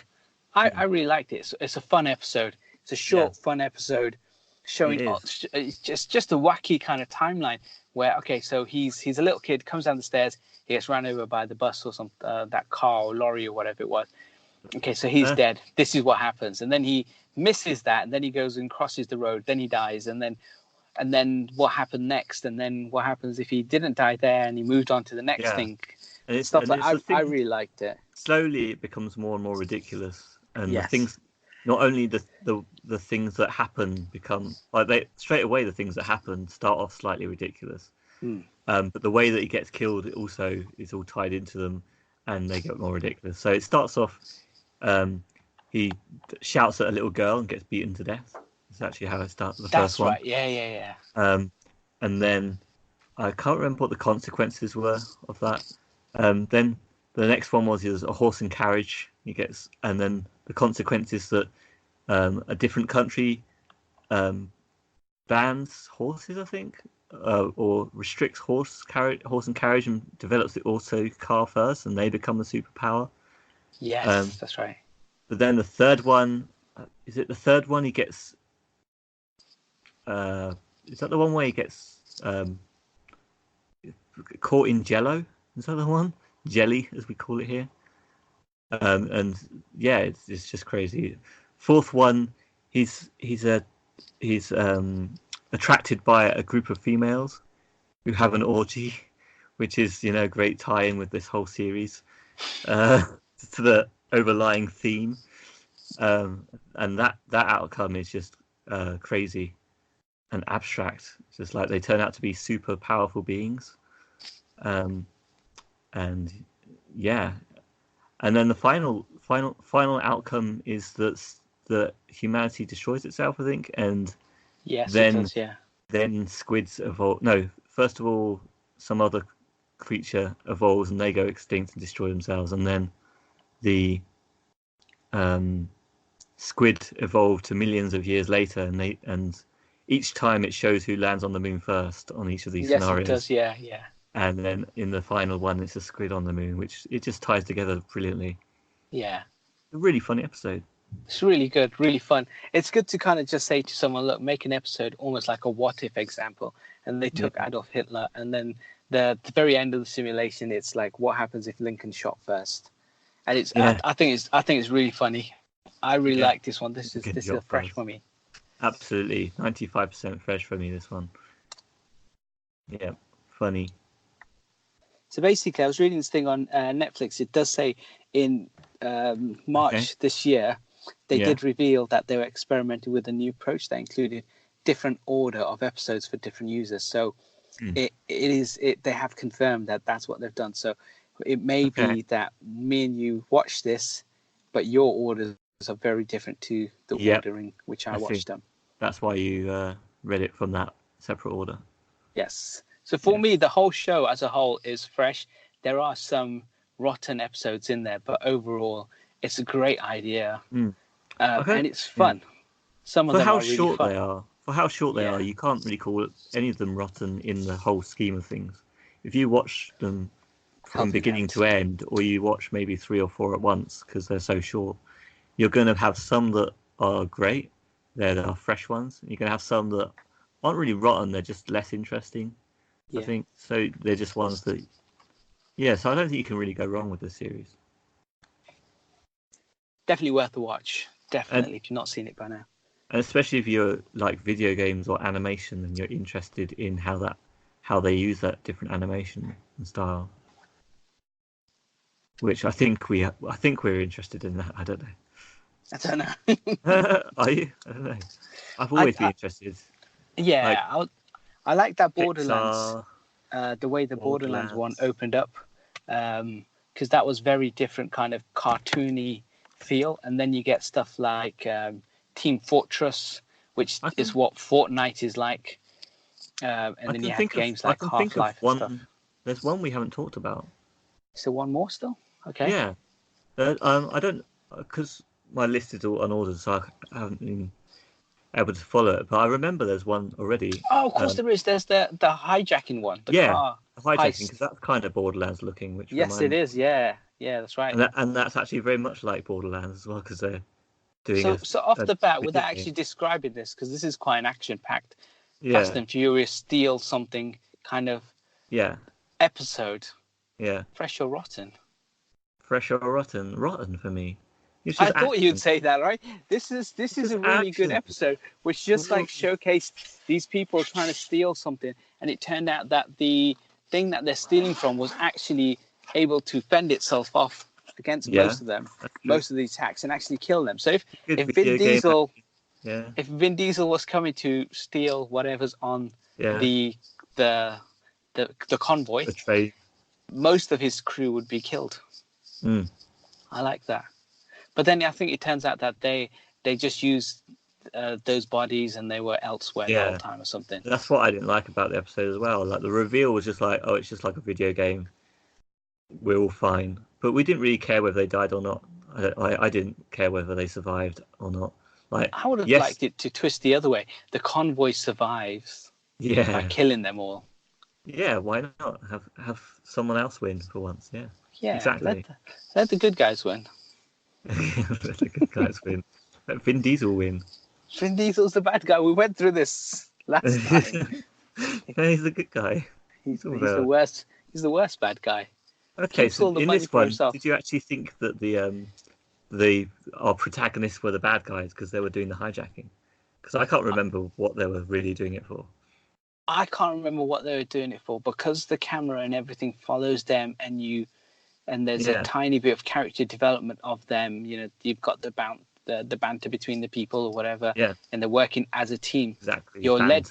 I really liked it. It's a fun episode. It's a short, fun episode showing it's just a wacky kind of timeline where, so he's a little kid, comes down the stairs, he gets run over by the bus or some that car or lorry or whatever it was. Okay, so he's dead. This is what happens, and then he misses that, and then he goes and crosses the road. Then he dies, and then what happened next? And then what happens if he didn't die there and he moved on to the next thing? And it's stuff I really liked it. Slowly, it becomes more and more ridiculous, and the things, not only the things that happen become like straight away. The things that happen start off slightly ridiculous, but the way that he gets killed also is all tied into them, and they get more ridiculous. So it starts off. He shouts at a little girl and gets beaten to death. That's actually how it starts. First one. That's right. Yeah. And then I can't remember what the consequences were of that. Then the next one was a horse and carriage. And then the consequence is that a different country bans horses, I think, or restricts horse and carriage, and develops the auto car first, and they become the superpower. Yes, that's right. But then the third one, is it the third one? He gets. Is that the one where he gets caught in jello? Is that the one? Jelly, as we call it here. And yeah, it's just crazy. Fourth one, he's attracted by a group of females who have an orgy, which is a great tie-in with this whole series. To the overlying theme, and that outcome is just crazy and abstract. It's just like they turn out to be super powerful beings, and then the final outcome is that humanity destroys itself, I think, and then squids evolve. No, first of all, some other creature evolves and they go extinct and destroy themselves, and then the squid evolved to millions of years later, and each time it shows who lands on the moon first on each of these scenarios. Yes, it does. Yeah, yeah. And then in the final one, it's a squid on the moon, which it just ties together brilliantly. Yeah. A really funny episode. It's really good, really fun. It's good to kind of just say to someone, look, make an episode almost like a what if example. And they took Adolf Hitler, and then the very end of the simulation, it's like, what happens if Lincoln shot first? And it's I think it's really funny. I really like this one. This is a fresh for me. Absolutely, 95% fresh for me. This one. Yeah, funny. So basically, I was reading this thing on Netflix. It does say in March this year, they did reveal that they were experimenting with a new approach that included different order of episodes for different users. So they have confirmed that that's what they've done. So it may be that me and you watch this, but your orders are very different to the ordering which I watched them. That's why you read it from that separate order. Yes. So for me, the whole show as a whole is fresh. There are some rotten episodes in there, but overall, it's a great idea. And it's fun. Some of them are really fun. For how short they are, you can't really call any of them rotten in the whole scheme of things. If you watch them from beginning to end, or you watch maybe 3 or 4 at once because they're so short, you're going to have some that are great. There are fresh ones. You're going to have some that aren't really rotten. They're just less interesting. I think so. They're just ones that. Yeah, so I don't think you can really go wrong with the series. Definitely worth a watch. Definitely, if you've not seen it by now. And especially if you're like video games or animation, and you're interested in how they use that different animation and style. Which I think we're interested in that. I don't know. I don't know. Are you? I don't know. I've always been interested. Yeah, I like that Borderlands. The way the Borderlands one opened up, because that was very different kind of cartoony feel, and then you get stuff like Team Fortress, which is what Fortnite is like, and then you have games like Half-Life and stuff. There's one we haven't talked about. Is there one more still? Okay. Yeah. I don't, because my list is all unordered, so I haven't been able to follow it. But I remember there's one already. Oh, of course there is. There's the hijacking one. The car hijacking, because that's kind of Borderlands looking. Which it is. Yeah, that's right. And that's actually very much like Borderlands as well, because they're doing. So off the bat, without actually describing this, because this is quite an action-packed Fast and Furious steal something kind of episode. Yeah. Fresh or rotten? Fresh or rotten? Rotten for me. I thought you'd say that, right? This is a really good episode, which just like showcased these people trying to steal something, and it turned out that the thing that they're stealing from was actually able to fend itself off against most of these attacks, and actually kill them. So if Vin Diesel was coming to steal whatever's on the convoy, most of his crew would be killed. I like that. But then I think it turns out that they just used those bodies and they were elsewhere the whole time or something. That's what I didn't like about the episode as well. Like the reveal was just like, oh, it's just like a video game. We're all fine. But we didn't really care whether they died or not. I didn't care whether they survived or not. Like I would have liked it to twist the other way. The convoy survives by killing them all. Yeah, why not? Have someone else win for once, yeah. Yeah, exactly. Let the good guys win. Let the good guys win. Let Vin Diesel win. Vin Diesel's the bad guy. We went through this last time. No, he's the good guy. He's the worst. He's the worst bad guy. Okay, so in this one, did you actually think that our protagonists were the bad guys because they were doing the hijacking? Because I can't remember what they were really doing it for. I can't remember what they were doing it for, because the camera and everything follows them, and there's a tiny bit of character development of them. You know, you've got the banter between the people or whatever, and they're working as a team. Exactly. You're led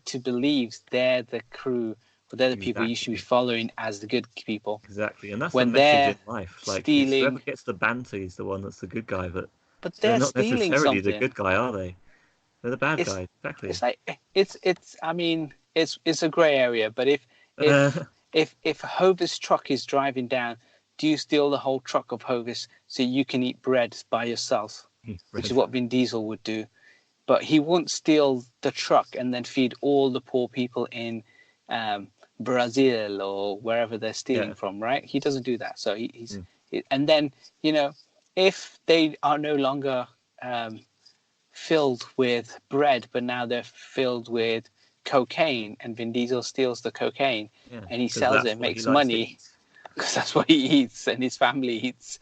to believe they're the crew, but they're the people you should be following as the good people. Exactly, and that's when the message in life. Like, whoever gets the banter is the one that's the good guy, but they're not stealing necessarily something. the good guy, are they? They're the bad guy. Exactly. It's like it's a grey area. But if Hovis' truck is driving down, do you steal the whole truck of Hovis so you can eat bread by yourself? Which is what Vin Diesel would do. but he won't steal the truck and then feed all the poor people in Brazil or wherever they're stealing from, right? He doesn't do that. So and then, if they are no longer filled with bread, but now they're filled with cocaine, and Vin Diesel steals the cocaine and he sells it and makes money because that's what he eats and his family eats.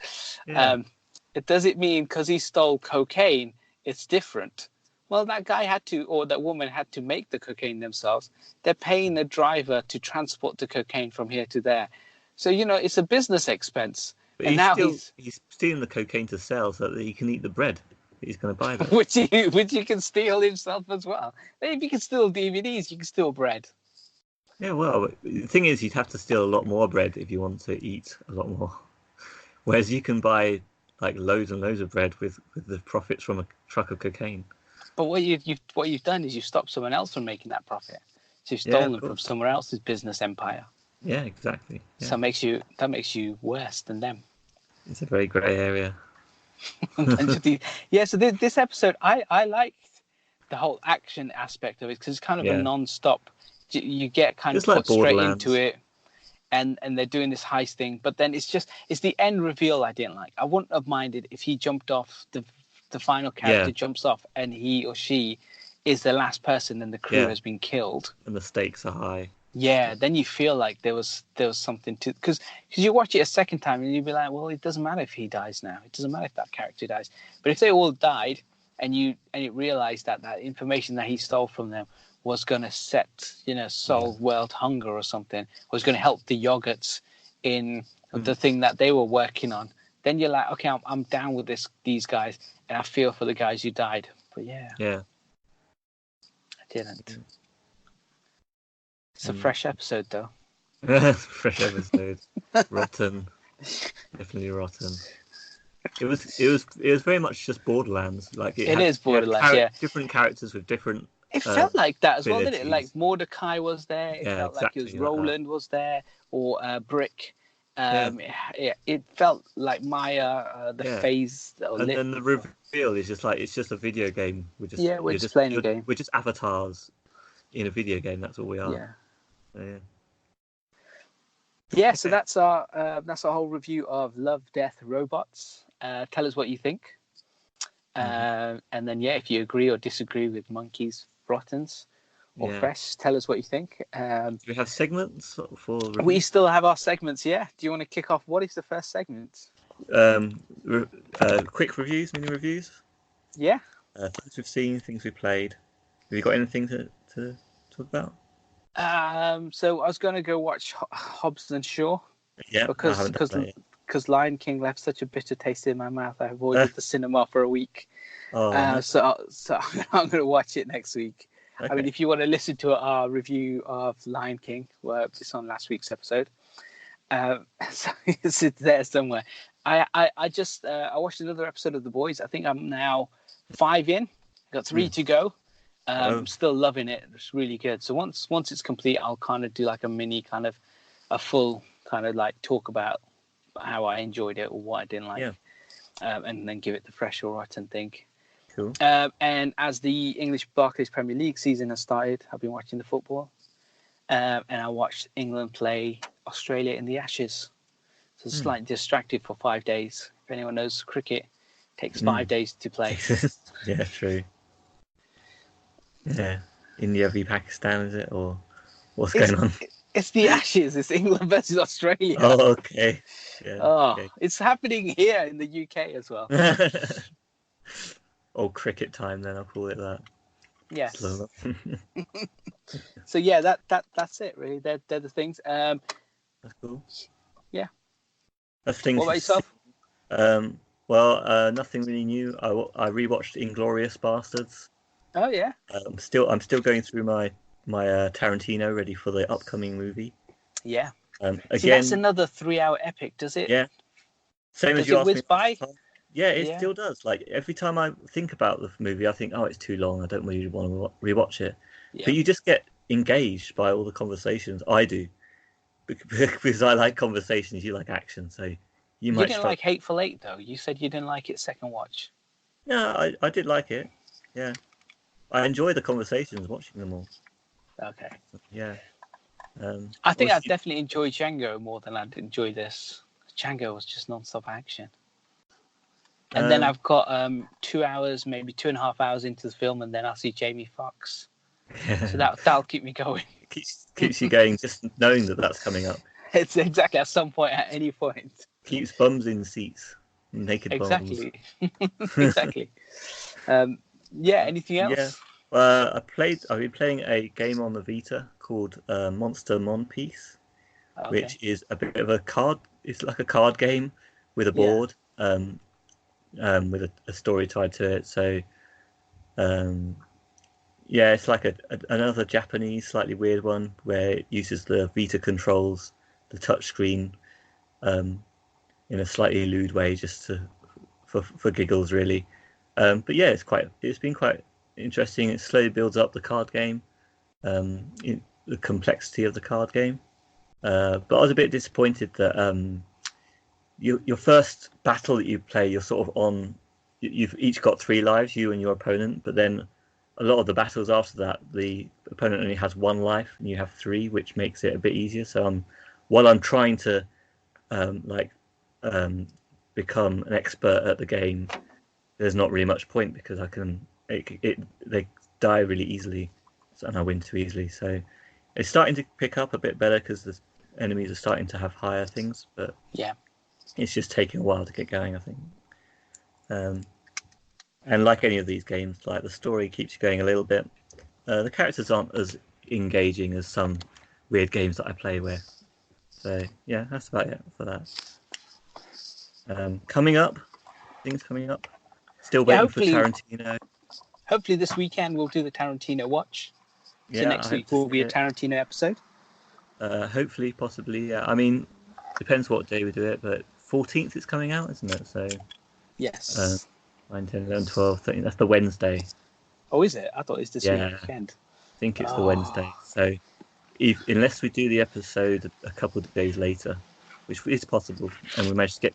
It doesn't mean because he stole cocaine, it's different. Well, that guy had to, or that woman had to make the cocaine themselves. They're paying a driver to transport the cocaine from here to there. So, it's a business expense. But he's stealing the cocaine to sell so that he can eat the bread that he's going to buy. which he can steal himself as well. If you can steal DVDs, you can steal bread. Yeah, well, the thing is, you'd have to steal a lot more bread if you want to eat a lot more. Whereas you can buy like loads and loads of bread with the profits from a truck of cocaine. But what you've done is you've stopped someone else from making that profit. So you've stolen from somewhere else's business empire. Yeah, exactly. Yeah. So that makes you worse than them. It's a very grey area. So this episode, I liked the whole action aspect of it because it's kind of a non-stop. You get kind of put straight into it, and they're doing this heist thing. But then it's the end reveal I didn't like. I wouldn't have minded if he jumped off the final character jumps off and he or she is the last person and the crew has been killed and the stakes are high. Then you feel like there was something to, because you watch it a second time and you'd be like, well, it doesn't matter if he dies now, it doesn't matter if that character dies. But if they all died and you realized that information that he stole from them was going to solve world hunger or something, was going to help the yogurts in the thing that they were working on, then you're like, okay, I'm down with these guys, and I feel for the guys who died. But I didn't. It's a fresh episode, though. Fresh episode. Rotten. Definitely rotten. It was very much just Borderlands. Like it is Borderlands. Different characters with different. It felt like that as well, didn't it? Like Mordecai was there. It felt like it was Roland was there, or Brick. It felt like Maya, the phase. And then the reveal is just like it's just a video game. We're just playing a game. We're just avatars in a video game. That's all we are. So that's our whole review of Love, Death, Robots. Tell us what you think, and then if you agree or disagree with Monkeys, Rottens, or Fresh, tell us what you think. Do we have segments for review? We still have our segments, Do you want to kick off? What is the first segment? Quick reviews, mini reviews. Things we've seen, things we played. Have you got anything to talk about? So I was going to go watch Hobbs and Shaw. Because Lion King left such a bitter taste in my mouth. I avoided the cinema for a week. So I'm going to watch it next week. Okay. I mean, if you want to listen to our review of Lion King, it's on last week's episode. So it's there somewhere. I watched another episode of The Boys. I think I'm now 5 in. Got 3 to go. I'm still loving it. It's really good. So once it's complete, I'll kind of do like a mini kind of a full kind of like talk about how I enjoyed it or what I didn't like, and then give it the fresh or rotten thing. Cool. And as the English Barclays Premier League season has started, I've been watching the football, and I watched England play Australia in the Ashes. So it's slightly distracted for 5 days. If anyone knows cricket, it takes 5 days to play. Yeah, true. Yeah, India v Pakistan, is it, or what's going on? It's the Ashes. It's England versus Australia. Oh, okay. Yeah, okay. It's happening here in the UK as well. Cricket time, then I'll call it that. Yes. So that's it really. They're the things. That's cool. Yeah. That's things. What about yourself? Nothing really new. I rewatched Inglourious Bastards. Oh yeah. I'm still going through my Tarantino, ready for the upcoming movie. Yeah. Again, that's another 3-hour epic, does it? Yeah. Same does as you asked whiz me. By? Yeah, it still does. Like every time I think about the movie, I think, oh, it's too long. I don't really want to rewatch it. Yeah. But you just get engaged by all the conversations. I do, because I like conversations. You like action, so you might. You didn't like Hateful Eight, though. You said you didn't like it second watch. No, I did like it. Yeah. I enjoy the conversations watching them all. Okay. Yeah. I think I'd definitely enjoy Django more than I'd enjoy this. Django was just non-stop action. And then I've got 2 hours, maybe 2.5 hours into the film, and then I'll see Jamie Foxx. So that'll keep me going. Keeps you going, just knowing that that's coming up. It's exactly at some point, at any point. Keeps bums in seats, naked bums. Exactly. Anything else? Yeah. I've been playing a game on the Vita called Monster Monpiece, which is a bit of a card. It's like a card game with a board, with a story tied to it. So, it's like another Japanese, slightly weird one where it uses the Vita controls, the touch screen, in a slightly lewd way, just for giggles, really. But yeah, it's been quite interesting. It slowly builds up the card game, the complexity of the card game. But I was a bit disappointed that your first battle that you play, you're sort of on. You've each got 3 lives, you and your opponent. But then a lot of the battles after that, the opponent only has 1 life, and you have 3, which makes it a bit easier. So while I'm trying to become an expert at the game, there's not really much point because they die really easily, and I win too easily. So it's starting to pick up a bit better because the enemies are starting to have higher things, but it's just taking a while to get going, I think. And like any of these games, like the story keeps you going a little bit. The characters aren't as engaging as some weird games that I play with. So yeah, that's about it for that. Things coming up. Still waiting for Tarantino. Hopefully this weekend we'll do the Tarantino watch. So next week will be a Tarantino episode. Hopefully, possibly, yeah. I mean, depends what day we do it, but 14th it's coming out, isn't it? So yes. 9, 10, 11, 12, 13. That's the Wednesday. Oh, is it? I thought it was this weekend. I think it's the Wednesday. So unless we do the episode a couple of days later, which is possible, and we manage to get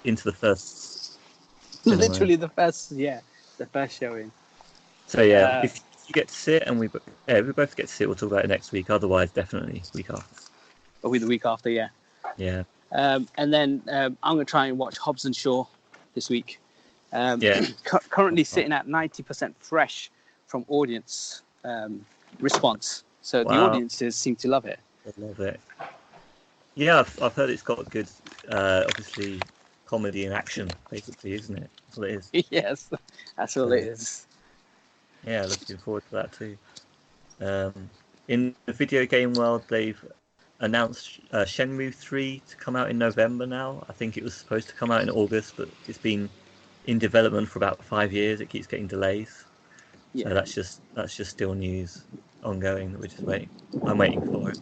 into the first cinema. Literally the first showing. So yeah, if you get to see it, and we both get to see it, we'll talk about it next week. Otherwise, definitely week after. Probably the week after, yeah. Yeah. And then I'm going to try and watch Hobbs and Shaw this week. Currently sitting at 90% fresh from audience response. So the audiences seem to love it. They love it. Yeah, I've heard it's got good, obviously, comedy and action, basically, isn't it? That's what it is. Yes, that's all it is. Yeah, looking forward to that too. In the video game world, they've announced Shenmue 3 to come out in November now. I think it was supposed to come out in August, but it's been in development for about 5 years. It keeps getting delays. Yeah. So that's just still news ongoing that we're just waiting. I'm waiting for it.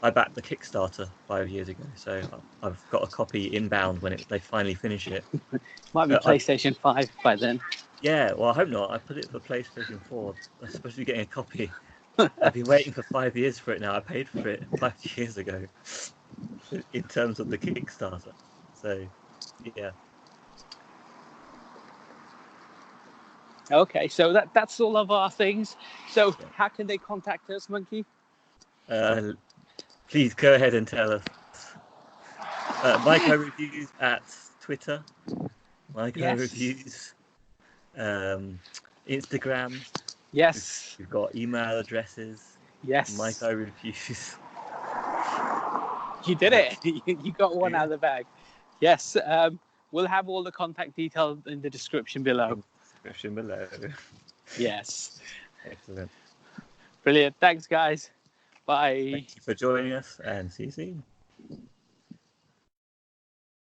I backed the Kickstarter 5 years ago, so I've got a copy inbound when they finally finish it. Might be PlayStation 5 by then. Yeah, well, I hope not. I put it for PlayStation 4. I'm supposed to be getting a copy. I've been waiting for 5 years for it now. I paid for it 5 years ago in terms of the Kickstarter. So, yeah. Okay, so that's all of our things. So how can they contact us, Monkey? Please go ahead and tell us. Myco Reviews at Twitter. Myco Reviews. Instagram. Yes. We've got email addresses. Yes. Myco Reviews. You did it. You got one out of the bag. Yes. We'll have all the contact details in the description below. Yes. Excellent. Brilliant. Thanks, guys. Bye. Thank you for joining us, and see you soon.